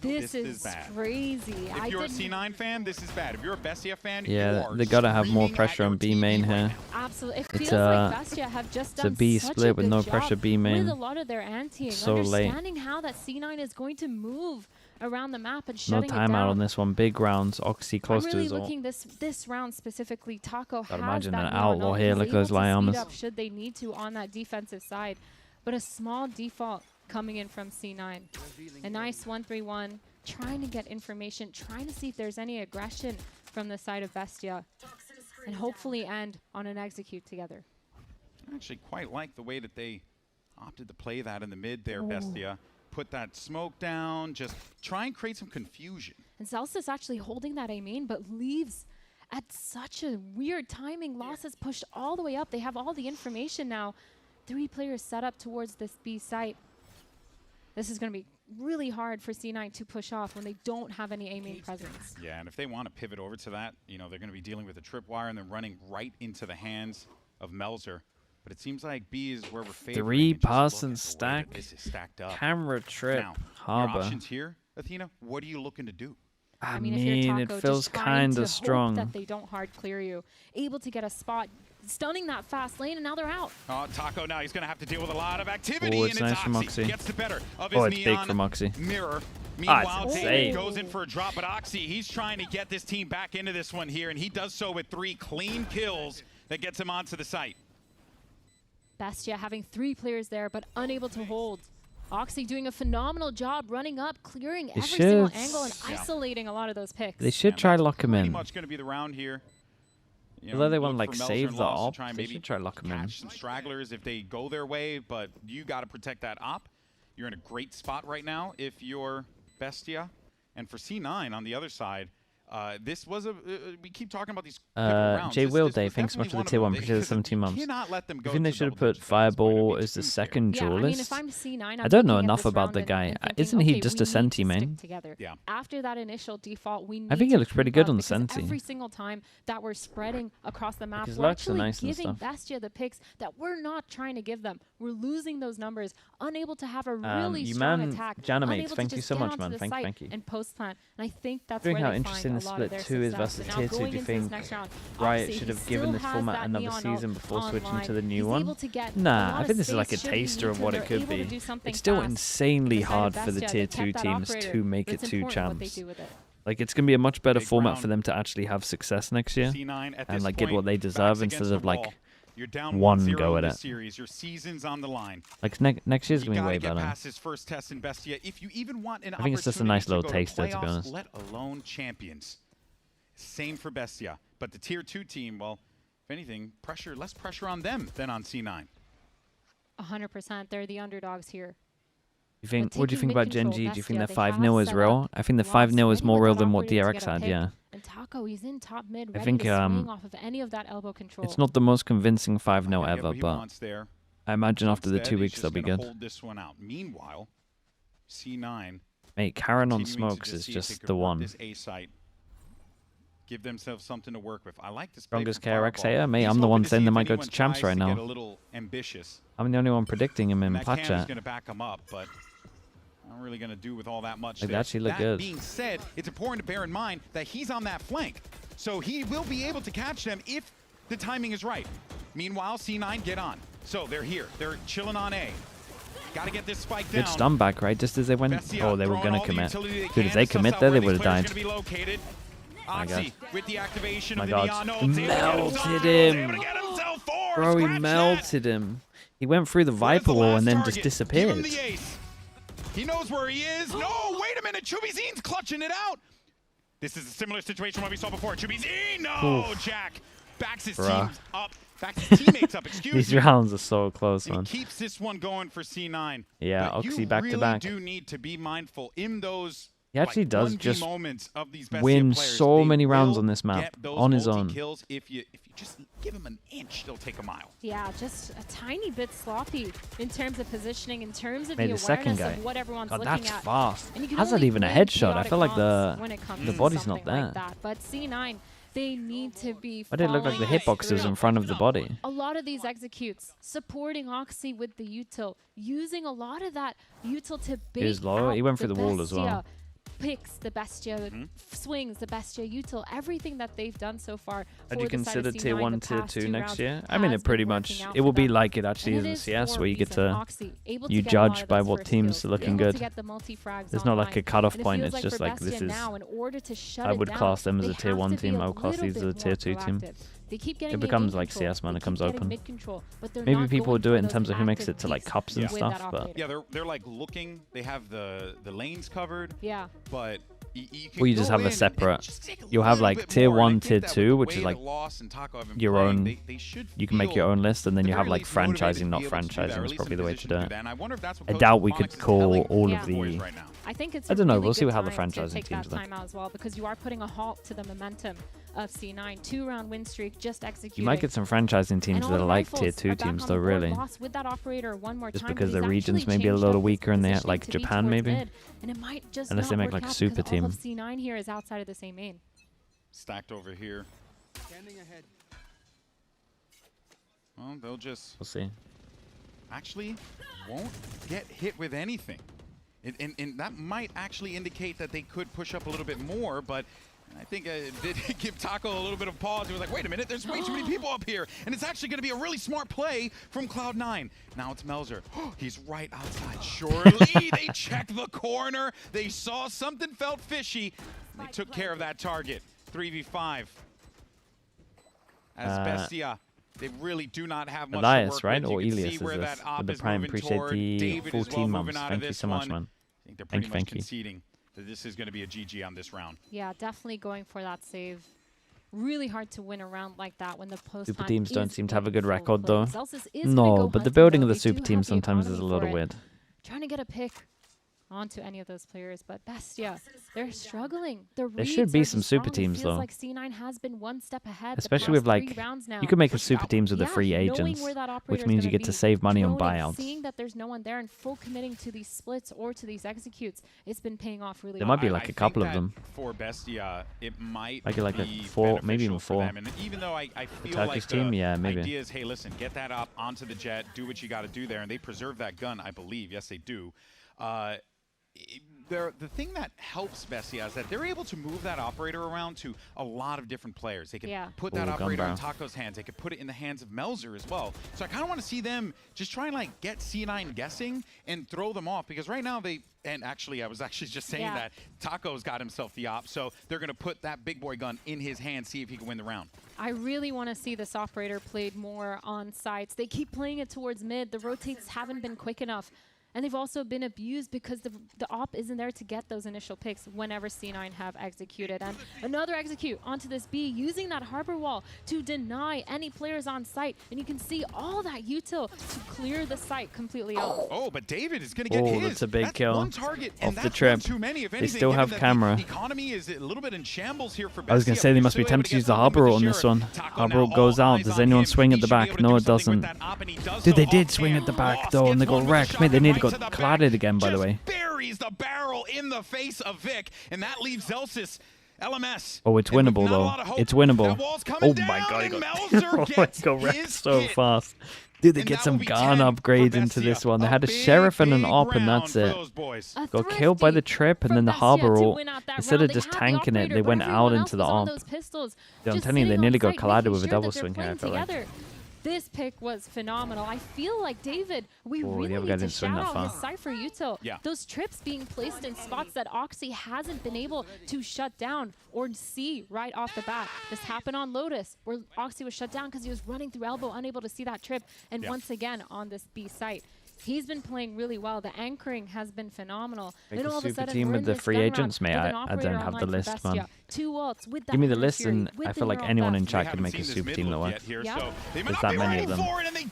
This is bad. crazy. If you're a C9 fan, this is bad. If you're a BESTIA fan, Yeah, they gotta have more pressure on B main here. Absolutely. It It's feels like BESTIA have just done a B such split a with good no job pressure B main. with a lot of their anti-ing, So late. understanding how that C9 is going to move around the map and No shutting it down. timeout on this one. Big rounds. Oxy close I'm to really his ult. looking this round specifically. Taco has imagine that an Neon outlaw ult. here. He's Look at able those to speed Lyamas. up should they need to on that defensive side. But a small default coming in from C9. A nice 1-3-1. Trying to get information, trying to see if there's any aggression from the side of BESTIA, and hopefully end on an execute together. I actually quite like the way that they opted to play that in the mid there, BESTIA. Put that smoke down, just try and create some confusion. And Zelsis actually holding that A main, but leaves at such a weird timing. Losses pushed all the way up. They have all the information now. 3 players set up towards this B site. This is going to be really hard for C9 to push off when they don't have any A main presence. Yeah, and if they want to pivot over to that, you know, they're going to be dealing with a tripwire and then running right into the hands of Melzer. But it seems like B is where we're favoring. 3 pass and stack. This is stacked up. Camera trip. Now, Harbor. your options here, Athena, what are you looking to do? I mean, if you're Taco, it feels kind of strong. That they don't hard clear you. Able to get a spot, stunning that fast lane, and now they're out. Oh, Taco now, he's going to have to deal with a lot of activity. Oh, it's and nice from Oxy. Gets the better of his it's big from Oxy. mirror. Meanwhile, it's David insane. goes in for a drop, but Oxy, he's trying to get this team back into this one here, and he does so with 3 clean kills that gets him onto the site. BESTIA having 3 players there, but unable to hold. Oxy doing a phenomenal job running up, clearing every single angle and isolating a lot of those picks. They should try lock him Pretty in. much going to be the round here. You Although they look want to like for Melzer save and the Loss to op, try and they maybe should try lock him in. catch some stragglers if they go their way, but you got to protect that op. You're in a great spot right now if you're BESTIA. And for C9 on the other side, this was a. We keep talking about these rounds. Jay Will Day, thanks so much for the tier 1. Appreciate the 17 months. I think they should have put Fireball as the second duelist. I mean, if I'm C9, I don't know enough about the guy. Isn't he just a Senti main? Yeah. After that initial default, we need I think he looks pretty good on the Senti. Every single time that we're spreading across the map, his we're lurks are actually nice giving BESTIA the picks that we're not trying to give them. We're losing those numbers, unable to have a really strong attack. Janamates, thank you so much, man. Thank you. And post plant, and I think that's where how interesting the split 2 is versus tier 2. Do you think Riot should have given this format another season before switching to the new one? Nah, I think this is like a taster of what it could be. It's still insanely hard for the tier 2 teams to make it to champs. Like, it's going to be a much better format for them to actually have success next year and like get what they deserve instead of like one go at it. Series. Your season's on the line. Like next year's going to be way better. Past his first test in BESTIA. If you even want an I think it's just a nice little taster, to be honest. Let alone champions. Same for BESTIA. But the tier 2 team, well, if anything, less pressure on them than on C9. 100%. They're the underdogs here. What do you think about Gen G? Do you think that 5-0 is real? I think the 5-0 is more real than what DRX had, yeah. And Taco, he's in top mid, I think off of any of that elbow control. It's not the most convincing 5-0 ever, but I imagine after the 2 weeks they'll be good. Hold this one out. Meanwhile, C9. Mate, Karen on smokes is just the one. This A site. Give themselves something to work with. I like this. Strongest KRX hater? Mate, I'm the one saying they might go to champs right now. Ambitious. I'm the only one predicting him in Plat Chat. Going to back him up, but not really going to do with all that much. They actually look good. That being said, it's important to bear in mind that he's on that flank, so he will be able to catch them if the timing is right. Meanwhile, C9 get on. So they're here. They're chilling on A. Got to get this spike down. Good stun back, right? Just as they went. Oh, they were going to commit. Dude, if they commit there, they would have died. My God. With the activation My of God. the Melted him. Bro, he melted him. He went through the Viper wall and then just disappeared. He knows where he is. No, wait a minute. Chubizine's clutching it out. This is a similar situation what we saw before. Chubizine, no, Jack. Backs his teams up. Backs his teammates up, excuse me. These rounds are so close, man. He keeps this one going for C9. Yeah, Oxy back to back. You really do need to be mindful in those He actually does just win so many rounds on this map on his own. If you just give him an inch, they'll take a mile. Yeah, just a tiny bit sloppy in terms of positioning, in terms of Made the the second awareness guy. of what everyone's God, looking that's at. fast. And you can How's that only even a play headshot? I feel like when it comes the to body's not something there. like that. But C9, they need to be. Why did it look like the hitbox was in front of the body? A lot of these executes, supporting Oxy with the util, using a lot of that util to bait He was low. He went out through the wall as well. Picks the BESTIA, swings the BESTIA util, everything that they've done so far. Would you consider tier 1, tier 2 next year? I mean, it pretty much, it will be like it actually is in CS, where you get to, you judge by what teams are looking good. There's not like a cutoff point, it's just like this is, I would class them as a tier 1 team, I would class these as a tier 2 team. It becomes like CS, man, it comes open. Maybe people would do it in terms of who makes it to like cups and stuff, but... Yeah, they're like looking, they have the lanes covered, but... Or you just have a separate, you'll have like tier 1, tier 2, which is like your own, you can make your own list, and then you have like franchising, not franchising is probably the way to do it. I doubt we could call all of the, I think it's I don't know, we'll see how the franchising franchising teams time out as well, because you are putting a halt to the momentum of C9. 2-round win streak, just executing. You might get some franchising teams that are like tier 2 teams though, really. With that operator one more Just time, because the regions may be a little weaker and they have like Japan maybe. And it might just unless they make like a super team. All of C9 here is outside of the same main. Stacked over here. Standing ahead. Well, they'll just... We'll see. Actually, won't get hit with anything. And that might actually indicate that they could push up a little bit more, but I think it did give Taco a little bit of pause. He was like, wait a minute, there's way too many people up here. And it's actually going to be a really smart play from Cloud9. Now it's Melzer. He's right outside. Surely they checked the corner. They saw something felt fishy. They took care of that target. 3v5. As BESTIA, they really do not have much Elias, to work right? with. Or You can Elias see where is that this. op With the is Prime, moving appreciate toward. the David 14 is months. out of Thank you this so much, one. man. I think they're pretty much Thank you. conceding that this is going to be a GG on this round. Yeah, definitely going for that save. Really hard to win a round like that when the post Super teams don't seem to have a good record play. though. Zelsis is No, go but the hunting, building though. of the They super do team have the sometimes is a economy little for it. weird. Trying to get a pick onto any of those players. But BESTIA, they're struggling. There should be some super teams though. Like C9 has been one step ahead. Especially with like, you can make a super teams with the free agents, which means you get to save money on buyouts. Seeing that there's no one there and full committing to these splits or to these executes, it's been paying off really There well. might be like a couple of them. For BESTIA, it might like a be 4, maybe even 4. And even though I feel Turkish like team, the yeah, maybe. idea is, hey, listen, get that up onto the jet, do what you got to do there, and they preserve that gun, I believe. Yes, they do. The thing that helps BESTIA is that they're able to move that operator around to a lot of different players. They can put that operator in Taco's hands. They could put it in the hands of Melzer as well. So I kind of want to see them just try and like get C9 guessing and throw them off, because right now they, and actually I was actually just saying that Taco's got himself the op, so they're going to put that big boy gun in his hand, see if he can win the round. I really want to see this operator played more on sites. They keep playing it towards mid. The rotates haven't been quick enough. And they've also been abused because the op isn't there to get those initial picks whenever C9 have executed. And another execute onto this B, using that harbor wall to deny any players on site. And you can see all that util to clear the site completely out. Oh, but David is going to get his. That's a big kill. One target, off the trip. Too many, if they anything, still have camera. The economy is a little bit in shambles here for BESTIA. I was going to say they must be tempted to use the harbor on this one. Harbor goes out. Does anyone swing at the back? No, it doesn't. Dude, they did swing at the back though, and they got wrecked. Mate, they need to go cladded again, by the way. Buries the barrel in the face of Vic, and that leaves Zelsis. LMS. Oh, it's winnable though. It's winnable. Oh my god, he got wrecked so fast. Dude, they get some gun upgrades into this one. They had a sheriff and an op, and that's it. Got killed by the trip, and then the harbor ult. Instead of just tanking it, they went out into the op. I'm telling you, they nearly got collided with a double swing here, I feel like. This pick was phenomenal. I feel like David, we really need to shout out his Cypher util. Those trips being placed in spots that Oxy hasn't been able to shut down or see right off the bat. This happened on Lotus, where Oxy was shut down because he was running through elbow, unable to see that trip. And once again, on this B site, he's been playing really well. The anchoring has been phenomenal. Make a super team with the free agents, mate. I don't have the list, man. Give me the list, and I feel like anyone in chat could make a super team that works. There's that many of them.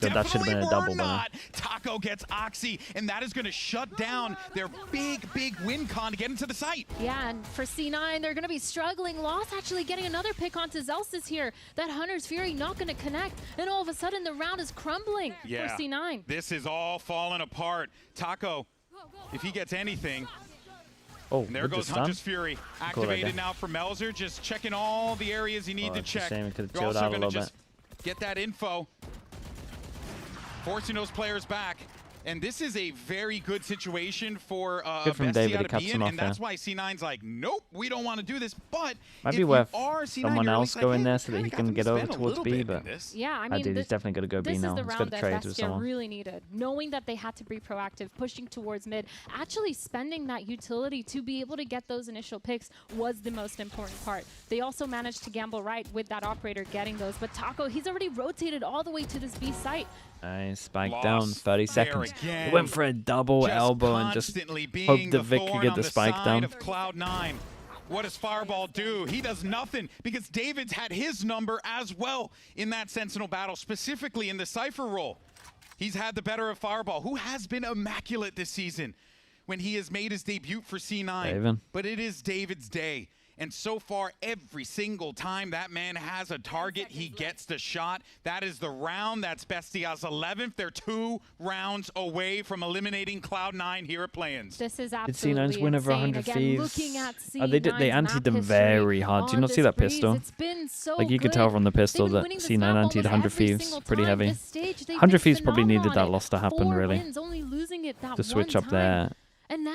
That should have been a double winner. Taco gets Oxy, and that is going to shut down their big win con to get into the site. Yeah, and for C9, they're going to be struggling. Lost actually getting another pick onto Zelsis here. That Hunter's Fury not going to connect, and all of a sudden the round is crumbling for C9. This is all falling apart. Taco, if he gets anything. Oh, and there goes Hunter's Fury. Activated now for Melzer, just checking all the areas you need to check. You're also going to just get that info. Forcing those players back. And this is a very good situation for BESTIA to be in, and that's why C9's like, nope, we don't want to do this. But might be worth someone else going there so that he can get over towards B. But yeah, I mean, he's definitely going to go B now. He's got to trade with someone. Really needed, knowing that they had to be proactive, pushing towards mid, actually spending that utility to be able to get those initial picks was the most important part. They also managed to gamble right with that operator getting those, but Taco, he's already rotated all the way to this B site. Nice, spike down, 30 seconds. He went for a double elbow and just hoped the Vic could get the spike down. Of Cloud9. What does Fireball do? He does nothing, because David's had his number as well in that Sentinel battle, specifically in the Cypher role. He's had the better of Fireball, who has been immaculate this season when he has made his debut for C9. But it is David's day. And so far, every single time that man has a target, he gets the shot. That is the round. That's BESTIA's 11th. They're 2 rounds away from eliminating Cloud9 here at PLAYINS. This is absolutely C9's win over 100 Thieves. They antied them history very hard. Do you not see that pistol? So like you could tell from the pistol that C9 antied 100 Thieves pretty heavy. 100 Thieves probably needed that loss to happen, really. To switch up their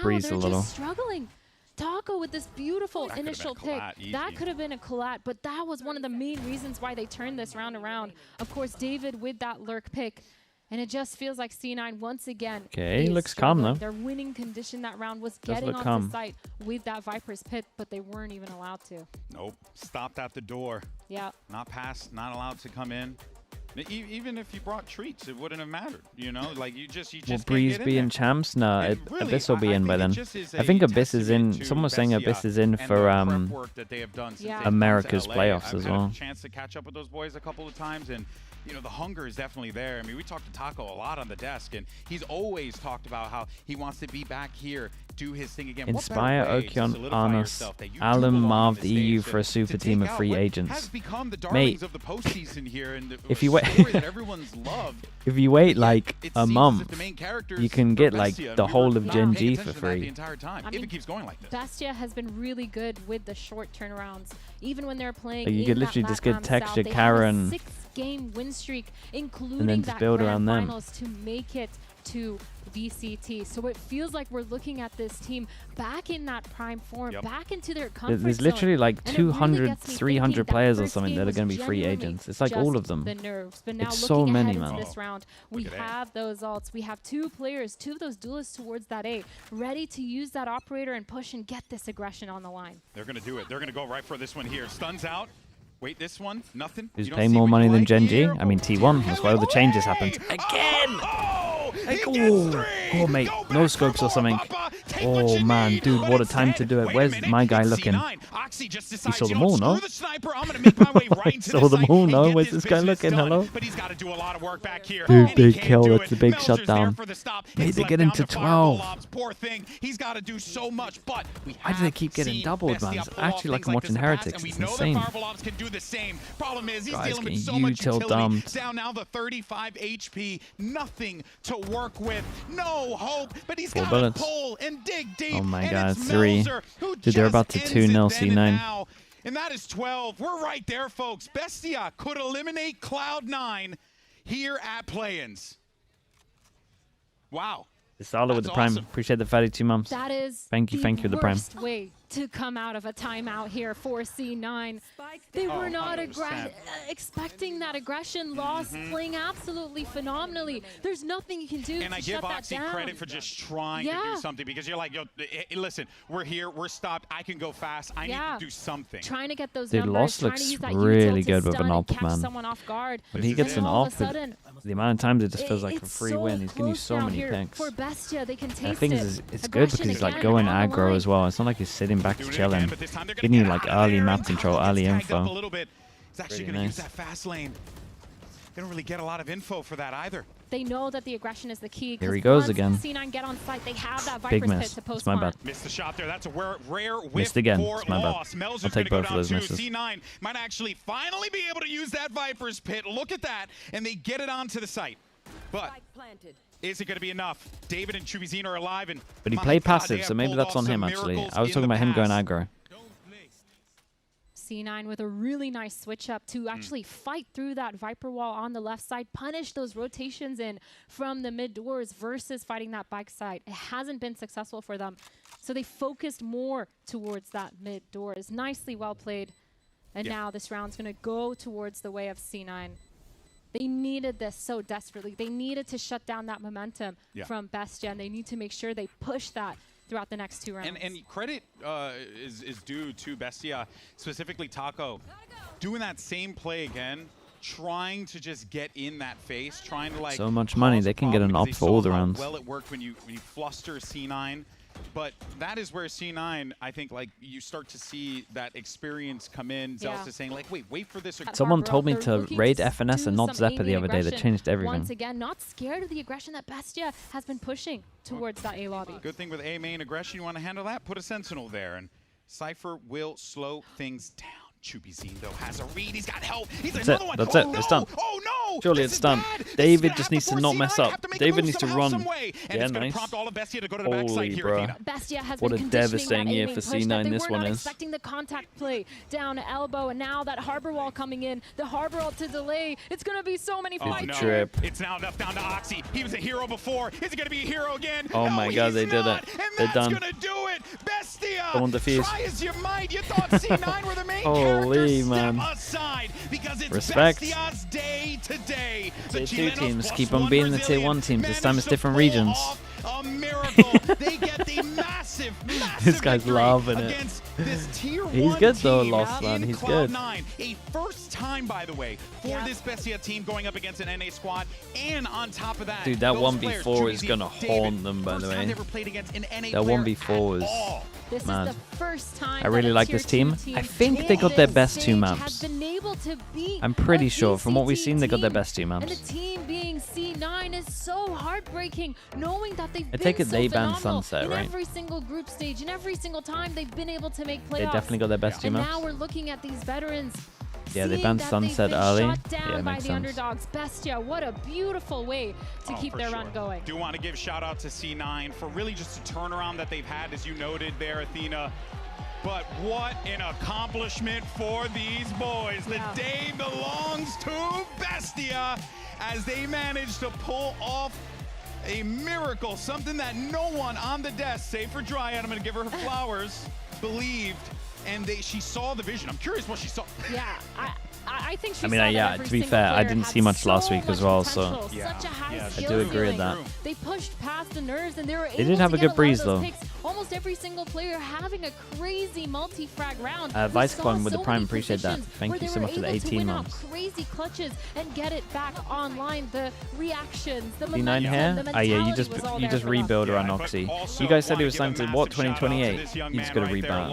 breeze a little. Struggling. Taco with this beautiful initial pick. That could have been a collat, but that was one of the main reasons why they turned this round around. Of course, David with that lurk pick. And it just feels like C9 once again. Okay, looks calm though. Their winning condition that round was getting onto site with that Viper's Pit, but they weren't even allowed to. Nope, stopped at the door. Yeah. Not passed, not allowed to come in. Even if you brought treats, it wouldn't have mattered. You know, like you just Will Breeze be in champs? No, really, Abyss will be in by then. I think Abyss is in. Someone was saying Abyss is in for America's playoffs as well. I've had a chance to catch up with those boys a couple of times, and you know, the hunger is definitely there. I mean, we talked to Taco a lot on the desk, and he's always talked about how he wants to be back here do his thing again. Inspire, Okeon, Arnos, Alan, Marv, the EU for a super team of free agents. Mate, if you wait, if you wait like a month, you can get like the whole of Gen G for free. I mean, BESTIA has been really good with the short turnarounds, even when they're playing. Like you could literally just get Texture, Karen, 6-game win streak, including and then just build around them finals to make it to VCT. So it feels like we're looking at this team back in that prime form, back into their comfort There's literally zone. like 200, really 300 players or something that are going to be free agents. It's like all of them. The nerves. But now it's so many, man. This round, we have those ults. We have 2 players, 2 of those duelists towards that A, ready to use that operator and push and get this aggression on the line. They're going to do it. They're going to go right for this one here. Stuns out. Wait, this one? Nothing? Who's paying more money than Gen G? I mean, T1. That's why all the changes happened. Again! Oh, mate. No scopes or something. Oh, man. Dude, what a time to do it. Where's my guy looking? He saw them all, no? Saw them all, no? Where's this guy looking? Hello? Dude, big kill. It's a big shutdown. Mate, they get into 12. Why do they keep getting doubled, man? It's actually like I'm watching Heretics. It's insane. Guys getting util dumped. Down now the 35 HP. Nothing to work with. No hope. But he's got to pull and dig deep. Oh my god, 3. Dude, they're about to 2-0 C9. And that is 12. We're right there, folks. BESTIA could eliminate Cloud9 here at Play-ins. Wow. Sala with the prime. Awesome. Appreciate the 32 months. That is thank you the prime. Worst way to come out of a timeout here for C9. They were not expecting that aggression. Lost, playing absolutely phenomenally. There's nothing you can do and to I shut give that Oxy down. credit for just trying to do something, because you're like, yo, listen, we're here, we're stopped, I can go fast, I need to do something. Trying to get those Dude, numbers, Lost looks really good with an op, man. When he gets an op, the amount of times it just feels like a free win. He's giving you so many picks. For BESTIA, they can taste I think it's good because he's like going aggro as well. It's not like he's sitting back chilling. Giving you like early map control, early info. He's actually going to use that fast lane. They don't really get a lot of info for that either. They know that the aggression is the key. Here he goes again. C9 get on site. They have that Big Viper's miss. Pit to It's my bad. Missed the shot there. That's a rare whiff. Missed again. For it's my loss. bad. Melzer's I'll take both of those misses. C9 might actually finally be able to use that Viper's Pit. Look at that. And they get it onto the site. But is it going to be enough? David and Chubizine are alive. But he played passive, so maybe that's on him, actually. I was talking about him going aggro. C9 with a really nice switch up to actually fight through that Viper wall on the left side, punish those rotations in from the mid doors versus fighting that back side. It hasn't been successful for them. So they focused more towards that mid doors. Nicely well played. And now this round's going to go towards the way of C9. They needed this so desperately. They needed to shut down that momentum from BESTIA, and they need to make sure they push that throughout the next 2 rounds. And credit is due to BESTIA, specifically Taco, doing that same play again, trying to just get in that face, trying to like so much money, they can get an op for all the rounds. Well, it worked when you fluster C9. But that is where C9, I think, like, you start to see that experience come in. Zealous is saying, like, wait for this. Someone told me to raid FNS and not Zeppa the other day. That changed everything. Once again, not scared of the aggression that BESTIA has been pushing towards that A lobby. Good thing with A main aggression, you want to handle that, put a Sentinel there. And Cypher will slow things down. Chubizine, though, has a read. He's got help. He's another one. That's it. It's done. Oh, no. Surely it's done. David just needs to not mess up. David needs to run. Yeah, nice. Holy, bro. What a devastating year for C9 this one is. Expecting the contact play down elbow, and now that Harbor wall coming in, the Harbor wall to delay. It's going to be so many fights. Trip. It's now left down to Oxy. He was a hero before. Is he going to be a hero again? Oh my god, they did it. They're done. Going to do it. BESTIA. Go on defuse. Try as you might. You thought C9 were the main Holy man. Aside because it's Respect. BESTIA's day today. Tier 2 teams keep on being the Tier 1 teams. This time it's different regions. A miracle. They get the massive This guy's loving it. He's good though, Lost man. He's good. A first time, by the way, for this BESTIA team going up against an NA squad, and on top of that, dude, that 1v4 is gonna haunt them. By the way, that 1v4 is. This is the first time I really like this team. I think they got their best 2 maps. I'm pretty sure. From what we've seen, they got their best 2 maps. And the team being C9 is so heartbreaking, knowing that they've I take it they banned Sunset, right? In every single group stage, and every single time they've been able to make playoffs. They definitely got their best team And maps. now we're looking at these veterans. Yeah, they banned Sunset early. Shut down Yeah, by makes the sense. underdogs. Bestia, what a beautiful way to keep their run going. Do want to give shout out to C9 for really just a turnaround that they've had, as you noted there, Athena. But what an accomplishment for these boys. The day belongs to Bestia as they managed to pull off a miracle, something that no one on the desk, save for Dryad, I'm going to give her flowers, believed. And she saw the vision. I'm curious what she saw. Yeah, I think she I mean, saw that yeah, every to be single fair, I player didn't had see much so last week as much well, potential, so such a high I skill do agree with ceiling. that. They pushed past the nerves and they were They able did have to a get good lot of breeze, those though. picks. Almost every single player having a crazy multi-frag round. Vice We saw Clone with the so Prime, many appreciate that. positions Thank where you they so were much for the able to 18 win out months. crazy clutches and get it back online. The reactions, the D9 momentum, here? the Ah, yeah, mentality was all you there just for them. rebuild around Oxy. You guys said he was signed to what, 2028? He's gonna rebuild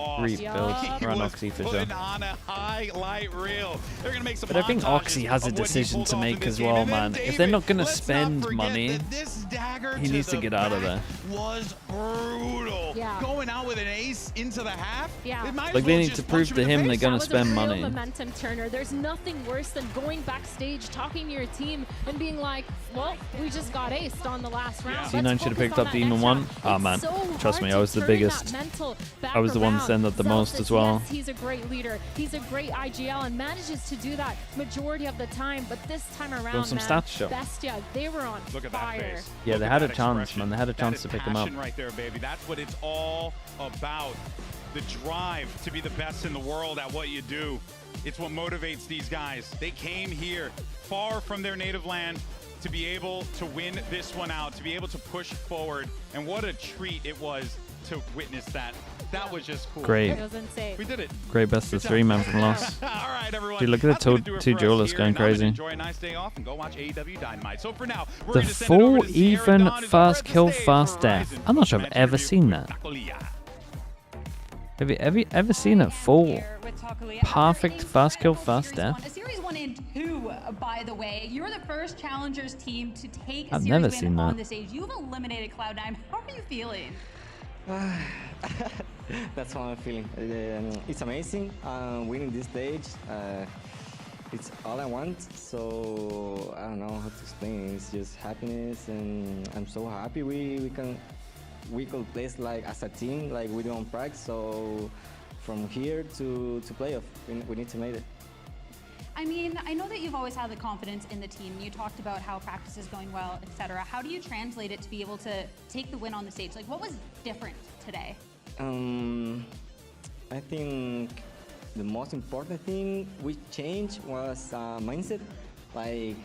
around Oxy for sure. On a highlight reel. They're gonna make some But I think Oxy has a decision to make as well, man. If they're not gonna spend money, he needs to get out of there. Was brutal. Yeah. Going out with an ace into the half. Yeah. Like, they need to prove to him they're gonna spend That was a money. real momentum turner. There's nothing worse than going backstage, talking to your team, and being like, well, we just got aced on the last round. C9 should have picked up Demon 1. Oh man, trust me, I was the biggest. I was the one to send up the most as well. Yes, he's a great leader. He's a great IGL and manages to do that majority of the time. But this time around, some man, stats show. Bestia, they were on Look at that fire. face. Yeah, they Look had at a that chance, expression. man. They had a That chance is to pick him up. passion right there, baby. That's what it's all about. The drive to be the best in the world at what you do. It's what motivates these guys. They came here far from their native land to be able to win this one out, to be able to push forward. And what a treat it was to witness that. That was just cool. Great. It was insane. We did it. Great best of 3 man from loss. All right, everyone. Dude, look at the That's gonna do it two for us duelists here, going and I'm gonna crazy. Enjoy a nice day off and go watch AEW Dynamite. So for now, we're The gonna send it over full to Sierra even Dawn as we fast spread the kill stage fast for death. Horizon. I'm not sure I've ever seen that. Have you ever seen a full perfect fast kill fast death? A series 1 and 2, by the way. You're the first challengers team to take a I've series never win seen on that. the stage. You've eliminated Cloud9. How are you feeling? That's how I'm feeling. It's amazing winning this stage. It's all I want, so I don't know how to explain. It's just happiness, and I'm so happy we could place like as a team, like we do on practice. So from here to playoff, we need to make it. I mean, I know that you've always had the confidence in the team. You talked about how practice is going well, etc. How do you translate it to be able to take the win on the stage? Like, what was different today? I think the most important thing we changed was mindset. Like,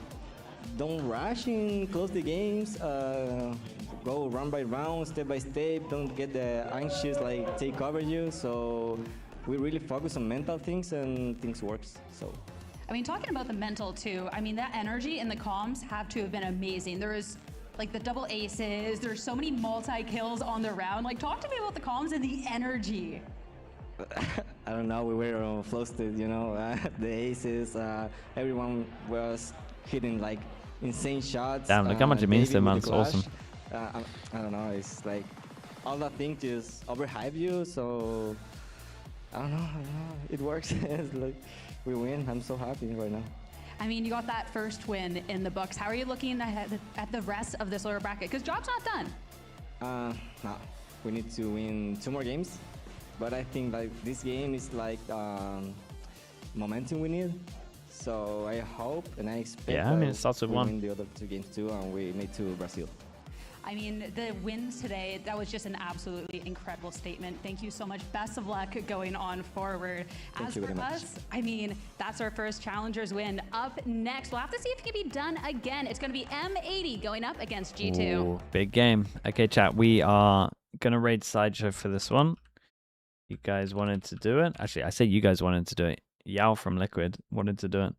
don't rush in close the games. Go round by round, step by step. Don't get the anxious like take over you. So we really focus on mental things, and things works. So. I mean, talking about the mental too, I mean, that energy and the comms have to have been amazing. There was like the double aces, there's so many multi-kills on the round. Like, talk to me about the comms and the energy. I don't know, we were flustered, you know, the aces, everyone was hitting like insane shots. Damn, look how much it means to him, man. It's awesome. I don't know, it's like all that thing just overhype you, so I don't know, it works. It's like we win. I'm so happy right now. I mean, you got that first win in the books. How are you looking ahead at the rest of this lower bracket? Because job's not done. No, we need to win 2 more games, but I think like this game is like momentum we need. So I hope and I expect. Yeah, I mean, it starts with we 1. win the other 2 games too, and we made to Brazil. I mean, the wins today, that was just an absolutely incredible statement. Thank you so much. Best of luck going on forward. Thank you very much. As for us, I mean, that's our first Challengers win. Up next, we'll have to see if it can be done again. It's going to be M80 going up against G2. Ooh, big game. Okay, chat, we are going to raid Sideshow for this one. You guys wanted to do it. Actually, I say you guys wanted to do it. Yao from Liquid wanted to do it.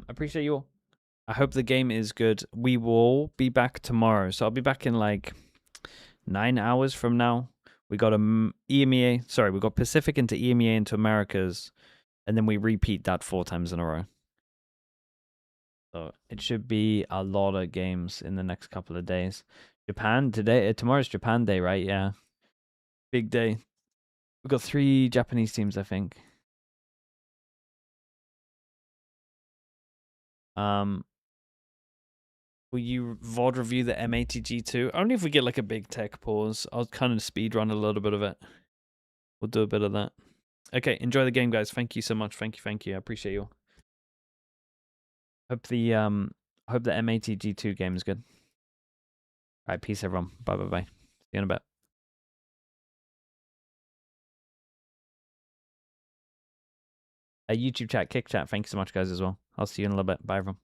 Appreciate you all. I hope the game is good. We will be back tomorrow. So I'll be back in like 9 hours from now. We got EMEA. Sorry, we got Pacific into EMEA into Americas. And then we repeat that 4 times in a row. So it should be a lot of games in the next couple of days. Japan today. Tomorrow's Japan Day, right? Yeah. Big day. We've got 3 Japanese teams, I think. Will you VOD review the M80G2? Only if we get like a big tech pause. I'll kind of speed run a little bit of it. We'll do a bit of that. Okay, enjoy the game, guys. Thank you so much. Thank you. I appreciate you. Hope the M80G2 game is good. All right, peace everyone. Bye. See you in a bit. YouTube chat, kick chat. Thank you so much, guys, as well. I'll see you in a little bit. Bye, everyone.